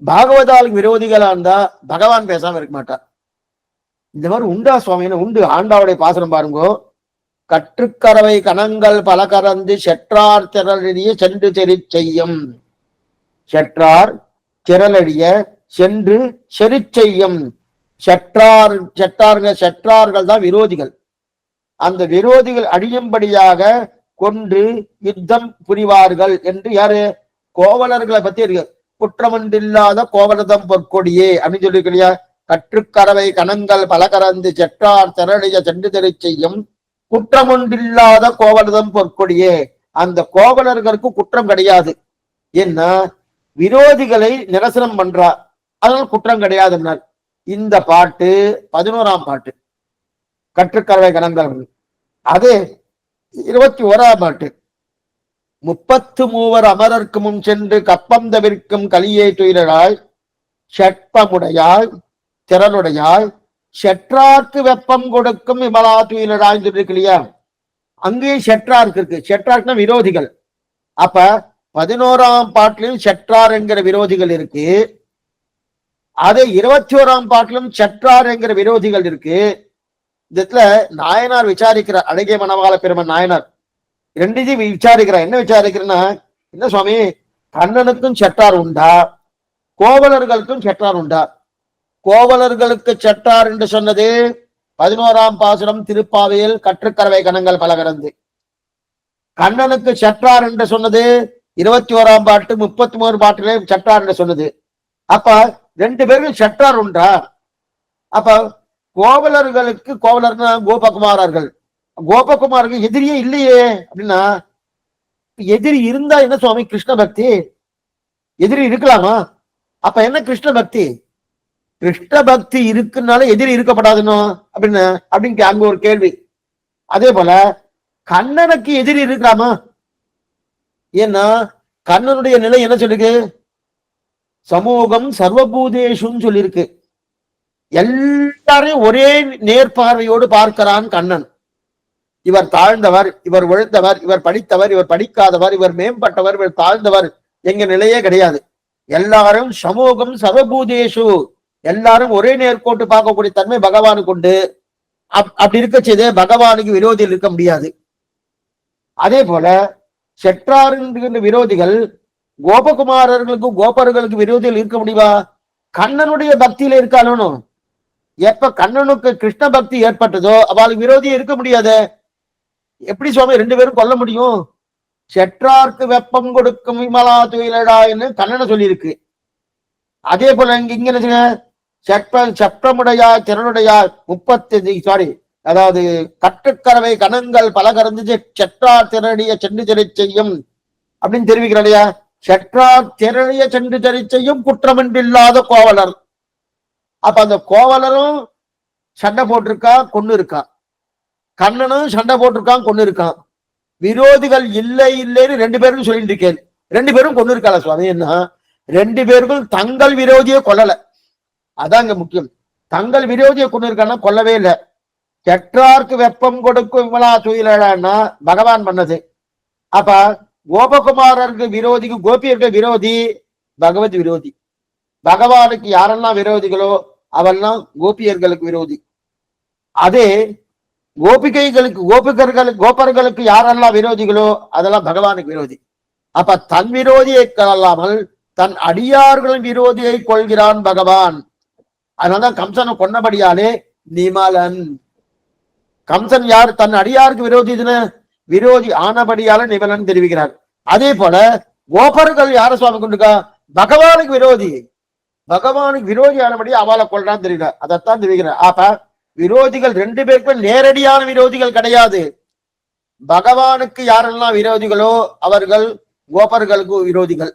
பாகவதாலுக்கு விரோதிகளா இருந்தா பகவான் பேசாம இருக்க மாட்டா. இந்த மாதிரி உண்டா சுவாமின்னு உண்டு. ஆண்டாவுடைய பாசனம் பாருங்கோ. கற்றுக்கரவை கணங்கள் பல கறந்து செற்றார் திரளடிய சென்று செறி செய்யும். செற்றார் திரளடிய சென்று செறி செய்யும். செற்றார்கள் தான் விரோதிகள். அந்த விரோதிகள் அழியும்படியாக கொன்று யுத்தம் புரிவார்கள் என்று யாரு? கோவலர்களை பத்தி இருக்கு. குற்றமொன்றில்லாத கோவலதம் பொற்கொடியே அப்படின்னு சொல்லிருக்கியா. கற்றுக்கரவை கணங்கள் பல கறந்து செற்றார் திரளிய சென்று தெரி செய்யும் குற்றமொன்றில்லாத கோவலதம் பொற்கொடியே. அந்த கோவலர்களுக்கு குற்றம் கிடையாது. என்ன விரோதிகளை நிரசனம் பண்றா, அதனால குற்றம் கிடையாதுன்னார். இந்த பாட்டு 11ஆம் பாட்டு கற்றுக்கரவை கணங்கள். அது 21ஆம் பாட்டு 33 அமரர்க்கு முன் சென்று கப்பம் தவிர்க்கும் கலியை துயிலாய் ஷட்பமுடையாய் திறனுடையாய் செற்றார்க்கு வெப்பம் கொடுக்கும் விமலா துயிலாய் இருக்கு இல்லையா? அங்கேயும் செற்றார்க்கு இருக்கு. செற்றார்க்குன்னா விரோதிகள். அப்ப 11ஆம் பாட்டிலும் செற்றார் என்கிற விரோதிகள் இருக்கு. அதே 21ஆம் பாட்டிலும் செற்றார் என்கிற விரோதிகள் இருக்கு. இதுல நாயனார் விசாரிக்கிறார், அழகிய மணவாள பெருமன் நாயனார் ரெண்டுத்தையும் விசாரிக்கிறார். என்ன விசாரிக்கிறேன்னா, என்ன சுவாமி கண்ணனுக்கும் செற்றார் உண்டா, கோவலர்களுக்கும் செற்றார் உண்டா? கோவலர்களுக்கு செற்றார் என்று சொன்னது 11ஆம் பாசுரம் திருப்பாவையில் கற்றுக்கரவை கணங்கள் பல கறந்து. கண்ணனுக்கு செற்றார் என்று சொன்னது 21ஆம் பாட்டு 33 பாட்டிலே செற்றார் என்று சொன்னது. அப்ப ரெண்டு பேருக்கும் செற்றார் உண்டா? அப்ப கோவலர்களுக்கு கோவலர்னா கோபகுமாரர்கள், கோபகுமாருக்கு எதிரியே இல்லையே அப்படின்னா, எதிரி இருந்தா என்ன சுவாமி கிருஷ்ண பக்தி? எதிரி இருக்கலாமா? அப்ப என்ன கிருஷ்ண பக்தி? கிருஷ்ண பக்தி இருக்குனால எதிரி இருக்கப்படாதுனோ அப்படின்னு அங்க ஒரு கேள்வி. அதே போல கண்ணனுக்கு எதிரி இருக்கலாமா? ஏன்னா கண்ணனுடைய நிலை என்ன சொல்லிருக்கு? சமூகம் சர்வபூதேஷுன்னு சொல்லியிருக்கு. எல்லாரையும் ஒரே நேர்பார்வையோடு பார்க்கிறான் கண்ணன். இவர் தாழ்ந்தவர், இவர் உழைத்தவர், இவர் படித்தவர், இவர் படிக்காதவர், இவர் மேம்பட்டவர், இவர் தாழ்ந்தவர் எங்க நிலையே கிடையாது. எல்லாரும் சமூகம் சர்வபூதேஷு, எல்லாரும் ஒரே நேர்கோட்டு பார்க்கக்கூடிய தன்மை பகவானுக்கு உண்டு. அப்படி இருக்க செய்தே பகவானுக்கு விரோதிகள் இருக்க முடியாது. அதே போல செற்றாருங்கிற விரோதிகள் கோபகுமாரர்களுக்கும் கோபர்களுக்கு விரோதிகள் இருக்க முடியுமா? கண்ணனுடைய பக்தியில இருக்கானோ. எப்ப கண்ணனுக்கு கிருஷ்ண பக்தி ஏற்பட்டதோ அவளுக்கு விரோதியே இருக்க முடியாது. எப்படி சுவாமி ரெண்டு பேரும் கொல்ல முடியும்? செற்றார்க்கு வெப்பம் கொடுக்கும் விமலா துயிலடான்னு கண்ணனை சொல்லியிருக்கு. அதே போல இங்க செப்பமுடையா திறனுடையா 35 அதாவது கற்றுக்கரவை கணங்கள் பல கறந்து செற்றார் திறனிய சென்று திரை செய்யும் அப்படின்னு தெரிவிக்கிறாளையா. செற்றார் திரளிய சென்று தரி செய்யும் குற்றமின்றில்லாத கோவலர். அப்ப அந்த கோவலரும் சண்டை போட்டிருக்கா, கொண்டு இருக்கா. கண்ணனும் சண்டை போட்டிருக்கான், கொண்டு இருக்கான். விரோதிகள் இல்லை இல்லைன்னு ரெண்டு பேரும் சொல்லிட்டு இருக்கேன். ரெண்டு பேரும் கொண்டு இருக்காள சுவாமி. என்ன, ரெண்டு பேருக்கும் தங்கள் விரோதியை கொல்லல. அதாங்க முக்கியம். தங்கள் விரோதியை கொண்டு இருக்கான்னா கொல்லவே இல்லை. செற்றார்க்கு வெப்பம் கொடுக்கும் விமலா துயிலன்னா பகவான் பண்ணது. அப்ப கோபகுமாரருக்கு விரோதிக்கு கோபியருக்கு விரோதி பகவத் விரோதி. பகவானுக்கு யாரெல்லாம் விரோதிகளோ அவெல்லாம் கோபியர்களுக்கு விரோதி. அதே கோபிகைகளுக்கு கோபர்களுக்கு யாரெல்லாம் விரோதிகளோ அதெல்லாம் பகவானுக்கு விரோதி. அப்ப தன் விரோதியை கொள்ளாமல் தன் அடியார்களின் விரோதியை கொள்கிறான் பகவான். அதனாலதான் கம்சனை கொன்னபடியாலே நிமலன். கம்சன் யார்? தன் அடியாருக்கு விரோதி ஆனபடியால நிமலன் தெரிவிக்கிறார். அதே போல கோபர்கள் யார சுவாமி கொண்டிருக்கா? பகவானுக்கு விரோதி. பகவானுக்கு விரோதி ஆனபடி அவளை கொள்றான்னு தெரியல. அதைத்தான் தெரிவிக்கிறார். அப்ப விரோதிகள் ரெண்டு பேருக்கும் நேரடியான விரோதிகள் கிடையாது. பகவானுக்கு யாரெல்லாம் விரோதிகளோ அவர்கள் கோபர்களுக்கு விரோதிகள்.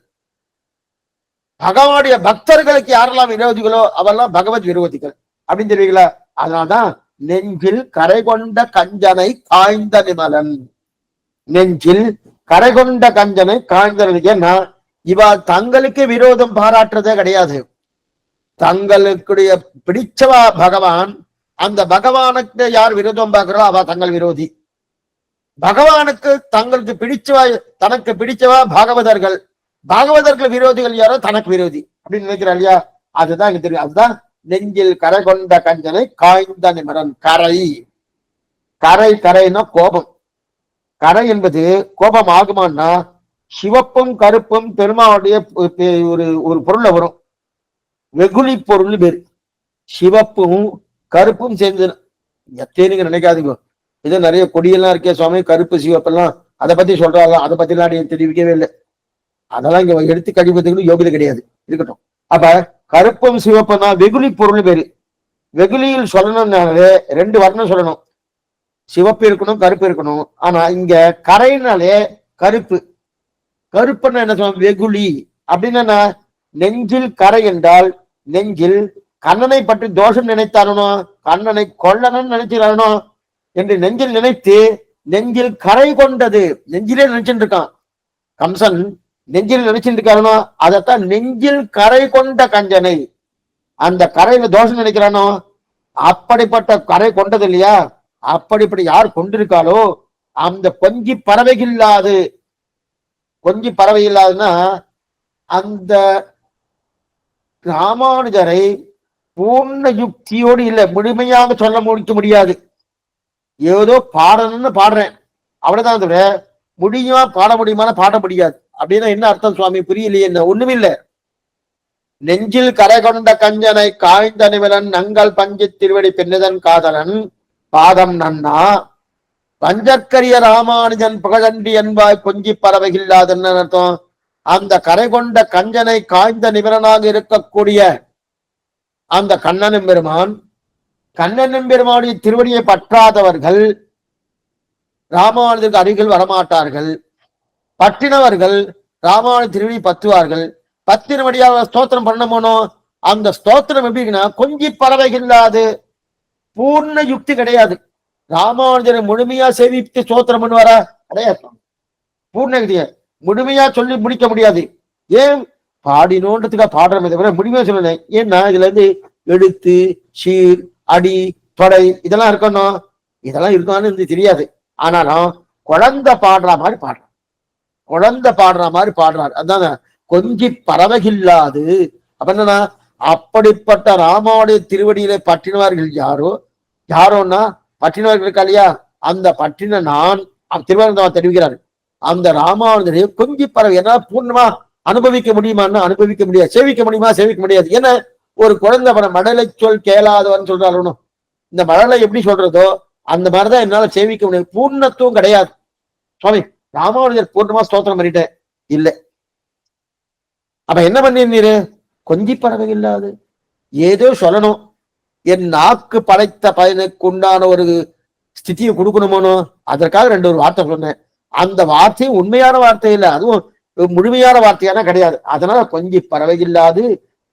பகவானுடைய பக்தர்களுக்கு யாரெல்லாம் விரோதிகளோ அவெல்லாம் பகவத் விரோதிகள் அப்படின்னு தெரிவிக்கல. அதனால்தான் நெஞ்சில் கரை கொண்ட கஞ்சனை காய்ந்த நிமலன். நெஞ்சில் கரை கொண்ட கஞ்சனை காய்ந்த. ஏன்னா இவ தங்களுக்கு விரோதம் பாராட்டுறதே கிடையாது. தங்களுக்குடைய பிடிச்சவா பகவான். அந்த பகவானுக்கு யார் விரோதம் பார்க்கிறோ அவ தங்கள் விரோதி. பகவானுக்கு தங்களுக்கு பிடிச்சவா, தனக்கு பிடிச்சவா பாகவதர்கள். பாகவதர்கள் விரோதிகள் யாரோ தனக்கு விரோதி அப்படின்னு நினைக்கிறா இல்லையா? அதுதான் இங்க தெரியும். அதுதான் நெஞ்சில் கரை கொண்ட கஞ்சனை காய்ந்த நிமலன். கரைன்னா கோபம். கரை என்பது கோபம் ஆகுமான்னா சிவப்பும் கருப்பும் பெருமாவுடைய ஒரு பொருள்ல வரும். வெகுளி பொருள் பேரு. சிவப்பும் கருப்பும் சேர்ந்து எத்தேனுங்க நினைக்காதீங்க. இது நிறைய கொடியெல்லாம் இருக்கே சுவாமி, கருப்பு சிவப்பெல்லாம் அதை பத்தி சொல்றாங்க. அதை பத்தி எல்லாம் தெரிவிக்கவே இல்லை. அதெல்லாம் இங்க எடுத்து கழிப்பதுக்கு யோகிதை கிடையாது. இருக்கட்டும். அப்ப கருப்பும் சிவப்பும் தான் வெகுளி பொருள் பேரு. வெகுளியில் சொல்லணும்னாலே ரெண்டு வர்ணம் சொல்லணும். சிவப்பு இருக்கணும், கருப்பு இருக்கணும். ஆனா இங்க கரைனாலே கருப்பு. கருப்புன்னா என்ன சொல்ல? வெகுளி அப்படின்னா நெஞ்சில் கரை என்றால் நெஞ்சில் கண்ணனை பற்றி தோஷம் நினைத்தாரனோ, கண்ணனை கொல்லணும்னு நினைச்சிடனோ என்று நெஞ்சில் நினைத்து நெஞ்சில் கரை கொண்டது. நெஞ்சிலே நினைச்சுட்டு இருக்கான் கம்சன். நெஞ்சில் நினைச்சுட்டு இருக்காரனோ அதைத்தான் நெஞ்சில் கரை கொண்ட கஞ்சனை. அந்த கரையில தோஷம் நினைக்கிறானோ அப்படிப்பட்ட கரை கொண்டது இல்லையா? அப்படிப்பட்ட யார் கொண்டிருக்காளோ அந்த கொஞ்சி பறவை இல்லாது. கொஞ்சி பறவை இல்லாதுன்னா அந்த ராமானுஜரை பூர்ண யுக்தியோடு இல்லை, முழுமையாக சொல்ல முடிக்க முடியாது. ஏதோ பாடணும்னு பாடுறேன் அவ்வளவுதான் தவிர முடியுமா பாட முடியுமான பாட முடியாது. அப்படின்னா என்ன அர்த்தம் சுவாமி? புரியலையே. என்ன ஒண்ணுமே இல்லை. நெஞ்சில் கரை கொண்ட கஞ்சனை காய்ந்த நிமலன் நங்கள் பஞ்சு திருவடி பெண்ணுதன் காதலன் பாதம் நன்னா பஞ்சக்கரிய ராமானுஜன் புகழன்றி என்பாய் கொஞ்சி பறவை இல்லாதுன்னு அர்த்தம். அந்த கரை கொண்ட கஞ்சனை காய்ந்த நிமலனாக இருக்கக்கூடிய அந்த கண்ணனும் பெருமான், கண்ணனும் பெருமானுடைய திருவடியை பற்றாதவர்கள் ராமானுஜருக்கு அருகில் வரமாட்டார்கள். பற்றினவர்கள் ராமானுஜ திருவடி பற்றுவார்கள். பத்தினபடியாக ஸ்தோத்திரம் பண்ணமோனோ அந்த ஸ்தோத்திரம் எப்படின்னா கொஞ்சி பறவை இல்லாது, பூர்ண யுக்தி கிடையாது. ராமானுஜரை முழுமையா சேவித்து ஸ்தோத்திரம் பண்ணுவாரா? கிடையாது. பூர்ண யுக்திய முழுமையா சொல்லி முடிக்க முடியாது. ஏன்? பாடினோன்றதுக்காக பாடுறமே தவிர முழுமையா சொல்லலை. ஏன்னா இதுல இருந்து எழுத்து, சீர், அடி, தொடை இதெல்லாம் இருக்கணும். இதெல்லாம் இருக்கணும்னு தெரியாது. ஆனாலும் குழந்தை பாடுற மாதிரி பாடுறான். குழந்தை பாடுற மாதிரி பாடுறாரு. அதான கொஞ்சி பறவைகில்லாது. அப்ப என்னன்னா அப்படிப்பட்ட ராமாவுடைய திருவடியிலே பற்றினவர்கள் யாரோன்னா பற்றினவர்கள் இருக்கா இல்லையா? அந்த பற்றின நான் திருவனந்தபுரம் தெரிவிக்கிறார். அந்த ராமானுஜரை கொஞ்சி பறவை என்ன பூர்ணமா அனுபவிக்க முடியுமான்னு அனுபவிக்க முடியாது. சேவிக்க முடியுமா? சேவிக்க முடியாது. ஏன்னா ஒரு குழந்தை மடலை சொல் கேளாதவன் சொல்றாலும் இந்த மடலை எப்படி சொல்றதோ அந்த மாதிரிதான் என்னால சேவிக்க முடியாது. பூர்ணத்துவம் கிடையாது. சுவாமி ராமானுஜர் பூர்ணமா ஸ்தோத்திரம் பண்ணிட்டேன் இல்லை. அப்ப என்ன பண்ணிருந்தீரு? கொஞ்சி பறவை இல்லாது ஏதோ சொல்லணும். என் நாக்கு படைத்த பயனுக்கு உண்டான ஒரு ஸ்திதியை கொடுக்கணுமோனோ அதற்காக ஒரு வார்த்தை சொன்னேன். அந்த வார்த்தையும் உண்மையான வார்த்தை இல்லை. அதுவும் முழுமையான வார்த்தையான கிடையாது. அதனால கொஞ்சம் பறவையில்லாது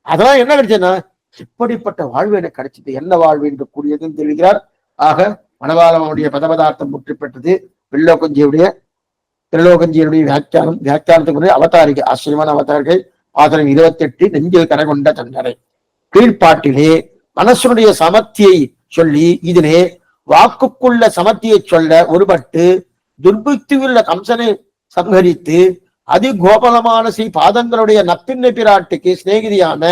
அதெல்லாம் என்ன கிடைச்சதுன்னா இப்படிப்பட்ட வாழ்வு எனக்கு கிடைச்சது. என்ன வாழ்வு என்று கூடியதுன்னு தெரிவிக்கிறார். ஆக மணவாளனுடைய பதபதார்த்தம் முற்றி பெற்றது. வெள்ளோகஞ்சியுடைய திரிலோகஞ்சியுடைய வியாக்கியானத்துக்கு அவதாரிகை ஆச்சரியமான அவதாரிகை ஆதரவு 28 நெஞ்சில் கரை கொண்ட தண்டனை. கீழ்ப்பாட்டிலே மனசனுடைய சமத்தியை சொல்லி இதிலே வாக்குக்குள்ள சமத்தியை சொல்ல ஒருபட்டு துர்புத்தியுள்ள கம்சனை சம்ஹரித்து அதி கோபலமான ஸ்ரீ பாதங்களுடைய நப்பின்னை பிராட்டுக்கு சிநேகிதியான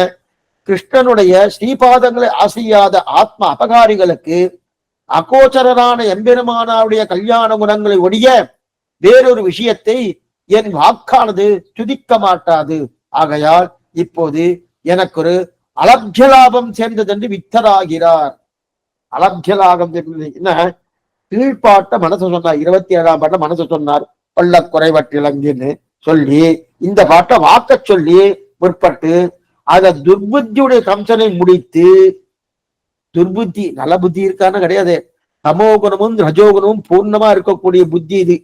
கிருஷ்ணனுடைய ஸ்ரீபாதங்களை ஆசையாத ஆத்ம அபகாரிகளுக்கு அகோச்சரரான எம்பெருமானாருடைய கல்யாண குணங்களை ஒழிய வேறொரு விஷயத்தை என் வாக்கானது துதிக்க மாட்டாது. ஆகையால் இப்போது எனக்கு ஒரு அலப்ய லாபம் சேர்ந்ததென்று வித்தராகிறார். அலப்ய லாபம் என்ன? கீழ்பாட்ட மனசு சொன்னார். 27ஆம் பாட்ட மனசு சொன்னார். பள்ள குறைவற்றிலங்குன்னு சொல்லி இந்த பாட்டை வாக்க சொல்லி முற்பட்டு அத துர்புத்தியுடைய கம்சனை முடித்து, துர்புத்தி நல்ல புத்தி இருக்கான்னு கிடையாது, தமோகுணமும் ரஜோகுணமும் பூர்ணமா இருக்கக்கூடிய புத்தி இது.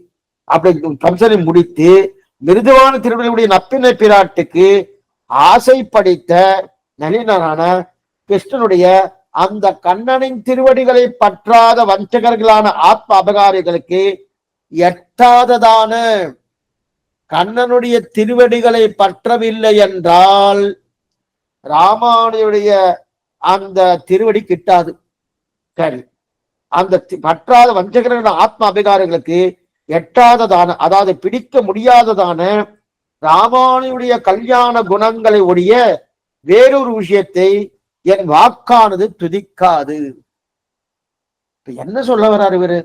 அப்படி கம்சனை முடித்து மிருதுவான திருவிழையுடைய நப்பினை பிராட்டுக்கு ஆசை படைத்த நளினரான கிருஷ்ணனுடைய அந்த கண்ணனின் திருவடிகளை பற்றாத வஞ்சகர்களான ஆத்ம அபகாரிகளுக்கு எட்டாததான கண்ணனுடைய திருவடிகளை பற்றவில்லை என்றால் ராமானுடைய அந்த திருவடி கிட்டாது. சரி, அந்த பற்றாத வஞ்சகர்களான ஆத்ம அபகாரிகளுக்கு எட்டாததான, அதாவது பிடிக்க முடியாததான ராமானுடைய கல்யாண குணங்களை ஒழிய வேறொரு விஷயத்தை என் வாக்கானது துதிக்காது. இப்ப என்ன சொல்ல வர்றாரு இவரு?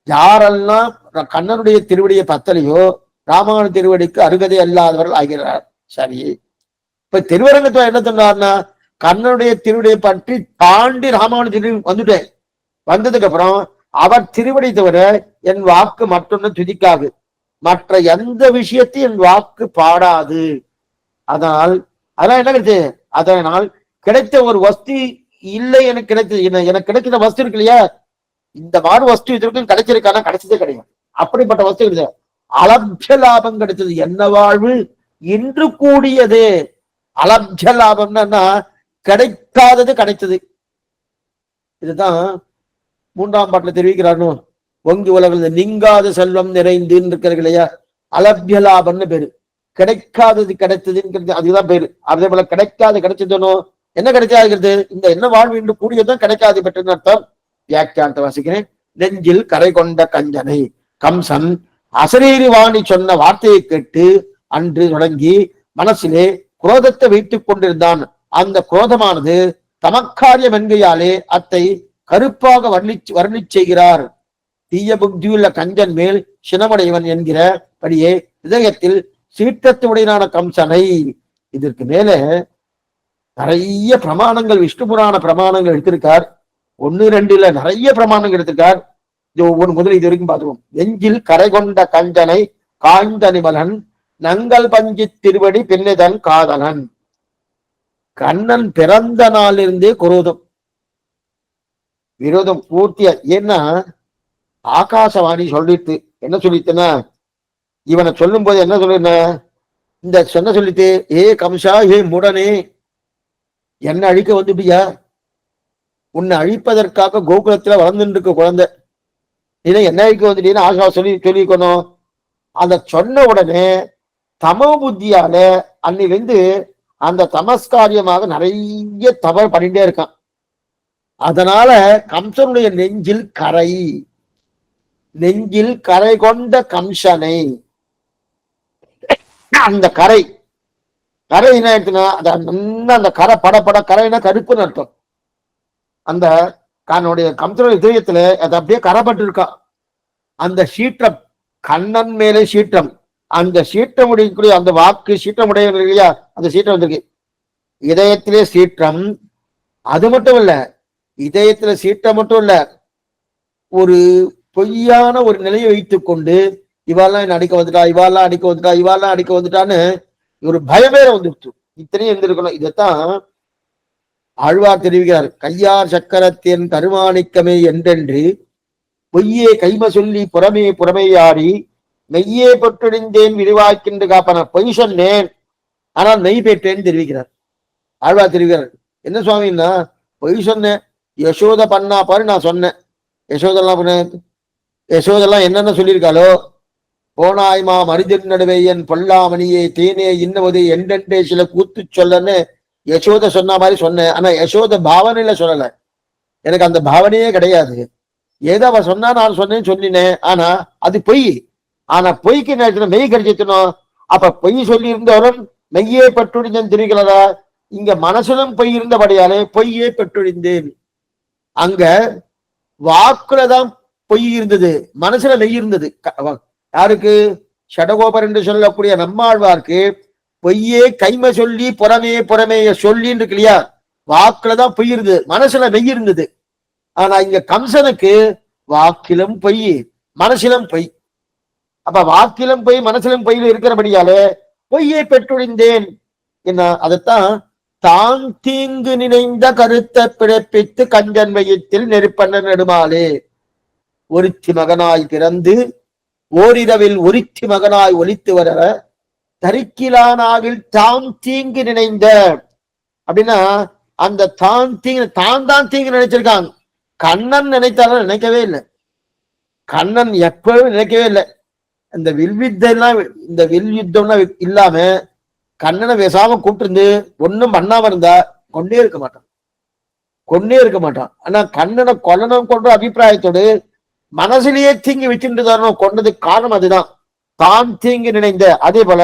யாரெல்லாம் கண்ணனுடைய திருவடியை பத்தலையோ ராமானு திருவடிக்கு அருகதை அல்லாதவர்கள் ஆகிறார். சரி, இப்ப திருவரங்கத்துல என்ன சொன்னார்னா கண்ணனுடைய திருவடியை பற்றி தாண்டி ராமானு திருவடி வந்துட்டேன். வந்ததுக்கு அப்புறம் அவர் திருவடி தவிர என் வாக்கு மற்றொன்னு துதிக்காது, மற்ற எந்த விஷயத்தையும் என் வாக்கு பாடாது. அதனால் அதெல்லாம் என்ன கிடைச்சது? அதனால் கிடைத்த ஒரு வஸ்து இல்லை எனக்கு கிடைத்தது. எனக்கு கிடைக்கிற வஸ்து இருக்கு இல்லையா, இந்த மாதிரி வஸ்து இதற்கும் கிடைச்சிருக்கானா? கிடைச்சதே கிடையாது. அப்படிப்பட்ட வஸ்து கிடைச்சது. அலப்ய லாபம் கிடைச்சது. என்ன வாழ்வு இன்று கூடியது. அலப்ய லாபம்னா கிடைக்காதது கிடைச்சது. இதுதான் 3ஆம் பாட்டுல தெரிவிக்கிறாரு. ஒங்கி உலகில் நீங்காத செல்வம் நிறைந்து இருக்கிறது இல்லையா, அலப்ய லாபம்னு பேரு. கிடைக்காதது கிடைத்ததுன்னு அதுதான் பேரு. அதே போல கிடைக்காது கிடைச்சதுனோ என்ன கிடைக்காது? இந்த என்ன வாழ்வு இன்று கூடியதுதான் கிடைக்காது பெற்றுன்னு அர்த்தம். வியாக்கியானத்தை வாசிக்கிறேன். நெஞ்சில் கரை கொண்ட கஞ்சனை கம்சன் அசரீரி வாணி சொன்ன வார்த்தையை கேட்டு அன்று தொடங்கி மனசிலே குரோதத்தை வைத்துக் கொண்டிருந்தான். அந்த குரோதமானது தமக்காரியம் என்கையாலே அத்தை கருப்பாக வர்ணி செய்கிறார். தீய புத்தியுள்ள கஞ்சன் மேல் சினமடைவன் என்கிற படியே இதயத்தில் சீற்றத்துடையனான கம்சனை. இதற்கு மேல நிறைய பிரமாணங்கள், விஷ்ணு புராண பிரமாணங்கள் எடுத்திருக்கார். 1, 2 இல்ல, நிறைய பிரமாணங்கள் எடுத்திருக்கார். இது ஒவ்வொரு முதல் இது வரைக்கும் பார்த்துருவோம். நெஞ்சில் கரை கொண்ட கஞ்சனை காய்ந்தனிமலன் நங்கள் பஞ்சி திருவடி பின்னிதன் காதலன். கண்ணன் பிறந்த நாளிலிருந்தே குரோதம் விரோதம் பூர்த்தியா. ஏன்னா ஆகாசவாணி சொல்லிட்டு என்ன சொல்லிட்டுன்னா, இவனை சொல்லும் போது என்ன சொல்லிருந்த, இந்த சொன்ன சொல்லிட்டு, ஏ கம்சா, ஏ முடனே, என்ன அழிக்க வந்துட்டியா? உன்னை அழிப்பதற்காக கோகுலத்துல வளர்ந்துட்டு இருக்க குழந்தை, நீ என்ன அழிக்க வந்துட்டீன்னு ஆகா சொல்லிக்கணும். அந்த சொன்ன உடனே தமோ புத்தியால அன்னிலிருந்து அந்த தமஸ்காரியமாக நிறைய தவறு பண்ணிட்டே இருக்கான். அதனால கம்சனுடைய நெஞ்சில் கரை கொண்ட கம்சனை, அந்த கரை என்ன ஆயிடுச்சுன்னா அந்த கரை படப்பட, கரைனா கருப்புன்னு அர்த்தம். அந்த கண்ணுடைய கம்சனுடைய இதயத்துல அது அப்படியே கரைப்பட்டு இருக்கான். அந்த சீற்றம், கண்ணன் மேலே சீற்றம், அந்த சீற்றம் உடைய அந்த வாக்கு சீற்றமுடைய இல்லையா, அந்த சீற்றம் வந்திருக்கு. இதயத்திலே சீற்றம். அது மட்டும் இல்ல, இதயத்துல சீற்றம் மட்டும் இல்ல, ஒரு பொய்யான ஒரு நிலையை வைத்துக் கொண்டு இவாள்லாம் என்ன அடிக்க வந்துட்டா, இவாள்லாம் அடிக்க வந்துட்டான்னு ஒரு பயமேற வந்துடுச்சு. இத்தனையும் இருந்திருக்கணும். இதைத்தான் ஆழ்வார் தெரிவிக்கிறார். கையார் சக்கரத்தின் கருமாணிக்கமே என்றென்று பொய்யே கைம சொல்லி புறமேயாடி மெய்யே பெற்றொழிந்தேன் விரிவாக்கின்று காப்பன. பொய் சொன்னேன் ஆனால் மெய் பெற்றேன்னு தெரிவிக்கிறார். ஆழ்வார் தெரிவிக்கிறார். என்ன சுவாமின்னா, பொய் சொன்னேன், யசோத பண்ணா பாரு நான் சொன்னேன். யசோதெல்லாம் என்னென்ன சொல்லியிருக்காளோ, போனாய்மா மருதின் நடுவே என் பொல்லாமணியே தேனே இன்னவது எண்டெண்டே சில கூத்து சொல்லன்னு யசோத சொன்ன மாதிரி சொன்னேன். ஆனா யசோத பாவனையில சொல்லல, எனக்கு அந்த பாவனையே கிடையாது. ஏதோ அவ சொன்னா நான் சொன்னேன்னு சொல்லினேன், ஆனா அது பொய். ஆனா பொய்க்கு நேரத்துல மெய் கிடைச்சிக்கணும். அப்ப பொய் சொல்லி இருந்தவரும் மெய்யே பெற்றொழிந்தேன் தெரிவிக்கிறதா? இங்க மனசுலும் பொய் இருந்தபடியாலே பொய்யே பெற்றொழிந்தேன். அங்க வாக்குலதான் பொய் இருந்தது, மனசுல மெய் இருந்தது. யாருக்கு? ஷடகோபர் என்று சொல்லக்கூடிய நம்மாழ்வார்க்கு பொய்யே கைமை சொல்லி புறமே புறமைய சொல்லின்னு இருக்கு இல்லையா? வாக்குலதான் பொய் இருந்தது, மனசுல மெய் இருந்தது. ஆனா இங்க கம்சனுக்கு வாக்கிலும் பொய் மனசிலும் பொய். அப்ப வாக்கிலும் பொய் மனசிலும் பொய்ல இருக்கிறபடியாலே பொய்யை பெற்றொழிந்தேன் என்ன. அதைத்தான் தான் தீங்கு நினைந்த கருத்தை பிழைப்பித்து கஞ்சன் வயிற்றில் நெருப்பண்ண நெடுமாலே ஒருத்தி மகனாய் பிறந்து ஓரிரவில் ஒருத்தி மகனாய் ஒலித்து வர தரிக்கிலானாவில் தான் தீங்கு நினைந்த அப்படின்னா, அந்த தான் தீங்கு நினைச்சிருக்காங்க. கண்ணன் நினைத்தாலும் நினைக்கவே இல்லை. கண்ணன் எப்பவும் நினைக்கவே இல்லை. இந்த வில்வித்தெல்லாம், இந்த வில் யுத்தம்னா இல்லாம கண்ணனை பேசாம கூப்பிட்டு ஒன்னும் பண்ணாம இருந்தா கொண்டே இருக்க மாட்டான். ஆனா கண்ணனை கொல்லணும் கொன்ற அபிப்பிராயத்தோடு மனசிலேயே தீங்கி வச்சுட்டு தரணும் கொண்டதுக்கு காரணம் அதுதான், தான் தீங்கு நினைந்த. அதே போல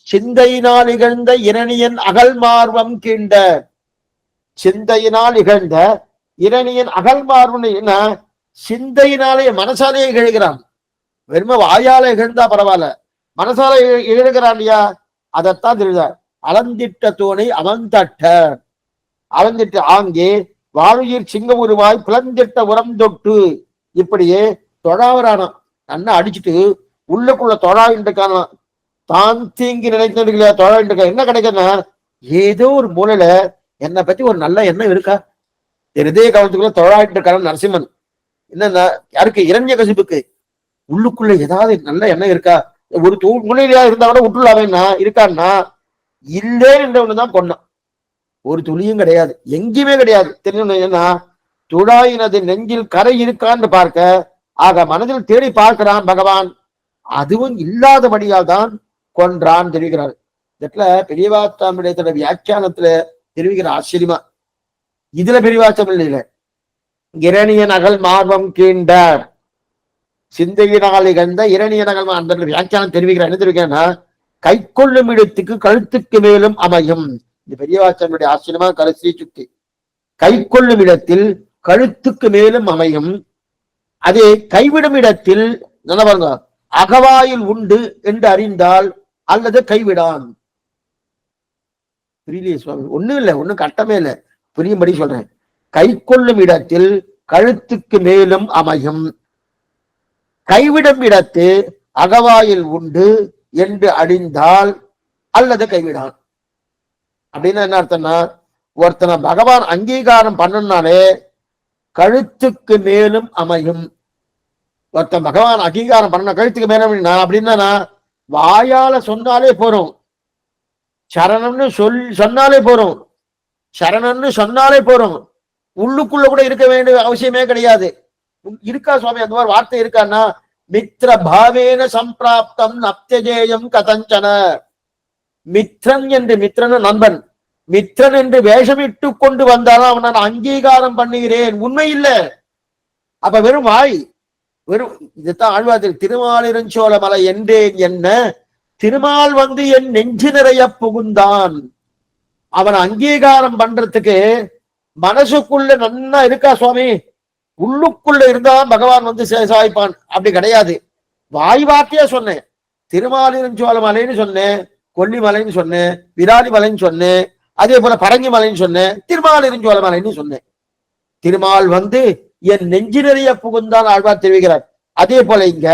சிந்தையினால் இகழ்ந்த இரணியன் அகல் மார்வம் கீண்ட. சிந்தையினால் இகழ்ந்த இரணியன் அகல் மார்வம் என்ன? சிந்தையினாலே மனசாலே இகழ்கிறான். வெறும வாயால இகழ்ந்தா பரவாயில்ல, மனசால இகழ்கிறான் இல்லையா? அதைத்தான் தெரியுதார். அளந்திட்ட தோணை அவந்தட்ட அளந்திட்ட ஆங்கே வாழுயிர் சிங்க உருவாய் பிளந்திட்ட உரம் தொட்டு. இப்படியே தொழாவரானான். நன்னா அடிச்சுட்டு உள்ளுக்குள்ள தொழாவிட்டு இருக்கான். தான் தீங்கி நினைத்ததுல தொழாவிட்டு இருக்கா. என்ன கிடைக்குன்னா, ஏதோ ஒரு மூலையில என்னை பத்தி ஒரு நல்ல எண்ணம் இருக்கா? இருதய காலத்துக்குள்ள தொழாவிட்டு இருக்கான நரசிம்மன். என்னன்னா, யாருக்கு? இரண்ய கசிப்புக்கு உள்ளுக்குள்ள ஏதாவது நல்ல எண்ணம் இருக்கா? ஒரு மூலையிலா இருந்தா கூட விட்டுலாவேன்னா இருக்கான்னா, இல்லைன்றவனுதான் கொண்டான். ஒரு துளியும் கிடையாது, எங்கேயுமே கிடையாது. தெரியும் என்ன? துடாயினது நெஞ்சில் கரை இருக்கான்னு பார்க்க, ஆக மனதில் தேடி பார்க்கிறான் பகவான். அதுவும் இல்லாதபடியால் தான் கொன்றான் தெரிவிக்கிறார். இதுல பெரியவாச்சாமியத்தோட வியாக்கியானத்துல தெரிவிக்கிற ஆச்சரியமா. இதுல பெரியவாச்சம் இல்ல. இரணியன் அகல் மார்பம் கீண்டார் சிந்தையினால் இகழ்ந்த இரணியன் அகல் அந்த வியாக்கியானம் தெரிவிக்கிறார். என்ன தெரிவிக்கிறேன்னா, கை கொள்ளும் இடத்துக்கு கழுத்துக்கு மேலும் அமையும். இந்த பெரியவாச்சனுடைய ஆச்சரியமா கருசி சுத்தி. கை கொள்ளும் இடத்தில் கழுத்துக்கு மேலும் அமையும். அதே கைவிடும் இடத்தில் நல்லா பாருங்க, அகவாயில் உண்டு என்று அறிந்தால் அல்லது கைவிடான். புரியலையே சுவாமி? ஒண்ணும் இல்லை, ஒண்ணும் கட்டமே இல்லை, புரியும்படி சொல்றேன். கை கொள்ளும் இடத்தில் கழுத்துக்கு மேலும் அமையும், கைவிடும் இடத்து அகவாயில் உண்டு என்று அறிந்தால் அல்லது கைவிடான். அப்படின்னா என்ன அர்த்தம்னா, ஒருத்தனை பகவான் அங்கீகாரம் பண்ணனாலே கழுத்துக்கு மேலும் அமையும். ஒருத்தன் பகவான் அங்கீகாரம் பண்ண கழுத்துக்கு மேலும் அப்படின்னா, வாயால சொன்னாலே போறோம், சரணம்னு சொன்னாலே போறோம், சரணம்னு சொன்னாலே போறோம், உள்ளுக்குள்ள கூட இருக்க வேண்டிய அவசியமே கிடையாது. இருக்கா சுவாமி அந்த மாதிரி வார்த்தை இருக்கான்னா, மித்ர பாவேன சம்பிராப்தம் நப்தஜேயம் கதஞ்சன. மித்ரன் என்று, மித்ரன் நண்பன், மித்ரன் என்று வேஷமிட்டு கொண்டு வந்தாலும் அவன் நான் அங்கீகாரம் பண்ணுகிறேன், உண்மை இல்லை. அப்ப வெறும் வாய், வெறும் இதுதான் ஆழ்வார் திருமாலிருஞ்சோல மலை என்றேன் என்ன, திருமால் வந்து என் நெஞ்சு நிறைய புகுந்தான். அவன் அங்கீகாரம் பண்றதுக்கு மனசுக்குள்ள நன்னா இருக்கா சுவாமி? உள்ளுக்குள்ள இருந்தான் பகவான் வந்து சாய்ப்பான். அப்படி கிடையாது. வாய் வார்த்தையா சொன்னேன், திருமாலிருஞ்சோல மலைன்னு சொன்னேன், கொல்லிமலைன்னு சொன்னேன், விராலி மலைன்னு சொன்னேன், அதே போல பரங்கி மலைன்னு சொன்னேன், திருமாலிருஞ்சோல மலைன்னு சொன்னேன். திருமால் வந்து என் நெஞ்சு நிறைய புகுந்தான் ஆழ்வார் தெரிவிக்கிறார். அதே போல இங்க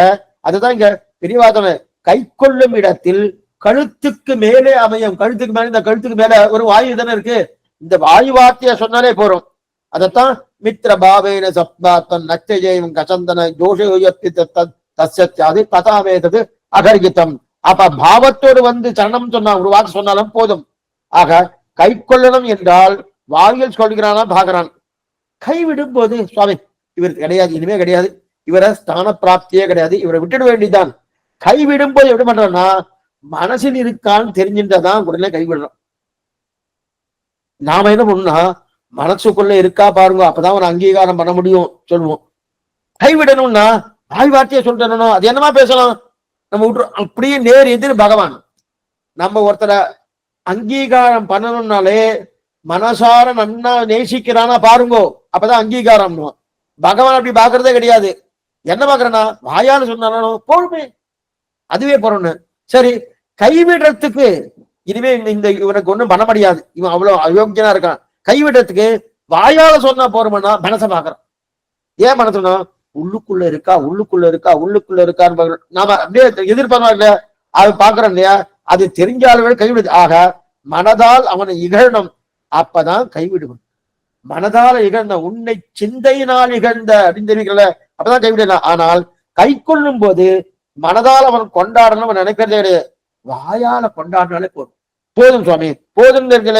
அதுதான் இங்க பெரியவாதன கை கொள்ளும் இடத்தில் கழுத்துக்கு மேலே அமையும். கழுத்துக்கு மேலே, இந்த கழுத்துக்கு மேல ஒரு வாயு தானே இருக்கு, இந்த வாயு வார்த்தைய சொன்னாலே போறோம். அதத்தான் மித்ர பாவேன சப்தாத்தன் நச்சஜேயம் கசந்தன ஜோஷயோயப்பி தஸ்யாதி ததாவேதது அகர்கிதம். அப்ப பாவத்தோடு வந்து சரணம் சொன்னா ஒரு வாக்கு சொன்னாலும் போதும். ஆக கை கொள்ளணும் என்றால் வாயில் சொல்கிறானா பாக்குறான். கைவிடும் போது சுவாமி இவர் கிடையாது, இனிமே கிடையாது, இவரை ஸ்தான பிராப்தியே கிடையாது, இவரை விட்டுட வேண்டியதான். கைவிடும் போது எப்படி பண்றோம்னா மனசில் இருக்கான்னு தெரிஞ்சின்றதான் உடனே கைவிடுறோம். நாம என்ன பண்ணா மனசுக்குள்ள இருக்கா பாருங்க, அப்பதான் ஒரு அங்கீகாரம் பண்ண முடியும் சொல்லுவோம். கைவிடணும்னா வாய் வார்த்தையை சொல்லிட்டணும், அது என்னமா பேசலாம் நம்ம விட்டுறோம். அப்படியே நேர் எதிர் பகவான். நம்ம ஒருத்தரை அங்கீகாரம் பண்ணணும்னாலே மனசார நன்னா நேசிக்கிறானா பாருங்கோ, அப்பதான் அங்கீகாரம். பகவான் அப்படி பாக்குறதே கிடையாது. என்ன பாக்குறேன்னா வாயான்னு சொன்னாலும் போடுமே, அதுவே போறோம்னு. சரி, கைவிடுறதுக்கு இனிமே இந்த இவனுக்கு ஒண்ணும் பண்ண முடியாது, இவன் அவ்வளவு அயோக்கியனா இருக்கான், கைவிடுறதுக்கு வாயால சொன்னா போறோம்னா மனசை பாக்குறான். ஏன் மனசுனா உள்ளுக்குள்ள இருக்கா உள்ளுக்குள்ள இருக்கா உள்ளுக்குள்ள இருக்கான்னு நாம அப்படியே எதிர்பார்க்கா இல்லையா, அது பாக்குறோம் இல்லையா, அது தெரிஞ்சாலும் கைவிடுது. ஆக மனதால் அவனை இகழணும், அப்பதான் கைவிடுவன். மனதால இகழ்ந்த உன்னை சிந்தையினால் இகழ்ந்த அப்படின்னு தெரிவிக்கல, அப்பதான் கைவிடலாம். ஆனால் கை கொள்ளும் போது மனதால் அவன் கொண்டாடணும் அவன் நினைக்கிறதே கிடையாது, வாயால கொண்டாடினாலே போதும். போதும் சுவாமி போதும் தெரியல.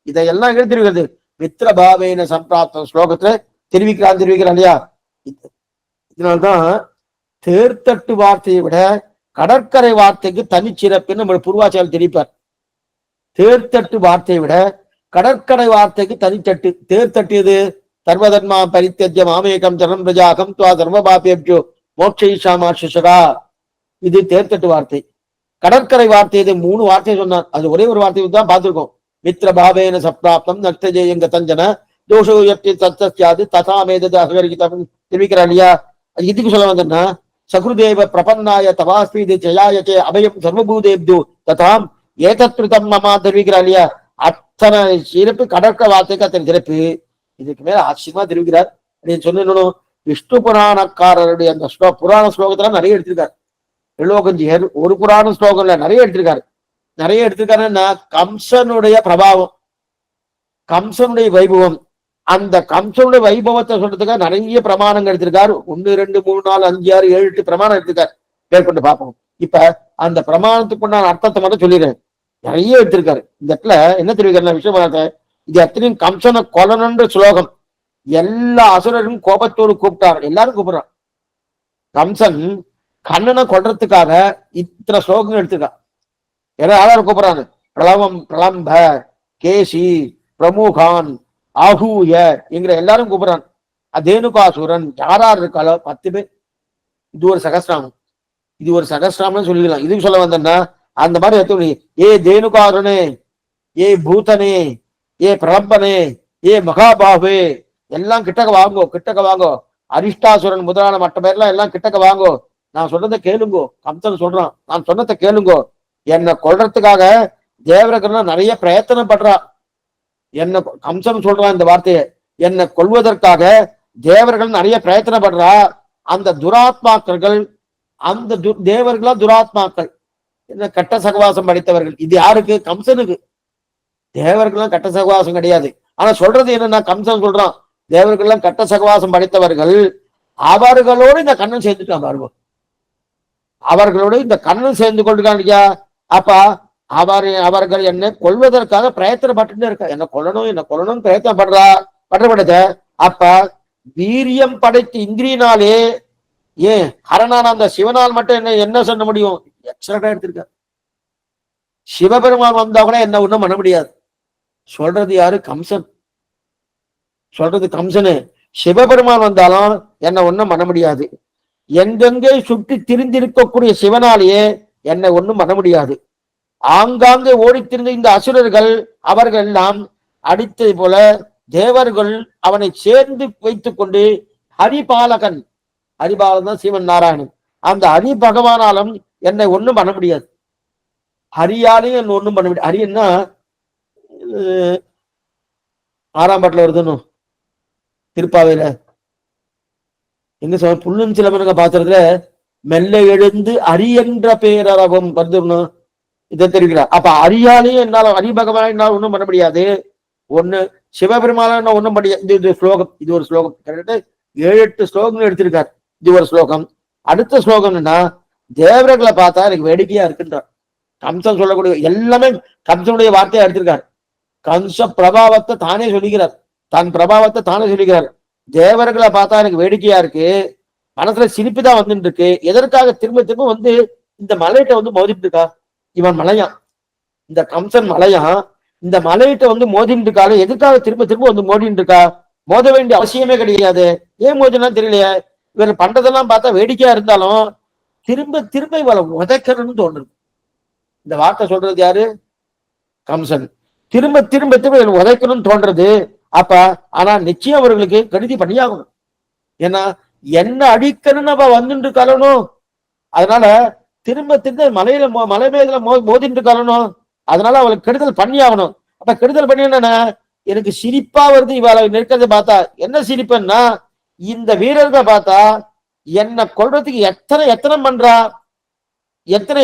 இதையெல்லாம் எழுதிருக்கிறது மித்திர பாவேன சம்பிராப்தம் ஸ்லோகத்துல தெரிவிக்கிறான் இல்லையா. இதனால்தான் தேர்தட்டு வார்த்தையை விட கடற்கரை வார்த்தைக்கு தனிச்சிறப்புன்னு நம்ம பூர்வாச்சாரியர் தெரிவிப்பார். தேர்தட்டு வார்த்தையை விட கடற்கரை வார்த்தைக்கு தனித்தட்டு. தேர்தட்டு இது சர்வதர்மா பரித்தியஜ்யம் ஆமேகம் சரணம் பிரஜாகம் துவா சர்வபாபேப்ஜோ மோட்சா. இது தேர்தட்டு வார்த்தை. கடற்கரை வார்த்தை இது 3 வார்த்தை சொன்னார், அது ஒரே ஒரு வார்த்தை தான் பார்த்திருக்கோம். மித்திர பாவேன சப்ராப்தம் நக்தஜேயங்க தஞ்சன தோஷோயப்தி தத்யாது ததாமேதது அகரிகிதம் தெரிவிக்கிறார் இல்லையா. அது இதுக்கு சொல்ல வந்தேன்னா சகுருதேவ பிரபன்னாய தவாஸ்மீதி ஜயாயச்சே அபயம் சர்வபூதேப்து ததாம் ஏதத்ருதம் மமா தெரிவிக்கிறார் இல்லையா. அத்தனை சிறப்பு கடற்கரை வார்த்தைக்கு அத்தனை சிறப்பு. இதுக்கு மேல ஆச்சரியமா தெரிவிக்கிறார். அப்படின்னு சொன்னோம், விஷ்ணு புராணக்காரருடைய அந்த புராண ஸ்லோகத்துல நிறைய எடுத்திருக்காரு. எழுவகஞ்சியர் ஒரு புராண ஸ்லோகம்ல நிறைய எடுத்திருக்காருன்னா கம்சனுடைய பிரபாவம், கம்சனுடைய வைபவம், அந்த கம்சனுடைய வைபவத்தை சொல்றதுக்காக நிறைய பிரமாணங்கள் எடுத்திருக்காரு. 1 2 3 4 5 6 7 8 பிரமாணம் எடுத்திருக்காரு. மேற்கொண்டு பார்ப்போம். இப்ப அந்த பிரமாணத்துக்கு உண்டான அர்த்தத்தை மட்டும் சொல்லிடுறேன். நிறைய எடுத்திருக்காரு. இந்த இடத்துல என்ன தெரிவிக்கிற விஷயம், இது எத்தனையும் கம்சனை கொல்லணுன்ற ஸ்லோகம். எல்லா அசுரரும் கோபத்தோடு கூப்பிட்டார், எல்லாரும் கூப்பிடுறான். கம்சன் கண்ணனை கொல்றதுக்காக இத்தனை ஸ்லோகங்கள் எடுத்திருக்கான். எல்லாரும் கூப்பிடுறாங்க. பிரலம்ப கேசி பிரமுகான் ஆகூய என்கிற எல்லாரும் கூப்பிடுறான். அதேனுகாசுரன் யாரார் இருக்காளோ 10 பேர். இது ஒரு சகஸ்ராமம், இது ஒரு சகஸ்ராமம் சொல்லிக்கலாம். இதுக்கு சொல்ல வந்தேன்னா அந்த மாதிரி எடுத்து, ஏ தேனுகாசுரனே, ஏ பூதனே, ஏ பிரலம்பனே, ஏ மகாபாபே, எல்லாம் கிட்டக்க வாங்கோ. அரிஷ்டாசுரன் முதலான மற்ற பேர்லாம் எல்லாம் கிட்டக்க வாங்கோ. நான் சொல்றதை கேளுங்கோ. கம்சன் சொல்றான், நான் சொன்னதை கேளுங்கோ. என்னை கொல்றதுக்காக தேவர்கள் நிறைய பிரயத்தனம் பண்றான். என்ன கம்சன் சொல்றான் இந்த வார்த்தையை, என்னை கொல்வதற்காக தேவர்கள் நிறைய பிரயத்தனம் பண்றா. அந்த துராத்மாக்கள், அந்த தேவர்களா துராத்மாக்கள், என்ன கட்ட சகவாசம் படித்தவர்கள். இது யாருக்கு? கம்சனுக்கு. தேவர்கள்லாம் கட்ட சகவாசம் கிடையாது. ஆனா சொல்றது என்னன்னா, கம்சன் சொல்றான் தேவர்கள்லாம் கட்ட சகவாசம் படித்தவர்கள், அவர்களோடு இந்த கண்ணன் சேர்ந்துட்டான் பாருங்க. அவர்களோடு இந்த கண்ணன் சேர்ந்து கொண்டிருக்கான் இல்லையா. அப்ப அவர்கள் என்னை கொல்வதற்காக பிரயத்தனப்பட்டு இருக்கா. என்ன கொல்லணும் பிரயத்தனம் பண்றத. அப்ப வீரியம் படைத்து இந்திரியினாலே, ஏன் ஹரணான அந்த சிவனால் மட்டும் என்ன சொல்ல முடியும்? எக்ஸலண்டா எடுத்திருக்க. சிவபெருமான் வந்தா கூட என்ன ஒண்ணும் பண்ண முடியாது. சொல்றது யாரு? கம்சன். சொல்றது கம்சனு. சிவபெருமான் வந்தாலும் என்ன ஒண்ணும் பண்ண முடியாது. எங்கெங்கே சுற்றி திரிந்திருக்கக்கூடிய சிவனாலேயே என்னை ஒண்ணும் பண்ண முடியாது. ஆங்காங்கே ஓடித்திருந்த இந்த அசுரர்கள், அவர்கள் எல்லாம் அடித்தது போல தேவர்கள் அவனை சேர்ந்து வைத்துக் கொண்டு ஹரிபாலகன் தான் சிவன் நாராயணன், அந்த ஹரி பகவானாலும் என்னை ஒண்ணும் பண்ண முடியாது. ஹரியாலையும் என்ன ஒண்ணும் பண்ண முடியாது. ஹரியன்னா 6ஆம் பாட்டுல வருதுன்னு திருப்பாவையில எங்க சொல்ல, புல்லும் சிலம்பரங்க பாத்திரத்துல மெல்ல எழுந்து அரி என்ற பேரரவம் வந்துடணும், இதை தெரிவிக்கிறார். அப்ப அரியாலையும் என்னால, ஹரி பகவான் என்னால் ஒண்ணும் பண்ண முடியாது. ஒண்ணு சிவபெருமான ஒண்ணும் முடியாது. இது ஸ்லோகம், இது ஒரு ஸ்லோகம். 7 8 ஸ்லோகங்கள் எடுத்திருக்காரு. இது ஒரு ஸ்லோகம். அடுத்த ஸ்லோகம் என்னன்னா, தேவர்களை பார்த்தா எனக்கு வேடிக்கையா இருக்குன்றார். கம்சன் சொல்லக்கூடிய எல்லாமே கம்சனுடைய வார்த்தையா எடுத்திருக்காரு. கம்ச பிரபாவத்தை தானே சொல்லிக்கிறார், தன் பிரபாவத்தை தானே சொல்லிக்கிறார். தேவர்களை பார்த்தா எனக்கு வேடிக்கையா இருக்கு, மனசுல சிரிப்பு தான் வந்துட்டு இருக்கு. எதற்காக திரும்ப திரும்ப வந்து இந்த மலையிட்ட வந்து மோதிட்டு இருக்கா? இவன் மலையான், இந்த கம்சன் மலையான், இந்த மலையிட்ட வந்து மோதிட்டு இருக்காரு. எதுக்காக திரும்ப திரும்ப வந்து மோதிட்டு இருக்கா? மோத வேண்டிய அவசியமே கிடையாது. ஏன் மோதினா தெரியலையே. இவர் பண்றதெல்லாம் பார்த்தா வேடிக்கையா இருந்தாலும் திரும்ப திரும்ப இவளை உதைக்கணும்னு தோணுது. இந்த வார்த்தை சொல்றது யாரு? கம்சன். திரும்ப திரும்ப திரும்ப இவளை உதைக்கணும்னு தோன்றது. அப்ப ஆனா நிச்சயம் அவர்களுக்கு கருதி பண்ணியாகணும். ஏன்னா என்ன அடிக்கணும்னு அவ வந்துட்டு இருக்காளனும், அதனால திரும்ப திரும்ப மலை மேல மோதிட்டு இருக்காளனும், அதனால அவளுக்கு கெடுதல் பண்ணி ஆகணும். அப்ப கெடுதல் பண்ணி என்னன்னா, எனக்கு சிரிப்பா வருது இவளை நிற்கிறத பார்த்தா. என்ன சிரிப்புன்னா, இந்த வீரர்களை பார்த்தா என்ன கொல்றதுக்கு எத்தனை எத்தனை பண்றா, எத்தனை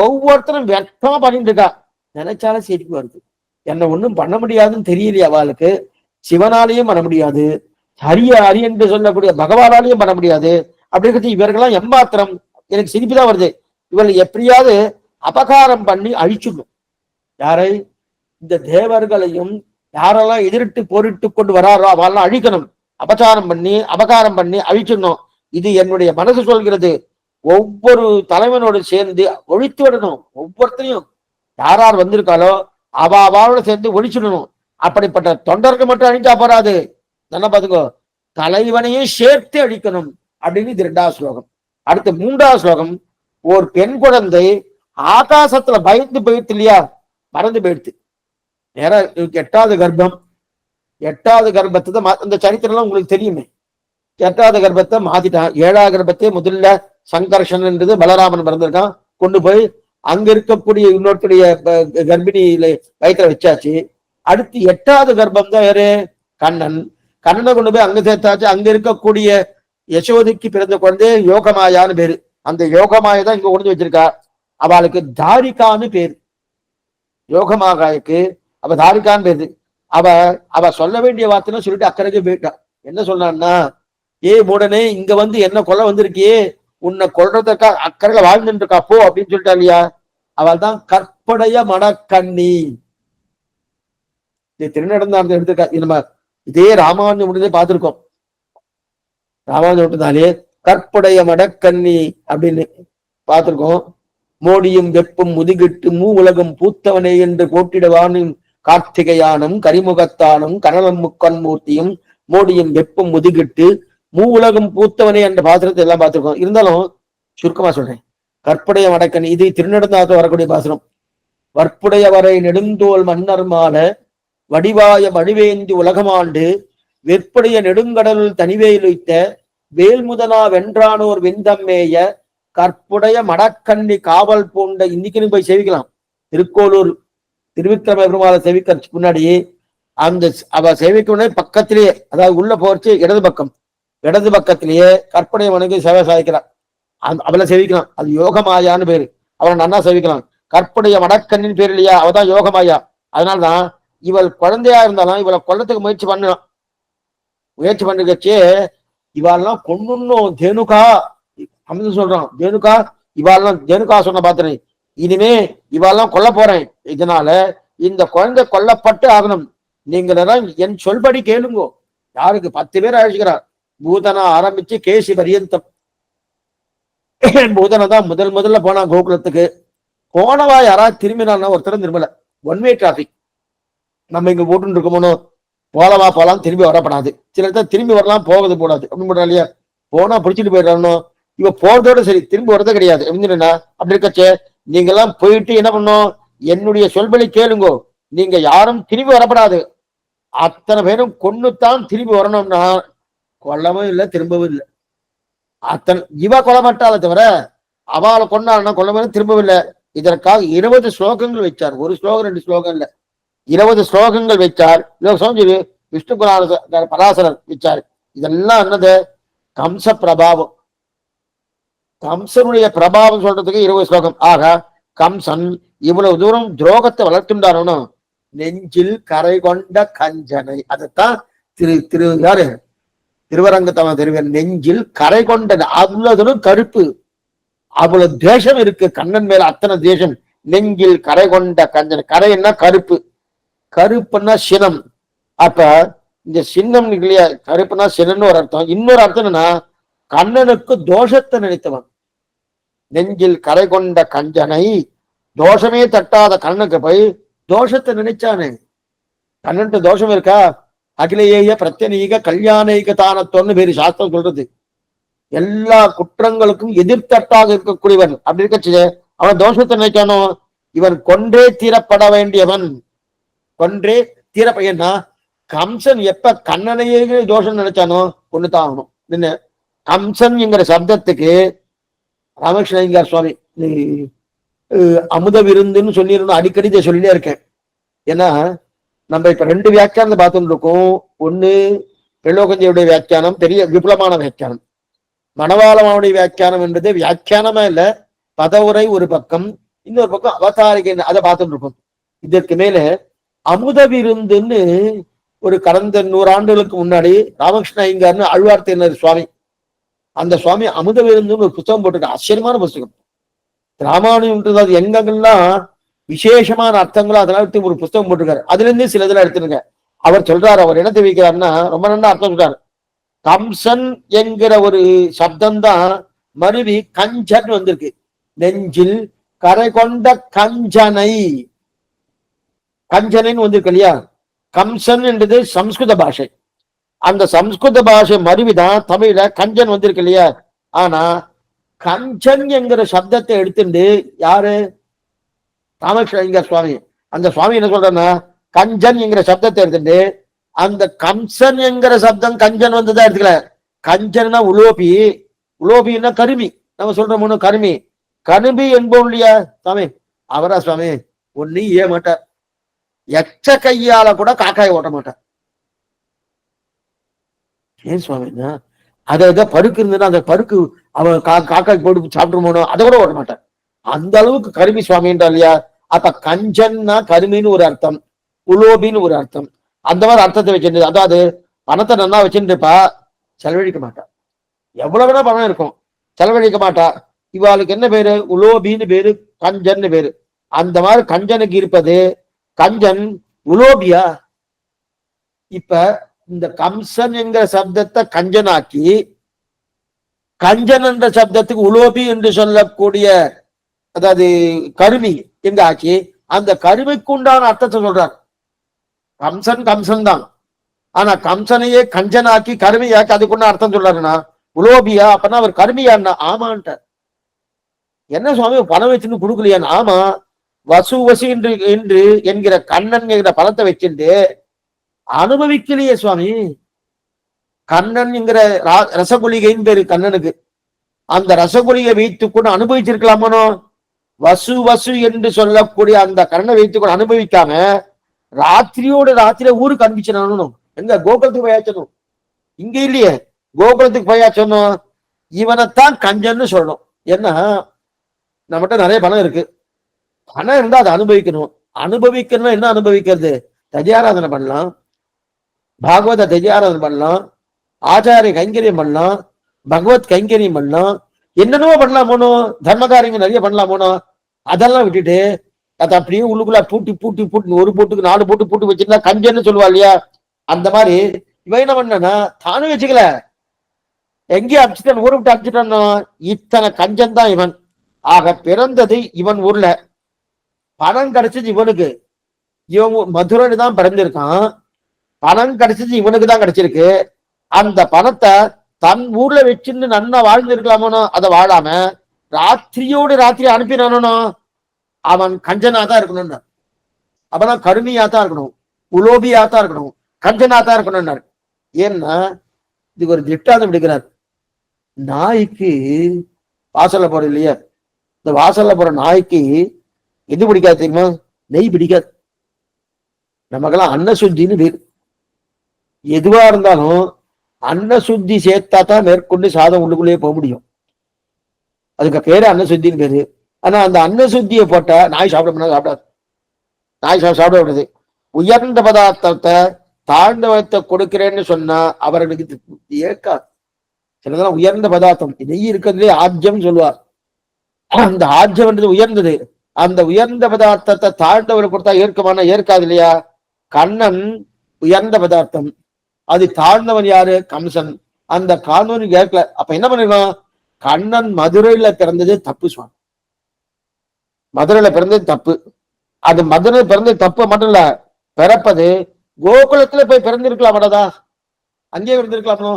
ஒவ்வொருத்தரும் வெட்டமா பண்ணிட்டு இருக்கா. நினைச்சாலும் சிரிப்பு வருது. என்ன ஒண்ணும் பண்ண முடியாதுன்னு தெரியலையே அவளுக்கு. சிவனாலையும் பண்ண முடியாது, ஹரி என்று சொல்லக்கூடிய பகவானாலையும் பண்ண முடியாது. அப்படிங்கிறது இவர்கள்லாம் எம்மாத்திரம். எனக்கு சிரிப்பு தான் வருது. இவள் எப்படியாவது அபகாரம் பண்ணி அழிச்சிடணும். யாரை? இந்த தேவர்களையும் யாரெல்லாம் எதிரிட்டு போரிட்டு கொண்டு வராரோ அவெல்லாம் அழிக்கணும். அபச்சாரம் பண்ணி அபகாரம் பண்ணி அழிச்சிடணும். இது என்னுடைய மனசு சொல்கிறது. ஒவ்வொரு தலைவனோடு சேர்ந்து ஒழித்து விடணும். ஒவ்வொருத்தரையும் யார் யார் வந்திருக்காளோ அவளோட சேர்ந்து ஒழிச்சிடணும். அப்படிப்பட்ட தொண்டர்கள் மட்டும் அழிஞ்சா போறாது, நல்லா பாத்துக்கோ, தலைவனையும் சேர்த்து அழிக்கணும் அப்படின்னு இது 2வது ஸ்லோகம். அடுத்து 3வது ஸ்லோகம். ஒரு பெண் குழந்தை ஆகாசத்துல பயந்து போயிடுத்து இல்லையா, மறந்து போயிடுத்து. நேரம் 8வது கர்ப்பம். 8வது கர்ப்பத்தை தான் இந்த சரித்திரம் உங்களுக்கு தெரியுமே. 8வது கர்ப்பத்தை மாத்திட்டான். 7வது கர்ப்பத்தை முதல்ல சங்கர்ஷன்ன்றது பலராமன் பிறந்திருக்கான், கொண்டு போய் அங்க இருக்கக்கூடிய இன்னொருத்தருடைய கர்ப்பிணியில வயிற்றுல வச்சாச்சு. அடுத்து 8வது கர்ப்பம் தான் யாரு? கண்ணன். கண்ணனை கொண்டு போய் அங்க சேர்த்தாச்சு. அங்க இருக்கக்கூடிய யசோதைக்கு பிறந்த குழந்தை யோகமாயான்னு பேரு. அந்த யோகமாயை தான் இங்க கொண்டு வச்சிருக்கா. அவளுக்கு தாரிகான்னு பேரு. யோகமாகாய்க்கு அவ தாரிகான்னு பேரு. அவ சொல்ல வேண்டிய வார்த்தைன்னு சொல்லிட்டு அக்கறைக்கு போயிட்டான். என்ன சொன்னான்னா, ஏ மூடனே, இங்க வந்து என்ன கொல்ல வந்திருக்கியே, உன்னை கொல்றதுக்கா அக்கறையில வாழ்ந்துட்டு இருக்கா போ அப்படின்னு சொல்லிட்டா இல்லையா. அவள் தான் கற்படைய மனக்கண்ணி. திருநடந்தாரத்தை எடுத்துக்கா. நம்ம இதே ராமானுஜம் முடிஞ்சே பார்த்திருக்கோம். ராமானுஜம் விட்டுதாலே கற்புடைய மடக்கண்ணி அப்படின்னு பார்த்திருக்கோம். மோடியும் வெப்பும் முதுகிட்டு மூ உலகம் பூத்தவனே என்று போட்டிடுவானும் கார்த்திகையானும் கரிமுகத்தானும் கனலம் முக்கன்மூர்த்தியும் மோடியும் வெப்பும் முதுகிட்டு மூ உலகம் பூத்தவனே என்ற பாத்திரத்தை எல்லாம் பார்த்திருக்கோம். இருந்தாலும் சுருக்கமா சொல்றேன். கற்புடைய மடக்கண்ணி இது திருநடந்தாரத்தில் வரக்கூடிய பாசுரம். வற்புடைய வரை நெடுந்தோல் மன்னர் மால வடிவாய வடிவேந்தி உலகமாண்டு வெற்புடைய நெடுங்கடலுள் தனிவேலுய்த்த வேல்முதனா வென்றானோர் விந்தம்மேய கற்புடைய மடக்கண்ணி காவல் பூண்ட. இன்னைக்குன்னு போய் சேவிக்கலாம். திருக்கோளூர் திருவிக்கிரம பெருமாளை சேவிக்கிறதுக்கு முன்னாடி அந்த அவ சேவிக்க பக்கத்திலேயே, அதாவது உள்ள போச்சு இடது பக்கத்திலேயே கற்புடைய மனைவி சேவை சாதிக்கிறான். அவளை சேவிக்கலாம். அது யோகமாயான்னு பேரு. அவளை நன்னா சேவிக்கலாம். கற்புடைய மடக்கண்ணின் பேர் இல்லையா, அவதான் யோகமாயா. அதனால்தான் இவள் குழந்தையா இருந்தாலும் இவளை கொல்லத்துக்கு முயற்சி பண்ணிருக்கச்சே இவாள்லாம் கொன்னுன்னும் தேனுகா அமிர்த சொல்றான். தேனுகா இவாள்லாம் தேனுகா சொன்ன பாத்துறேன். இனிமே இவாள்லாம் கொல்ல போறேன். இதனால இந்த குழந்தை கொல்லப்பட்டு ஆகணும். நீங்க என் சொல்படி கேளுங்கோ. யாருக்கு 10 பேர் அழைச்சுக்கிறார். பூதனா ஆரம்பிச்சு கேசி பரியந்தம். பூதனை தான் முதல்ல போனா கோகுலத்துக்கு. போனவா யாராவது திரும்பினா ஒருத்தரும் திரும்பல. One way traffic. நம்ம இங்க போட்டு இருக்கோமோ, போலாம் திரும்பி வரப்படாது. சில இடத்துல திரும்பி வரலாம், போகிறது போடாது அப்படின்னு போட்டா இல்லையா. போனா பிடிச்சிட்டு போயிடறானோ, இவ போறதோட சரி, திரும்பி வரதே கிடையாது. அப்படி இருக்கச்சே நீங்க எல்லாம் போயிட்டு என்ன பண்ணும், என்னுடைய சொல்படி கேளுங்கோ. நீங்க யாரும் திரும்பி வரப்படாது. அத்தனை பேரும் கொன்னுத்தான் திரும்பி வரணும்னா கொல்லவும் இல்லை, திரும்பவும் இல்லை. இவ கொல்ல மாட்டாள தவிர அவளை கொண்டாடுனா கொல்லவும் திரும்பவும் இல்லை. இதற்காக 20 ஸ்லோகங்கள் வச்சார். ஒரு ஸ்லோகம் 2 ஸ்லோகம் இல்ல, 20 ஸ்லோகங்கள் வச்சார். விஷ்ணு புராண பராசரர் வச்சார். இதெல்லாம் என்னது? கம்ச பிரபாவம். கம்சனுடைய பிரபாவம் சொல்றதுக்கு 20 ஸ்லோகம். ஆக கம்சன் இவ்வளவு தூரம் துரோகத்தை வளர்த்துண்டானோ, நெஞ்சில் கரை கொண்ட கஞ்சனை. அதைத்தான் யாரு திருவரங்கத்தவன் தெரிவிக்க, நெஞ்சில் கரை கொண்ட அவ்வளவு கருப்பு. அவ்வளவு தேசம் இருக்கு கண்ணன் மேல, அத்தனை தேசம். நெஞ்சில் கரை கொண்ட கஞ்சன், கரைன்னா கருப்பு, கருப்புன்னா சினம். அப்ப இந்த சின்னம் இல்லையா, கருப்புனா சினம்னு ஒரு அர்த்தம். இன்னொரு அர்த்தம் என்னன்னா கண்ணனுக்கு தோஷத்தை நினைத்தவன். நெஞ்சில் கரை கொண்ட கஞ்சனை, தோஷமே தட்டாத கண்ணனுக்கு போய் தோஷத்தை நினைச்சானே. கண்ணன்ட்டு தோஷம் இருக்கா? அகிலேய பிரத்யநீக கல்யாணீக தானத்தோன்னு பேரு சாஸ்திரம் சொல்றது. எல்லா குற்றங்களுக்கும் எதிர்த்தட்டாக இருக்கக்கூடியவன். அப்படி இருக்கச்சு அவன் தோஷத்தை நினைச்சானோ, இவன் கொன்றே தீரப்பட வேண்டியவன், கொன்றே தீரப்பையன்னா கம்சன் எப்ப கண்ணனையே தோஷம் நினைச்சானோ கொண்டுதான் ஆகணும். என்ன கம்சன் என்கிற சப்தத்துக்கு ராமகிருஷ்ணய்யங்கார் சுவாமி அமுத விருந்துன்னு சொல்லியிருந்தோம். அடிக்கடி இதை சொல்லிட்டே இருக்கேன். ஏன்னா நம்ம இப்ப 2 வியாக்கியானத்தை பார்த்துட்டு இருக்கோம். ஒண்ணு பிள்ளோகஞ்சியுடைய வியாக்கியானம், பெரிய விபுலமான வியாக்கியானம். மணவாளமாவுடைய வியாக்கியானம் என்பது வியாக்கியானமா இல்ல, பதவுரை ஒரு பக்கம், இன்னொரு பக்கம் அவதாரிகை, அதை பார்த்துட்டு இருக்கோம். இதற்கு மேல அமுத விருந்துன்னு ஒரு கடந்த 100 ஆண்டுகளுக்கு முன்னாடி ராமகிருஷ்ண ஐயங்கார்னு ஆழ்வார்த்தினர் சுவாமி, அந்த சுவாமி அமுத விருந்துன்னு ஒரு புத்தகம் போட்டிருக்க. ஆச்சரியமான புத்தகம். ராமானுஜம் அது எங்கெல்லாம் விசேஷமான அர்த்தங்களோ அதெல்லாம் எடுத்து ஒரு புத்தகம் போட்டிருக்காரு. அதுல இருந்து சில இதெல்லாம் எடுத்துருங்க. அவர் சொல்றாரு, அவர் என்ன தெரிவிக்கிறாருன்னா ரொம்ப நல்லா அர்த்தம் சொல்றாரு. கம்சன் என்கிற ஒரு சப்தம் தான் மருவி கஞ்சன் வந்திருக்கு. நெஞ்சில் கரை கொண்ட கஞ்சனை, கஞ்சனைன்னு வந்திருக்கு இல்லையா. கம்சன் என்றது சம்ஸ்கிருத பாஷை. அந்த சம்ஸ்கிருத பாஷை மருவிதான் தமிழ்ல கஞ்சன் வந்திருக்கு இல்லையா. ஆனா கஞ்சன் என்கிற சப்தத்தை எடுத்துட்டு யாரு, ராமகிருஷ்ண சுவாமி, அந்த சுவாமி என்ன சொல்றேன்னா கஞ்சன் என்கிற சப்தத்தை எடுத்துட்டு அந்த கம்சன் என்கிற சப்தம் கஞ்சன் வந்ததா எடுத்துக்கல. கஞ்சன்னா உலோபி, உலோபின்னா கருமி, நம்ம சொல்றோம் கருமி, கருமி என்போம் இல்லையா சுவாமி. அவரா சுவாமி ஒன்னு மாட்டார், எச்ச கையால கூட காக்காய் ஓட்ட மாட்டார். ஏன் சுவாமின்னா அதை பருக்கு இருந்ததுன்னா அந்த பருக்கு அவன் காக்காய் போட்டு சாப்பிட்டுருமோனோ அதை கூட ஓட்ட மாட்டார். அந்த அளவுக்கு கருமி சுவாமின்றா இல்லையா. அப்ப கஞ்சன்னா கருமின்னு ஒரு அர்த்தம், உலோபின்னு ஒரு அர்த்தம். அந்த மாதிரி அர்த்தத்தை வச்சிருந்து, அதாவது பணத்தை நல்லா வச்சுருப்பா, செலவழிக்க மாட்டா. எவ்வளவு வேணா பணம் இருக்கும், செலவழிக்க மாட்டா. இவாளுக்கு என்ன பேரு, உலோபின்னு பேரு, கஞ்சன்னு பேரு. அந்த மாதிரி கஞ்சனுக்கு இருப்பது கஞ்சன் உலோபியா. இப்ப இந்த கம்சன் என்கிற சப்தத்தை கஞ்சனாக்கி கஞ்சன் என்ற சப்தத்துக்கு உலோபி என்று சொல்லக்கூடிய, அதாவது கருமி எங்க ஆக்கி அந்த கருமிக்கு உண்டான அர்த்தத்தை சொல்றார். கம்சன் கம்சன் தான், ஆனா கம்சனையே கஞ்சனாக்கி கருமையாக்கி அதுக்குள்ள அர்த்தம் சொல்றாருன்னா உலோபியா. அப்பனா அவர் கருமியான்னா ஆமான்ட்ட. என்ன சுவாமி பணம் வச்சுன்னு கொடுக்கலையான்னு. ஆமா, வசு வசு என்று என்கிற கண்ணன் என்கிற பணத்தை வச்சுட்டு அனுபவிக்கலையே சுவாமி. கண்ணன் என்கிற ரசகுலிகைன்னு பேரு கண்ணனுக்கு. அந்த ரசகுலிகை வைத்துக் கொண்டு அனுபவிச்சிருக்கலாமோ. வசு வசு என்று சொல்லக்கூடிய அந்த கண்ணனை வைத்துக் கொண்டு அனுபவிக்காம ராத்திரியோட ராத்திரியா ஊருக்கு அனுப்பிச்சிடணும். எங்க கோகுலத்துக்கு போயாச்சணும், இங்க இல்லையே, கோகுலத்துக்கு போயாச்சணும். இவனைத்தான் கஞ்சன்னு சொல்லணும். ஏன்னா நம்மகிட்ட நிறைய பணம் இருக்கு, பணம் இருந்தா அதை அனுபவிக்கணும். அனுபவிக்கணும் என்ன அனுபவிக்கிறது, தஜியாராதனை பண்ணலாம், பாகவத தஜியாராதனை பண்ணலாம், ஆச்சாரிய கைங்கரியம் பண்ணலாம், பகவத் கைங்கரியம் பண்ணலாம், என்னென்னவோ பண்ணலாம் போனோம், தர்மகாரியங்கள் நிறைய பண்ணலாம் போனோம். அதெல்லாம் விட்டுட்டு அதை அப்படியே உள்ளுக்குள்ள பூட்டி பூட்டி பூட்டி ஒரு போட்டுக்கு 4 போட்டு பூட்டு வச்சிருந்தா கஞ்சன்னு சொல்லுவா இல்லையா. அந்த மாதிரி இவன் என்ன பண்ணனா தானும் வச்சுக்கல, எங்கேயும் அடிச்சுட்டான், ஊரை விட்டு அடிச்சுட்டானோ. இத்தனை கஞ்சன் தான் இவன். ஆக பிறந்தது இவன் ஊர்ல, பணம் கிடைச்சது இவனுக்கு. இவன் மதுரை தான் பிறந்திருக்கான், பணம் கிடைச்சது இவனுக்கு தான் கிடைச்சிருக்கு. அந்த பணத்தை தன் ஊர்ல வச்சுன்னு நன்னா வாழ்ந்து இருக்கலாமோ, அதை வாழாம ராத்திரியோடு ராத்திரி அனுப்பினானோ அவன் கஞ்சனாதான் இருக்கணும். அப்பதான் கருமியாத்தான் இருக்கணும், உலோபியாத்தான் இருக்கணும், கஞ்சனாத்தான் இருக்கணும். ஏன்னா இதுக்கு ஒரு திட்டாந்தம் எடுக்கிறார். நாய்க்கு வாசல்ல போற இல்லையா, இந்த வாசல்ல போற நாய்க்கு எது பிடிக்காது தெரியுமா, நெய் பிடிக்காது. நமக்கெல்லாம் அன்ன சுத்தின்னு பேரு. எதுவா இருந்தாலும் அன்ன சுத்தி சேர்த்தா தான் மேற்கொண்டு சாதம் உள்ளுக்குள்ளேயே போக முடியும். அதுக்கு பேரு அன்ன சுத்தின்னு பேரு. ஆனா அந்த அன்ன சுத்தியை போட்ட நாய் சாப்பிட சாப்பிடாது, நாய் சாப்பிட விடுது. உயர்ந்த பதார்த்தத்தை தாழ்ந்தவத்தை கொடுக்கிறேன்னு சொன்னா அவர்களுக்கு ஏற்காது. சிலதெல்லாம் உயர்ந்த பதார்த்தம், நெய் இருக்கிறதுலே ஆஜ்யம் சொல்லுவார். அந்த ஆஜ்யம்ன்றது உயர்ந்தது. அந்த உயர்ந்த பதார்த்தத்தை தாழ்ந்தவரை கொடுத்தா ஏற்கமான ஏற்காது இல்லையா? கண்ணன் உயர்ந்த பதார்த்தம், அது தாழ்ந்தவன் யாரு? கம்சன். அந்த காணொலி கேட்கல. அப்ப என்ன பண்ணிருக்கோம்? கண்ணன் மதுரையில பிறந்தது தப்பு சுவாமி. மதுரையில பிறந்தது தப்பு. அது மதுரை பிறந்தது தப்பு மட்டும் இல்ல, பிறப்பது கோகுலத்துல போய் பிறந்திருக்கலாமடா, அங்கேயே பிறந்திருக்கலாமோ,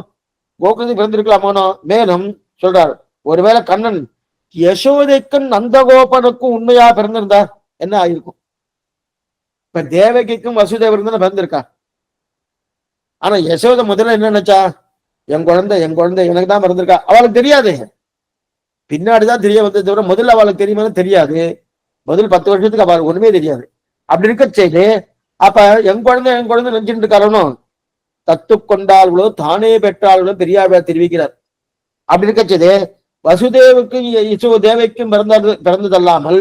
கோகுலத்தில் பிறந்திருக்கலாமோனோ. மேலும் சொல்றார், ஒருவேளை கண்ணன் யசோதைக்கும் நந்தகோபனுக்கும் உண்மையா பிறந்திருந்தா என்ன ஆயிருக்கும்? இப்ப தேவகிக்கும் வசுதேவருக்கும் தான் பிறந்திருக்கா. ஆனா யசோதை முதல்ல என்ன நினைச்சா? என் குழந்தை எனக்கு தான் பிறந்திருக்கா. அவளுக்கு தெரியாது, பின்னாடிதான் தெரிய வந்தது தவிர முதல்ல அவளுக்கு தெரியுமா? தெரியாது. முதல் 10 வருஷத்துக்கு அவளுக்கு ஒண்ணுமே தெரியாது. அப்படி இருக்க செய்து அப்ப என் குழந்தை நினைச்சுட்டு இருக்காரோ, தத்து கொண்டார்களோ தானே பெற்றார்களோ பெரியார் தெரிவிக்கிறார். அப்படி இருக்க செய்து வசுதேவுக்கும் யசோதேவைக்கும் பிறந்ததல்லாமல்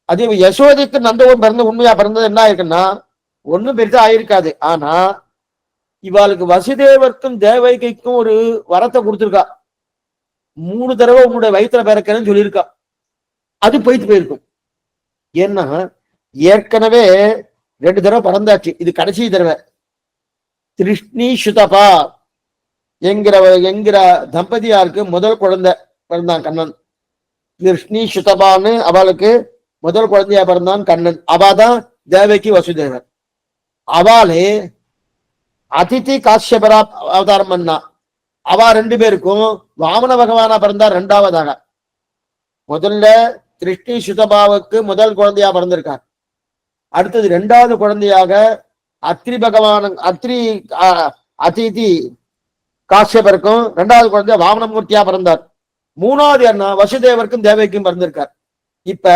அதே யசோதைக்கு நந்தவன் பிறந்த உண்மையா பிறந்தது என்ன ஆயிருக்குன்னா ஒண்ணும் பெருசா ஆயிருக்காது. ஆனா இவாளுக்கு வசுதேவருக்கும் தேவகைக்கும் ஒரு வரத்தை கொடுத்திருக்கா. 3 தடவை உன்னுடைய வயிற்றுல பிறக்கிறேன்னு சொல்லியிருக்கா. அது போயிருக்கும். ஏன்னா ஏற்கனவே 2 தடவை பிறந்தாச்சு, இது கடைசி தடவை. திருஷ்ணி சுதபா என்கிற தம்பதியாருக்கு முதல் குழந்தை பிறந்தான் கண்ணன். கிருஷ்ணி சுதபான்னு அவளுக்கு முதல் குழந்தையா பிறந்தான் கண்ணன். அவாதான் தேவகி வசுதேவர். அவளே அதிதி காஷ்யபரா அவதாரம் பண்ணா. அவ 2 பேருக்கும் வாமன பகவானா பிறந்தார் 2வதாக. முதல்ல திருஷ்ணி சுதபாவுக்கு முதல் குழந்தையா பிறந்திருக்கார். அடுத்தது 2வது குழந்தையாக அதிதி காஷ்யபருக்கும் 2வது குழந்தையா வாமனமூர்த்தியா பிறந்தார். 3வது என்ன வசுதேவருக்கும் தேவைக்கும் பிறந்திருக்கார். இப்ப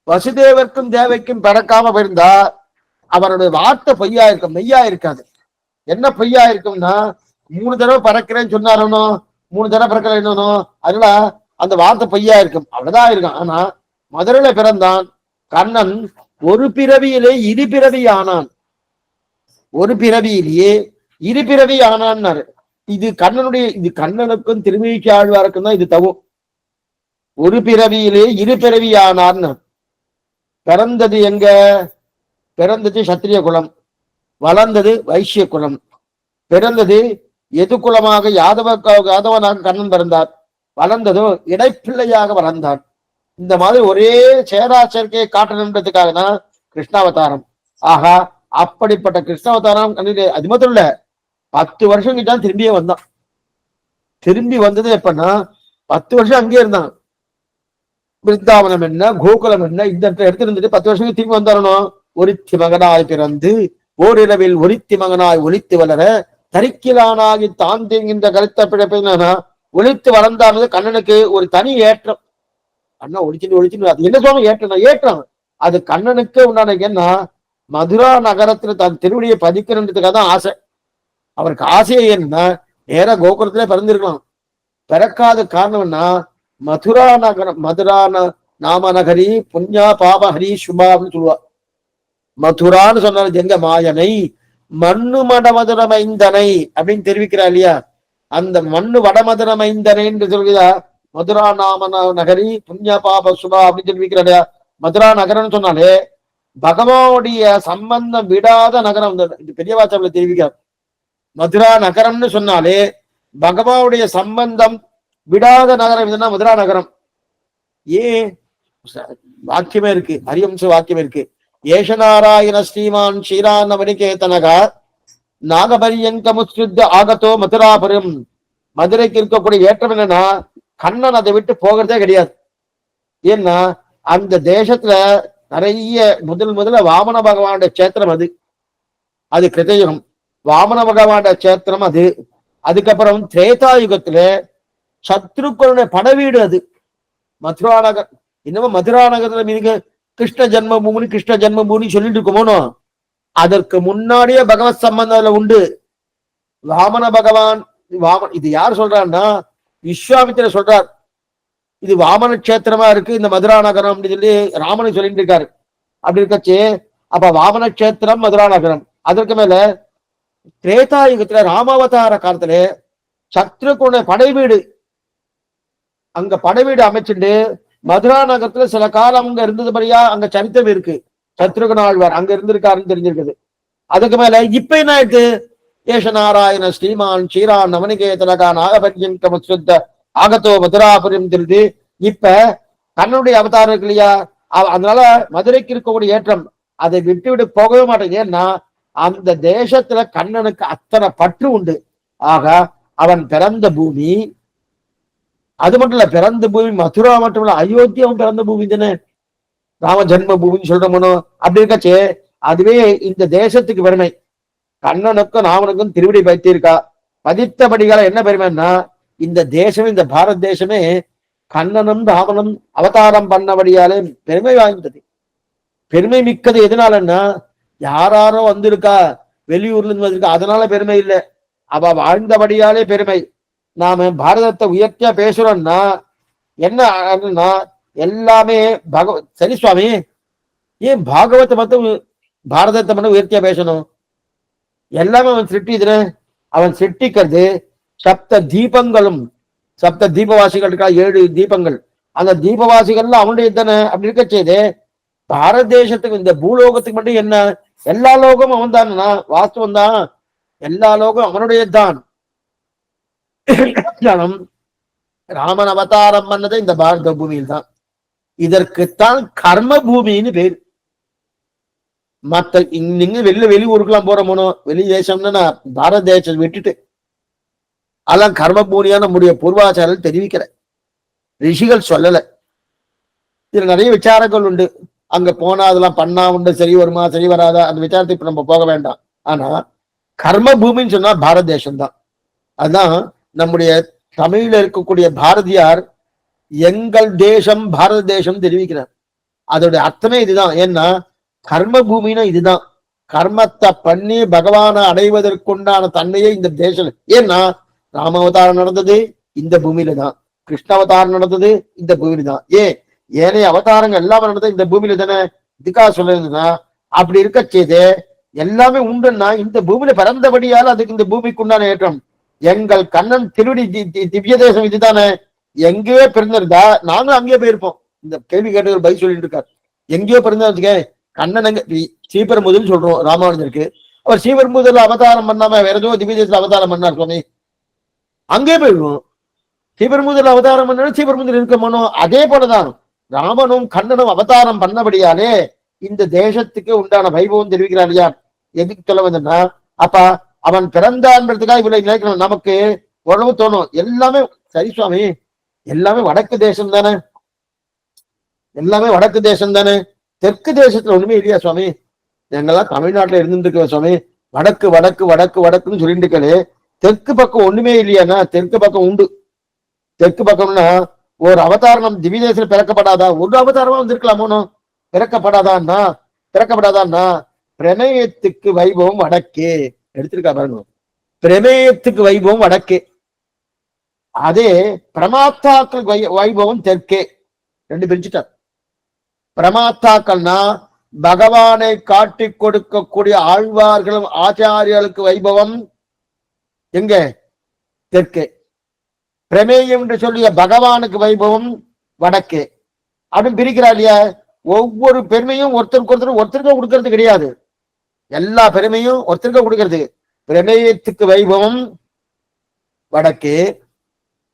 வசுதேவருக்கும் தேவைக்கும் பிறக்காம போயிருந்தா அவருடைய வார்த்தை பொய்யா இருக்கும், மெய்யா இருக்காது. என்ன பொய்யா இருக்கும்னா 3 தடவை பறக்கிறேன்னு சொன்னாரோ, 3 தடவை பறக்கல, அதனால அந்த வார்த்தை பொய்யா இருக்கும், அவ்வளவுதான் இருக்கும். ஆனா மதுரையில பிறந்தான் கண்ணன். ஒரு பிறவியிலே 2 பிறவி ஆனான். ஒரு பிறவியிலேயே 2 பிறவி ஆனான்னாரு. இது கண்ணனுக்கும் திருமிழிக்கு ஆழ்வாருக்கும் தான் இது தகும். ஒரு பிறவியிலே 2 பிறவி ஆனார்னு. பிறந்தது எங்க? பிறந்தது சத்திரிய குலம், வளர்ந்தது வைசிய குலம். பிறந்தது எது குலமாக? யாதவனாக கண்ணன் பிறந்தார். வளர்ந்ததும் இடைப்பிள்ளையாக வளர்ந்தார். இந்த மாதிரி ஒரே சேராச்சரிக்கையை காட்டணுன்றதுக்காக தான் கிருஷ்ணாவதாரம். ஆகா, அப்படிப்பட்ட கிருஷ்ணாவதாரம் அது மட்டும் இல்ல, 10 வருஷம் கிட்ட திரும்பியே வந்தான். திரும்பி வந்தது எப்பன்னா 10 வருஷம் அங்கே இருந்தான். பிருந்தாவனம் என்ன, கோகுலம் என்ன, இந்த இடத்துல இருந்துட்டு 10 வருஷம் திரும்பி வந்தாரணும். ஒருத்தி மகனாய் பிறந்து ஓரிரவில் ஒருத்தி மகனாய் ஒளித்து வளர தரிக்கிலானாகி தான் தேங்கின்ற கருத்தை பிழைப்பா ஒளித்து வளர்ந்தானது கண்ணனுக்கு ஒரு தனி ஏற்றம். அண்ணா ஒளிச்சுன்னு அது என்ன சொல்ல ஏற்றம். அது கண்ணனுக்கு உண்டான என்ன? மதுரா நகரத்துல தன் திருவடியை பதிக்கணுன்றதுக்காக தான் ஆசை. அவருக்கு ஆசையே என்ன? நேர கோகுலத்திலே பிறந்திருக்கலாம். பிறக்காத காரணம்னா மதுரா நாம நகரி புண்ணியா பாப ஹரி சுபா அப்படின்னு சொல்லுவா. மதுரான்னு சொன்னாலும் எங்க மாயனை மண்ணு மடமதுர மைந்தனை அப்படின்னு தெரிவிக்கிறா இல்லையா? அந்த மண்ணு வடமதுர மைந்தனை என்று சொல்கிறா. மதுரா நாம நகரி புண்ணிய பாப சுபா அப்படின்னு தெரிவிக்கிறா இல்லையா? மதுரா நகரம்னு சொன்னாலே பகவானுடைய சம்பந்தம் விடாத நகரம். இது பெரிய வார்த்தை தெரிவிக்கிறார். மதுரா நகரம்னு சொன்னாலே பகவானுடைய சம்பந்தம் விடாத நகரம் இதுன்னா மதுரா நகரம். ஏன் வாக்கியமே இருக்கு, ஹரியம்ச வாக்கியமே இருக்கு. ஏஷநாராயண ஸ்ரீமான் ஸ்ரீரான மணிகேதனக நாகபரியங்கமுத்ருத்த ஆகத்தோ மதுராபுரம். மதுரைக்கு இருக்கக்கூடிய ஏற்றம் என்னன்னா கண்ணன் அதை விட்டு போகிறதே கிடையாது. ஏன்னா அந்த தேசத்துல நிறைய முதல்ல வாமன பகவானுடைய சேத்திரம் அது கிருதயுகம். வாமன பகவானுடைய சேத்திரம் அது. அதுக்கப்புறம் திரேதா யுகத்துல சத்ருக்களுடைய படவீடு அது மதுரா நகர். இன்னமும் மதுரா நகரத்துல மீது கிருஷ்ண ஜென்மபூமி சொல்லிட்டு இருக்கோமோ, அதற்கு முன்னாடியே பகவத் சம்பந்தம் உண்டு. வாமன பகவான் இது யார் சொல்றான்னா விஸ்வாமித்திரர் சொல்றார். இது வாமன கஷேத்திரமா இருக்கு இந்த மதுரா நகரம் அப்படின்னு சொல்லி ராமனை சொல்லிட்டு இருக்காரு. அப்படி இருக்கச்சு அப்ப வாமன கஷேத்திரம் மதுரா நகரம். அதற்கு மேல திரேதாயுகத்துல ராமாவதார காலத்துல சத்ருக்குடைய படைவீடு, அங்க படைவீடு அமைச்சுட்டு மதுரா நகரத்துல சில காலம் அங்க இருந்ததுபடியா அங்க சரித்திரம் இருக்கு. சத்ருகன் ஆழ்வார் அங்க இருந்திருக்காருன்னு தெரிஞ்சிருக்குது. அதுக்கு மேல இப்ப என்ன ஆயிடுது? ஏஷநாராயண ஸ்ரீமான் ஸ்ரீரான் நவனிகேதனகா நாகபஞ்ச ஆகத்தோ மதுராபுரம் தெரியுது. இப்ப கண்ணனுடைய அவதாரம் இருக்கு இல்லையா, அதனால மதுரைக்கு இருக்கக்கூடிய ஏற்றம் அதை விட்டு விட்டு போகவே மாட்டேங்க. ஏன்னா அந்த தேசத்துல கண்ணனுக்கு அத்தனை பற்று உண்டு. ஆக அவன் பிறந்த பூமி, அது மட்டும் இல்ல, பிறந்த பூமி மதுரா மட்டும் இல்ல, அயோத்தி அவன் பிறந்த பூமி தானே, ராம ஜென்ம பூமின்னு சொல்றோமோ. அப்படி இருக்காச்சு அதுவே இந்த தேசத்துக்கு பெருமை. கண்ணனுக்கும் ராமனுக்கும் திருவிடி பதித்திருக்கா. பதித்தபடிகால என்ன பெருமைன்னா, இந்த தேசம், இந்த பாரத தேசமே கண்ணனும் ராமனும் அவதாரம் பண்ணபடியாலே பெருமை வாய்ந்தது. பெருமை மிக்கது எதனாலன்னா, யாராரோ வந்திருக்கா, வெளியூர்ல இருந்து வந்திருக்கா, அதனால பெருமை இல்லை. அவ வாழ்ந்தபடியாலே பெருமை. நாம பாரதத்தை உயர்த்தியா பேசுறோம்னா என்ன எல்லாமே சரி சுவாமி, ஏன் பாகவத்தை மட்டும் பாரதத்தை மட்டும் உயர்த்தியா பேசணும்? எல்லாமே அவன் சிருஷ்டிதுன்னு. அவன் சிருஷ்டிக்கிறது சப்த தீபங்களும், சப்த தீபவாசிகள் இருக்கா, 7 தீபங்கள். அந்த தீபவாசிகள்ல அவனுடைய தானே. அப்படி இருக்க செய்து பாரத தேசத்துக்கு, இந்த பூலோகத்துக்கு மட்டும் என்ன, எல்லா லோகமும் அவன் தானா, வாஸ்தவம் தான், எல்லா லோகம் அவனுடைய தான். ராமன் அவதாரம் பண்ணது இந்த பாரத பூமியில் தான். இதற்குத்தான் கர்ம பூமின்னு பேரு. மத்த நீங்க வெளி ஊருக்கெல்லாம் போற போனோம், வெளி தேசம்னு நான் பாரத தேசம் விட்டுட்டு அதெல்லாம் கர்ம பூமியான நம்முடைய பூர்வாச்சாரர்கள் தெரிவிக்கிற, ரிஷிகள் சொல்லல. இதுல நிறைய விசாரங்கள் உண்டு. அங்க போனா அதெல்லாம் பண்ணா உண்டு, சரி வருமா சரி வராதா, அந்த விசாரத்தை இப்ப நம்ம போக வேண்டாம். ஆனா கர்ம பூமின்னு சொன்னா பாரத தேசம் தான். அதுதான் நம்முடைய தமிழ்ல இருக்கக்கூடிய பாரதியார் எங்கள் தேசம் பாரத தேசம் தெரிவிக்கிறார். அதோடைய அர்த்தமே இதுதான். ஏன்னா கர்ம பூமினா இதுதான். கர்மத்தை பண்ணி பகவானை அடைவதற்குண்டான தன்மையே இந்த தேசம். ஏன்னா ராம அவதாரம் நடந்தது இந்த பூமியில தான், கிருஷ்ண அவதாரம் நடந்தது இந்த பூமியில தான், ஏனைய அவதாரங்கள் எல்லாமே நடந்தது இந்த பூமியில தானே. இதுக்காக சொல்லுதுன்னா, அப்படி இருக்க செய்து எல்லாமே உண்டுன்னா இந்த பூமியில பிறந்தபடியால் அதுக்கு இந்த பூமிக்கு உண்டான ஏற்றம். எங்கள் கண்ணன் திருவடி திவ்ய தேசம் இதுதானே. எங்கேயோ பிறந்திருந்தா நாங்களும் அங்கேயே போயிருப்போம். இந்த கேள்வி கேட்டு பதில் சொல்லிட்டு இருக்காரு. எங்கேயோ பிறந்ததுக்கு கண்ணன் அங்க ஸ்ரீபெரும்புதூர்னு சொல்றோம் ராமானுஜருக்கு. அவர் ஸ்ரீபெரும்புதூர்ல அவதாரம் பண்ணாம வேற ஏதோ திவ்ய தேசத்துல அவதாரம் பண்ணார் சுவாமி, அங்கே போயிடுவோம். ஸ்ரீபெரும்புதூர்ல அவதாரம் பண்ணாலும் ஸ்ரீபெரும்புதூர் இருக்கமானோ. அதே போலதான் ராமனும் கண்ணனும் அவதாரம் பண்ணபடியாலே இந்த தேசத்துக்கு உண்டான வைபவம் தெரிவிக்கிறார் இல்லையா. எதுக்கு சொல்ல வந்தா, அப்ப அவன் பிறந்தான்றதுக்காக இவ்வளவு நினைக்கணும். நமக்கு உணவு தோணும் எல்லாமே சரி சுவாமி, எல்லாமே வடக்கு தேசம் தானே, எல்லாமே வடக்கு தேசம் தானே, தெற்கு தேசத்துல ஒண்ணுமே இல்லையா சுவாமி? எங்கெல்லாம் தமிழ்நாட்டுல இருந்துட்டு சுவாமி, வடக்கு வடக்கு வடக்கு வடக்குன்னு சொல்லிட்டு இருக்கே, தெற்கு பக்கம் ஒண்ணுமே இல்லையானா? தெற்கு பக்கம் உண்டு. தெற்கு பக்கம்னா ஒரு அவதாரம் திவ்ய தேசத்துல பிறக்கப்படாதா? ஒரு அவதாரமா வந்திருக்கலாமோனோ, பிறக்கப்படாதான்னா பிரமேயத்துக்கு வைபவம் வடக்கே எடுத்திருக்கா பாருங்க. பிரமேயத்துக்கு வைபவம் வடக்கே, அதே பிரமாத்தாக்கள் வைபவம் தெற்கே. ரெண்டு பிரிச்சுட்டார். பிரமாத்தாக்கள்னா பகவானை காட்டி கொடுக்கக்கூடிய ஆழ்வார்களும் ஆச்சாரியர்களுக்கு வைபவம் எங்க? தெற்கே. பிரமேயம் என்று சொல்லிய பகவானுக்கு வைபவம் வடக்கே. அப்படின்னு பிரிக்கிறார் இல்லையா. ஒவ்வொரு பெருமையும் ஒருத்தருக்கு கொடுக்கறது கிடையாது. எல்லா பெருமையும் ஒருத்தருக்கு கொடுக்கறது. பிரமேயத்துக்கு வைபவம் வடக்கே,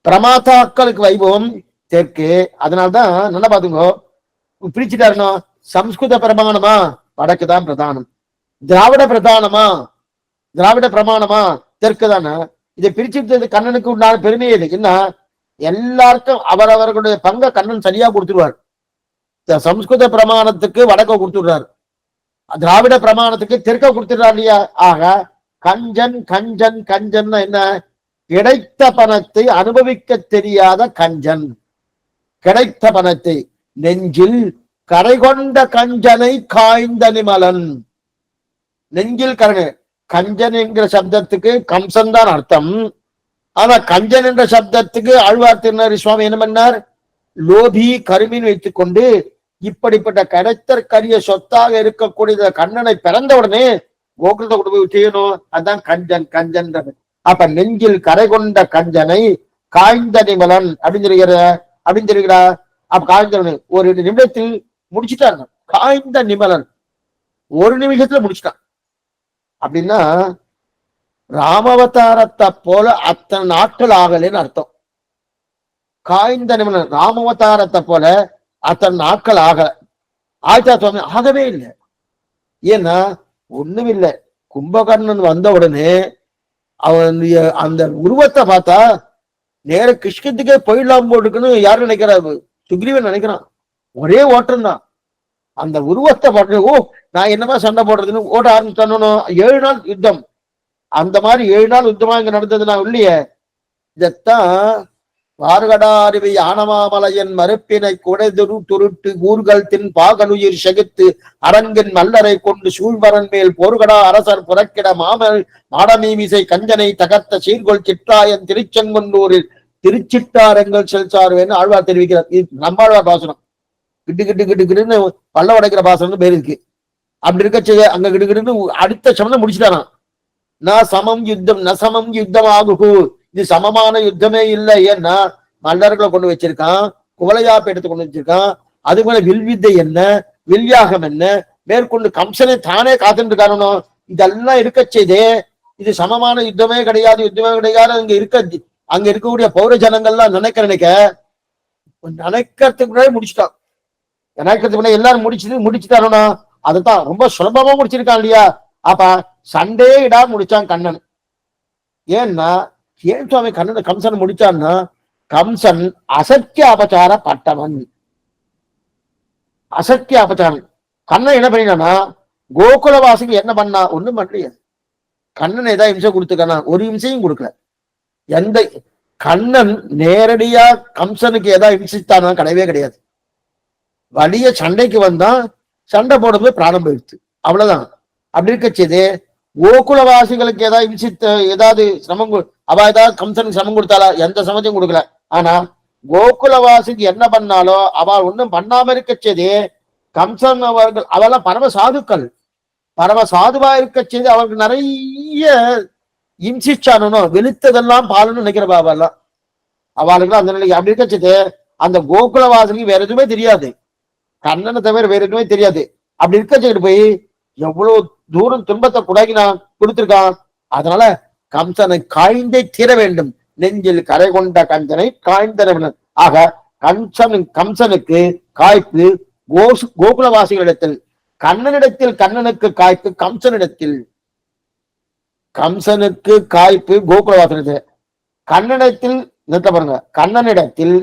பிரமாதாக்களுக்கு வைபவம் தெற்கே. அதனால்தான் நல்லா பாத்துங்கோ, பிரிச்சுட்டாருனோ. சம்ஸ்கிருத பிரமாணமா வடக்கு தான் பிரதானம், திராவிட பிரதானமா திராவிட பிரமாணமா தெற்கு தானே. இதை பிரிச்சுட்டு கண்ணனுக்கு உண்டான பெருமை இது என்ன? எல்லாருக்கும் அவரவர்களுடைய பங்கை கண்ணன் சரியா கொடுத்துருவார். சம்ஸ்கிருத பிரமாணத்துக்கு வடக்க கொடுத்துடுறார், திராவிட பிரமாணத்துக்கு தெற்க கொடுத்துடுறார் இல்லையா. ஆக கஞ்சன் கஞ்சன் கஞ்சன் என்ன? கிடைத்த பணத்தை அனுபவிக்க தெரியாத கஞ்சன். கிடைத்த பணத்தை நெஞ்சில் கரை கொண்ட கஞ்சனை காய்ந்த நிமலன். நெஞ்சில் கரை. கஞ்சன் என்கிற சப்தத்துக்கு கம்சன் தான் அர்த்தம். ஆனா கஞ்சன் என்ற சப்தத்துக்கு ஆழ்வார் திருநறி சுவாமி என்ன பண்ணார்? லோபி கருமின்னு வைத்துக் கொண்டு இப்படிப்பட்ட கிடைத்தற்கரிய சொத்தாக இருக்கக்கூடிய கண்ணனை பிறந்த உடனே கோகுலத்தை கொண்டு போய் செய்யணும். அதுதான் கஞ்சன் கஞ்சன். அப்ப நெஞ்சில் கரை கொண்ட கஞ்சனை காய்ந்த நிமலன் அப்படின்னு சொல்லுகிற அப்ப காய்ந்தவன் ஒரு நிமிடத்தில் முடிச்சுட்டாங்க. காய்ந்த நிமலன் ஒரு நிமிஷத்துல முடிச்சுட்டான். அப்படின்னா ராமவதாரத்தை போல அத்தனை நாட்கள் ஆகலைன்னு அர்த்தம். காய்ந்த நிமலன் ராமவதாரத்தை போல அத்தனை நாட்கள் ஆகல. ஆயிட்டா சுவாமி ஆகவே இல்லை. ஏன்னா ஒண்ணும் இல்லை, கும்பகர்ணன் வந்த உடனே அவன் அந்த உருவத்தை பார்த்தா நேர கிஷ்கிந்துக்கே போயிடலாம் போட்டுக்குன்னு யாரு நினைக்கிறாரு? சுக்ரீவன் நினைக்கிறான். ஒரே ஓட்டம் தான். அந்த உருவத்தை பார்த்து ஓ நான் என்னமா சண்டை போடுறதுன்னு ஓட ஆரம்பிச்சானோ. 7 நாள் யுத்தம். அந்த மாதிரி 7 நாள் யுத்தமா இங்க நடந்தது நான் இல்லையே. இதத்தான் வார்கடா அருவி ஆனமாமலையன் மறுப்பினை குடைதுரு துருட்டு ஊர்கள் தின் பாகனுயிர் செகுத்து அரங்கின் மல்லரை கொண்டு சூழ்வரன் மேல் போர்கடா அரசர் புறக்கிட மாடமீமிசை கஞ்சனை தகர்த்த சீர்கொள் சிற்றாயன் திருச்செங்கொண்டூரில் திருச்சிட்டாரங்கள் செல்சாருவேன்னு ஆழ்வார் தெரிவிக்கிறார். இது நம்மாழ்வார் பாசனம். கிட்டு கிட்டு கிட்டு கிட்டுன்னு பல்ல உடைக்கிற பாசனம்னு பேர் இருக்கு. அப்படி இருக்க அங்க கிட்டு கிட்டுன்னு அடுத்த சமயம் முடிச்சுட்டாரான். நான் சமம் யுத்தம் நசமம் யுத்தம் ஆகு. இது சமமான யுத்தமே இல்லை. ஏன்னா மல்லர்களை கொண்டு வச்சிருக்கான், குவலையாப்ப எடுத்து கொண்டு வச்சிருக்கான். அது மேல வில்வித்தை என்ன, வில்யாகம் என்ன, மேற்கொண்டு கம்சனை தானே காத்துட்டு இருக்கானோ. இதெல்லாம் இருக்க செய்தே இது சமமான யுத்தமே கிடையாது, யுத்தமே கிடையாது. அங்க இருக்கக்கூடிய பௌர ஜனங்கள்லாம் நினைக்கிறதுக்கு முன்னாடி முடிச்சுட்டான். நினைக்கிறதுக்கு முன்னாடி எல்லாரும் முடிச்சுட்டானோ. அதுதான் ரொம்ப சுலபமா முடிச்சிருக்கான் இல்லையா. அப்ப சண்டே இடாம முடிச்சான் கண்ணன். ஏன்னா ஏன் சுவாமி கம்சன் முடிச்சான்னா கம்சன் அசத்திய அபச்சார பட்டவன். அசத்திய அபச்சாரம். கண்ணன் என்ன பண்ணினானா கோகுலவாசிக்கு என்ன பண்ணா? ஒண்ணும் பண்ணலையே. கண்ணன் ஏதாவது இம்சை கொடுத்துக்கானா? ஒரு இம்சையும் கொடுக்கல. எந்த கண்ணன் நேரடியா கம்சனுக்கு ஏதாவது இம்சித்தானா? கிடையவே கிடையாது. வலிய சண்டைக்கு வந்தா சண்டை போடும்போது பிராணம் போயிடுச்சு, அவ்வளவுதான். அப்படி இருக்க செய்து கோகுலவாசிகளுக்கு ஏதாவது இம்சித்த ஏதாவது சிரமம் அவ ஏதாவது கம்சனுக்கு சிரமம் கொடுத்தாளா? எந்த சமத்தையும் கொடுக்கல. ஆனா கோகுலவாசிக்கு என்ன பண்ணாலோ அவள் ஒண்ணும் பண்ணாம இருக்க செய்து கம்சன் அவர்கள் அவெல்லாம் பரம சாதுக்கள், பரம சாதுவா இருக்க செய்து அவருக்கு நிறைய இம்சிச்சானோ. வெளுத்ததெல்லாம் பாலுன்னு நினைக்கிற பாபாலாம் அவளுக்கு அந்த நிலைக்கு. அப்படி இருக்க செய்து அந்த கோகுலவாசிக்கு வேற எதுவுமே தெரியாது, கண்ணனை தவிர வேற எதுவுமே தெரியாது. அப்படி இருக்க செய்து போய் எவ்வளவு தூரம் துன்பத்தை குடாக்கினான் கொடுத்திருக்கான். அதனால கம்சனை காய்ந்தே தீர வேண்டும். நெஞ்சில் கரை கொண்ட கஞ்சனை காய்ந்த. ஆக கம்சனுக்கு காய்ப்பு கோகுலவாசிகளிடத்தில், கண்ணனிடத்தில் கண்ணனுக்கு காய்ப்பு கம்சனிடத்தில். கம்சனுக்கு காய்ப்பு கோகுலவாசிடத்தில், கண்ணனிடத்தில் நிறுத்த பாருங்க. கண்ணனிடத்தில்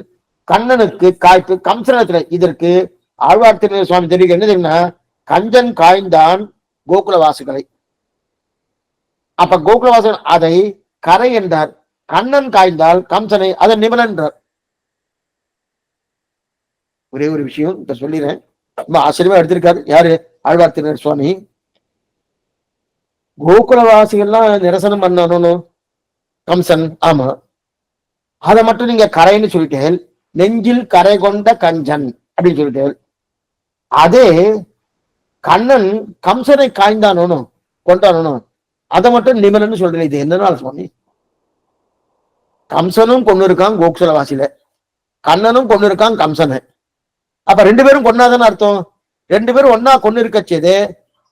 கண்ணனுக்கு காய்ப்பு கம்சனிடத்தில். இதற்கு ஆழ்வார் திருநெல்வேலி சுவாமி தெரிவிக்க என்ன தெரியுமா? கஞ்சன் காய்ந்தான் கோகுலவாசிகளை. அப்ப கோகுலவாசன் அதை கரை என்றார். கண்ணன் காய்ந்தால் கம்சனை அதை நிமலன் என்றார். ஒரே ஒரு விஷயம் இப்ப சொல்லிடுறேன், ரொம்ப ஆச்சரியமா எடுத்திருக்காரு யாரு? ஆழ்வார் திருநெல்வேலி சுவாமி. கோகுலவாசிகள்லாம் நிரசனம் பண்ணணும் கம்சன். ஆமா, அதை மட்டும் நீங்க கரைன்னு சொல்லிட்டேன். நெஞ்சில் கரை கொண்ட கஞ்சன் அப்படின்னு சொல்லிட்டேன். அதே கண்ணன் கம்சனை காய்ந்தானோ கொண்டானோ அதை மட்டும் நிமலன்னு சொல்றேன். இது என்னன்னா சுவாமி, கம்சனும் கொண்டு இருக்கான் கோகுலவாசியில, கண்ணனும் கொண்டு இருக்கான் கம்சனை. அப்ப 2 பேரும் கொண்டாதானே அர்த்தம். 2 பேரும் ஒன்னா கொண்டு இருக்க செய்து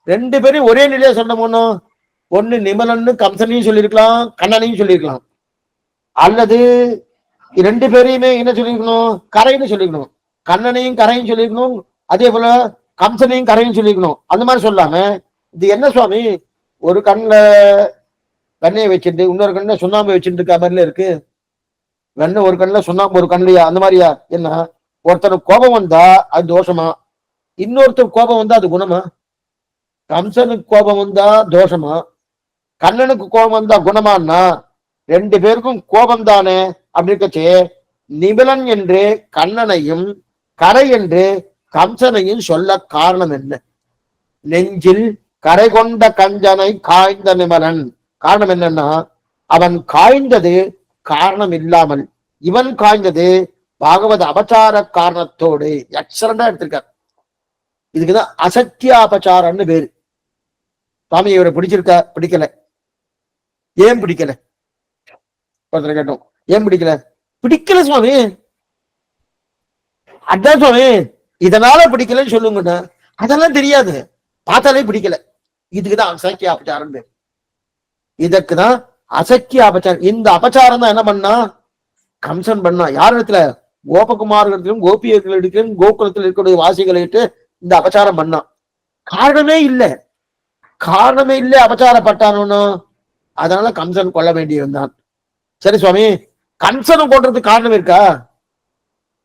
2 பேரும் ஒரே நிலையை சொன்னோம்னோ, ஒண்ணு நிமலன்னு கம்சனையும் சொல்லியிருக்கலாம், கண்ணனையும் சொல்லியிருக்கலாம். அல்லது 2 பேரையுமே என்ன சொல்லியிருக்கணும்? கரைன்னு சொல்லிக்கணும். கண்ணனையும் கரையும் சொல்லியிருக்கணும், அதே போல கம்சனையும் கரையும் சொல்லிக்கணும். அந்த மாதிரி சொல்லாம இது என்ன சுவாமி, ஒரு கண்ணுல வெண்ணையை வச்சுட்டு இன்னொரு கண்ணுல சுண்ணாம்பு வச்சுட்டு இருக்க மாதிரில இருக்கு. வெண்ணெய் ஒரு கண்ணுல சுண்ணாம்பு ஒரு கண்ணுலையா? அந்த மாதிரியா? என்ன ஒருத்தனுக்கு கோபம் வந்தா அது தோஷமா, இன்னொருத்தர் கோபம் வந்தா அது குணமா? கம்சனுக்கு கோபம் வந்தா தோஷமா, கண்ணனுக்கு கோபம் வந்தா குணமானா? 2 பேருக்கும் கோபம் தானே. அப்படி இருக்கச்சே நிபலன் என்று கண்ணனையும் கரை என்று கம்சனையும் சொல்ல காரணம் என்ன? நெஞ்சில் கரை கொண்ட கஞ்சனை காய்ந்த நிமலன். காரணம் என்னன்னா அவன் காய்ந்தது காரணம் இல்லாமல், இவன் காய்ந்தது பாகவத அபச்சார காரணத்தோடு. எக்ஸலண்டா எடுத்திருக்கார். இதுக்குதான் அசத்தியாபச்சாரம்னு பேரு. சுவாமி இவரை பிடிச்சிருக்கா? பிடிக்கல. ஏன் பிடிக்கல? ஒருத்தர் கேட்டோம், ஏன் பிடிக்கல? பிடிக்கல சுவாமி. அதான் சுவாமி இதனால பிடிக்கலன்னு சொல்லுங்கண்ணா. அதெல்லாம் தெரியாது, பார்த்தாலே பிடிக்கல. இதுக்குதான் அசக்கிய அபச்சாரம் பேர். இதற்குதான் அசக்கிய அபச்சாரம். இந்த அபச்சாரம் தான் என்ன பண்ணா கம்சன் பண்ணா. யார் இடத்துல? கோபகுமார்களிடத்திலும் கோபியர்களிடத்திலும் கோகுலத்தில் இருக்கக்கூடிய வாசிகளிட்டு இந்த அபச்சாரம் பண்ணான். காரணமே இல்லை, காரணமே இல்லை அபச்சாரப்பட்டானோ. அதனால கம்சன் கொல்ல வேண்டியிருந்தான். சரி சுவாமி, கம்சனம் கொள்றதுக்கு காரணம் இருக்கா?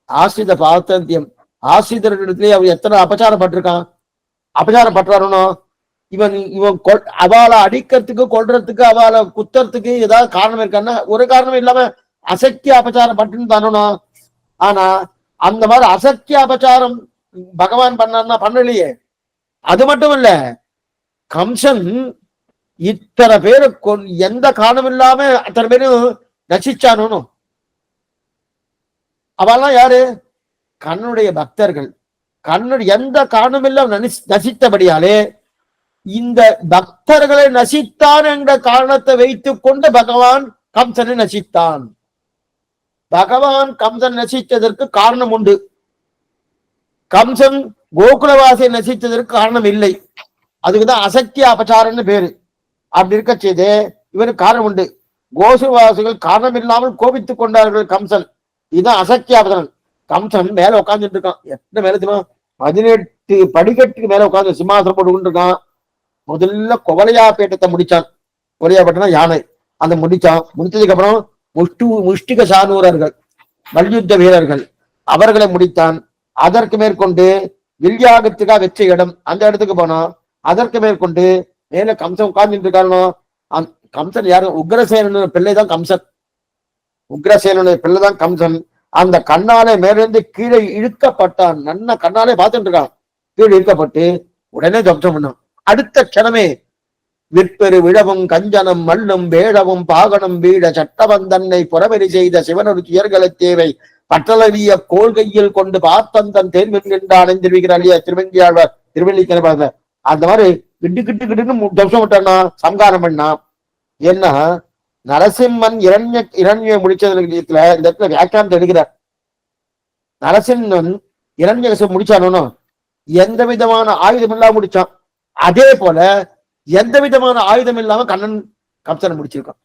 ஆசிரித பாத்தந்தியம். ஆசிரியர்களிடத்திலே அவர் எத்தனை அபச்சாரப்பட்டிருக்கான். அபச்சாரப்பட்டானோ இவன் இவன் அவளை அடிக்கிறதுக்கு கொல்றதுக்கு அவளை குத்துறதுக்கு ஏதாவது காரணம் இருக்கான்னா ஒரு காரணம் இல்லாம அசக்கிய அபச்சாரம் பட்டுன்னு தானோ. ஆனா அந்த மாதிரி அசக்கிய அபச்சாரம் பகவான் பண்ணா பண்ணலையே. அது மட்டும் இல்ல, கம்சன் இத்தனை பேரு எந்த காரணம் இல்லாம அத்தனை பேரும் நசிச்சானோ. அவெல்லாம் யாரு? கண்ணனுடைய பக்தர்கள். கண்ணன் எந்த காரணம் இல்லாம நசித்தபடியாலே இந்த பக்தர்களை நசித்தான் என்ற காரணத்தை வைத்துக் கொண்டு பகவான் கம்சனை நசித்தான். பகவான் கம்சன் நசித்ததற்கு காரணம் உண்டு, கம்சன் கோகுலவாசியை நசித்ததற்கு காரணம் இல்லை. அதுக்குதான் அசக்கிய அபச்சாரம்னு பேரு. அப்படி இருக்க செய்து இவனுக்கு காரணம் உண்டு. கோகுலவாசிகள் காரணம் இல்லாமல் கோபித்துக் கொண்டார்கள் கம்சன். இதுதான் அசக்கிய அபச்சாரம். கம்சன் மேல உட்கார்ந்துட்டு இருக்கான். எத்தனை மேல தெரியுமா? 18 படிக்கட்டுக்கு மேல உட்கார்ந்து சிம்மாசனம் போட்டுக்கிட்டு இருக்கான். முதல்ல குவலையாப்பேட்டத்தை முடிச்சான். குவலையாப்பேட்டனா யானை. அந்த முடிச்சான். முடிச்சதுக்கு அப்புறம் முஷ்டிக சானூரர்கள், மல்யுத்த வீரர்கள், அவர்களை முடித்தான். அதற்கு மேற்கொண்டு வில்யாகத்துக்காக வெச்ச இடம் அந்த இடத்துக்கு போனான். அதற்கு மேற்கொண்டு மேல கம்சன் உட்கார்ந்துட்டு இருக்கானோ. கம்சன் யாரு? உக்ரசேனனுடைய பிள்ளைதான் கம்சன். உக்ரசேனனுடைய பிள்ளைதான் கம்சன். அந்த கண்ணாலே மேலிருந்து கீழே இழுக்கப்பட்டான். நன்ன கண்ணாலே பார்த்துட்டு இருக்கான். கீழே இழுக்கப்பட்டு உடனே ஜப்சம் பண்ணான். அடுத்த க்ஷணமே விற்பெரு விழவும் கஞ்சனம் மல்லும் வேடவும் பாகனம் வீட சட்டவந்தன்னை புறவெறி செய்த சிவனொரு துயர்களை தேவை பட்டளவிய கோள்கையில் கொண்டு பார்த்தந்தன் தேர்மென்கின்றான் தெரிவிக்கிறார் இல்லையா திருவெங்கியாழ்வார் திருவெள்ளிக்கிழமை. அந்த மாதிரி கிட்டு கிட்டு கிட்டுன்னு ஜப்சம் விட்டான்னா, சம்காரம் பண்ணா. ஏன்னா நரசிம்மன் இரண்ய முடிச்சதுல இந்த இடத்துல வியாக்கியானத்தை எடுக்கிறார். நரசிம்மன் இரண்யகசம் முடிச்சானோ எந்த விதமான ஆயுதம் இல்லாம முடிச்சான். அதே போல எந்த விதமான ஆயுதம் இல்லாம கண்ணன் கம்சனை முடிச்சிருக்கான்.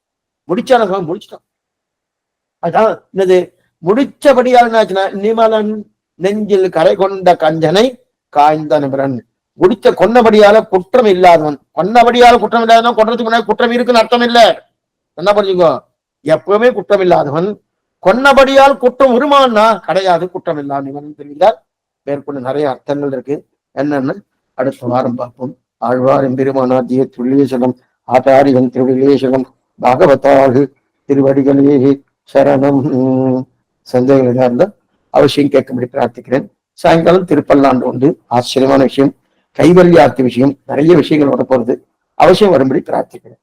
முடிச்சிட்டான். அதான் என்னது முடிச்சபடியால் என்னாச்சுன்னா, நிமலன் நெஞ்சில் கரை கொண்ட கஞ்சனை காய்ந்த நிபரன். முடிச்ச கொன்னபடியால குற்றம் இல்லாதவன். கொன்னபடியால குற்றம் இல்லாதவன் கொன்றதுக்கு முன்னாடி குற்றம் இருக்குன்னு அர்த்தம் இல்லை. என்ன புரிஞ்சுக்கோ? எப்பவுமே குற்றம் இல்லாதவன். கொன்னபடியால் குற்றம் உருமானா கிடையாது, குற்றம் இல்லாதவன் தெரிவித்தார். மேற்கொண்டு நிறைய அர்த்தங்கள் இருக்கு. என்னன்னு அடுத்த வாரம் பார்ப்போம். ஆழ்வார் எம்பெருமானாத்திய திருவிலேசனம் ஆச்சாரியன் திருவிலேசனம் பாகவதாகு திருவடிகளே சரணம். சந்தேகங்களா இருந்தா அவசியம் கேட்கும்படி பிரார்த்திக்கிறேன். சாயங்காலம் திருப்பல்லாண்டு உண்டு. ஆச்சரியமான விஷயம், கைவல்யார்த்தி விஷயம், நிறைய விஷயங்கள் வரப்போறது. அவசியம் வரும்படி பிரார்த்திக்கிறேன்.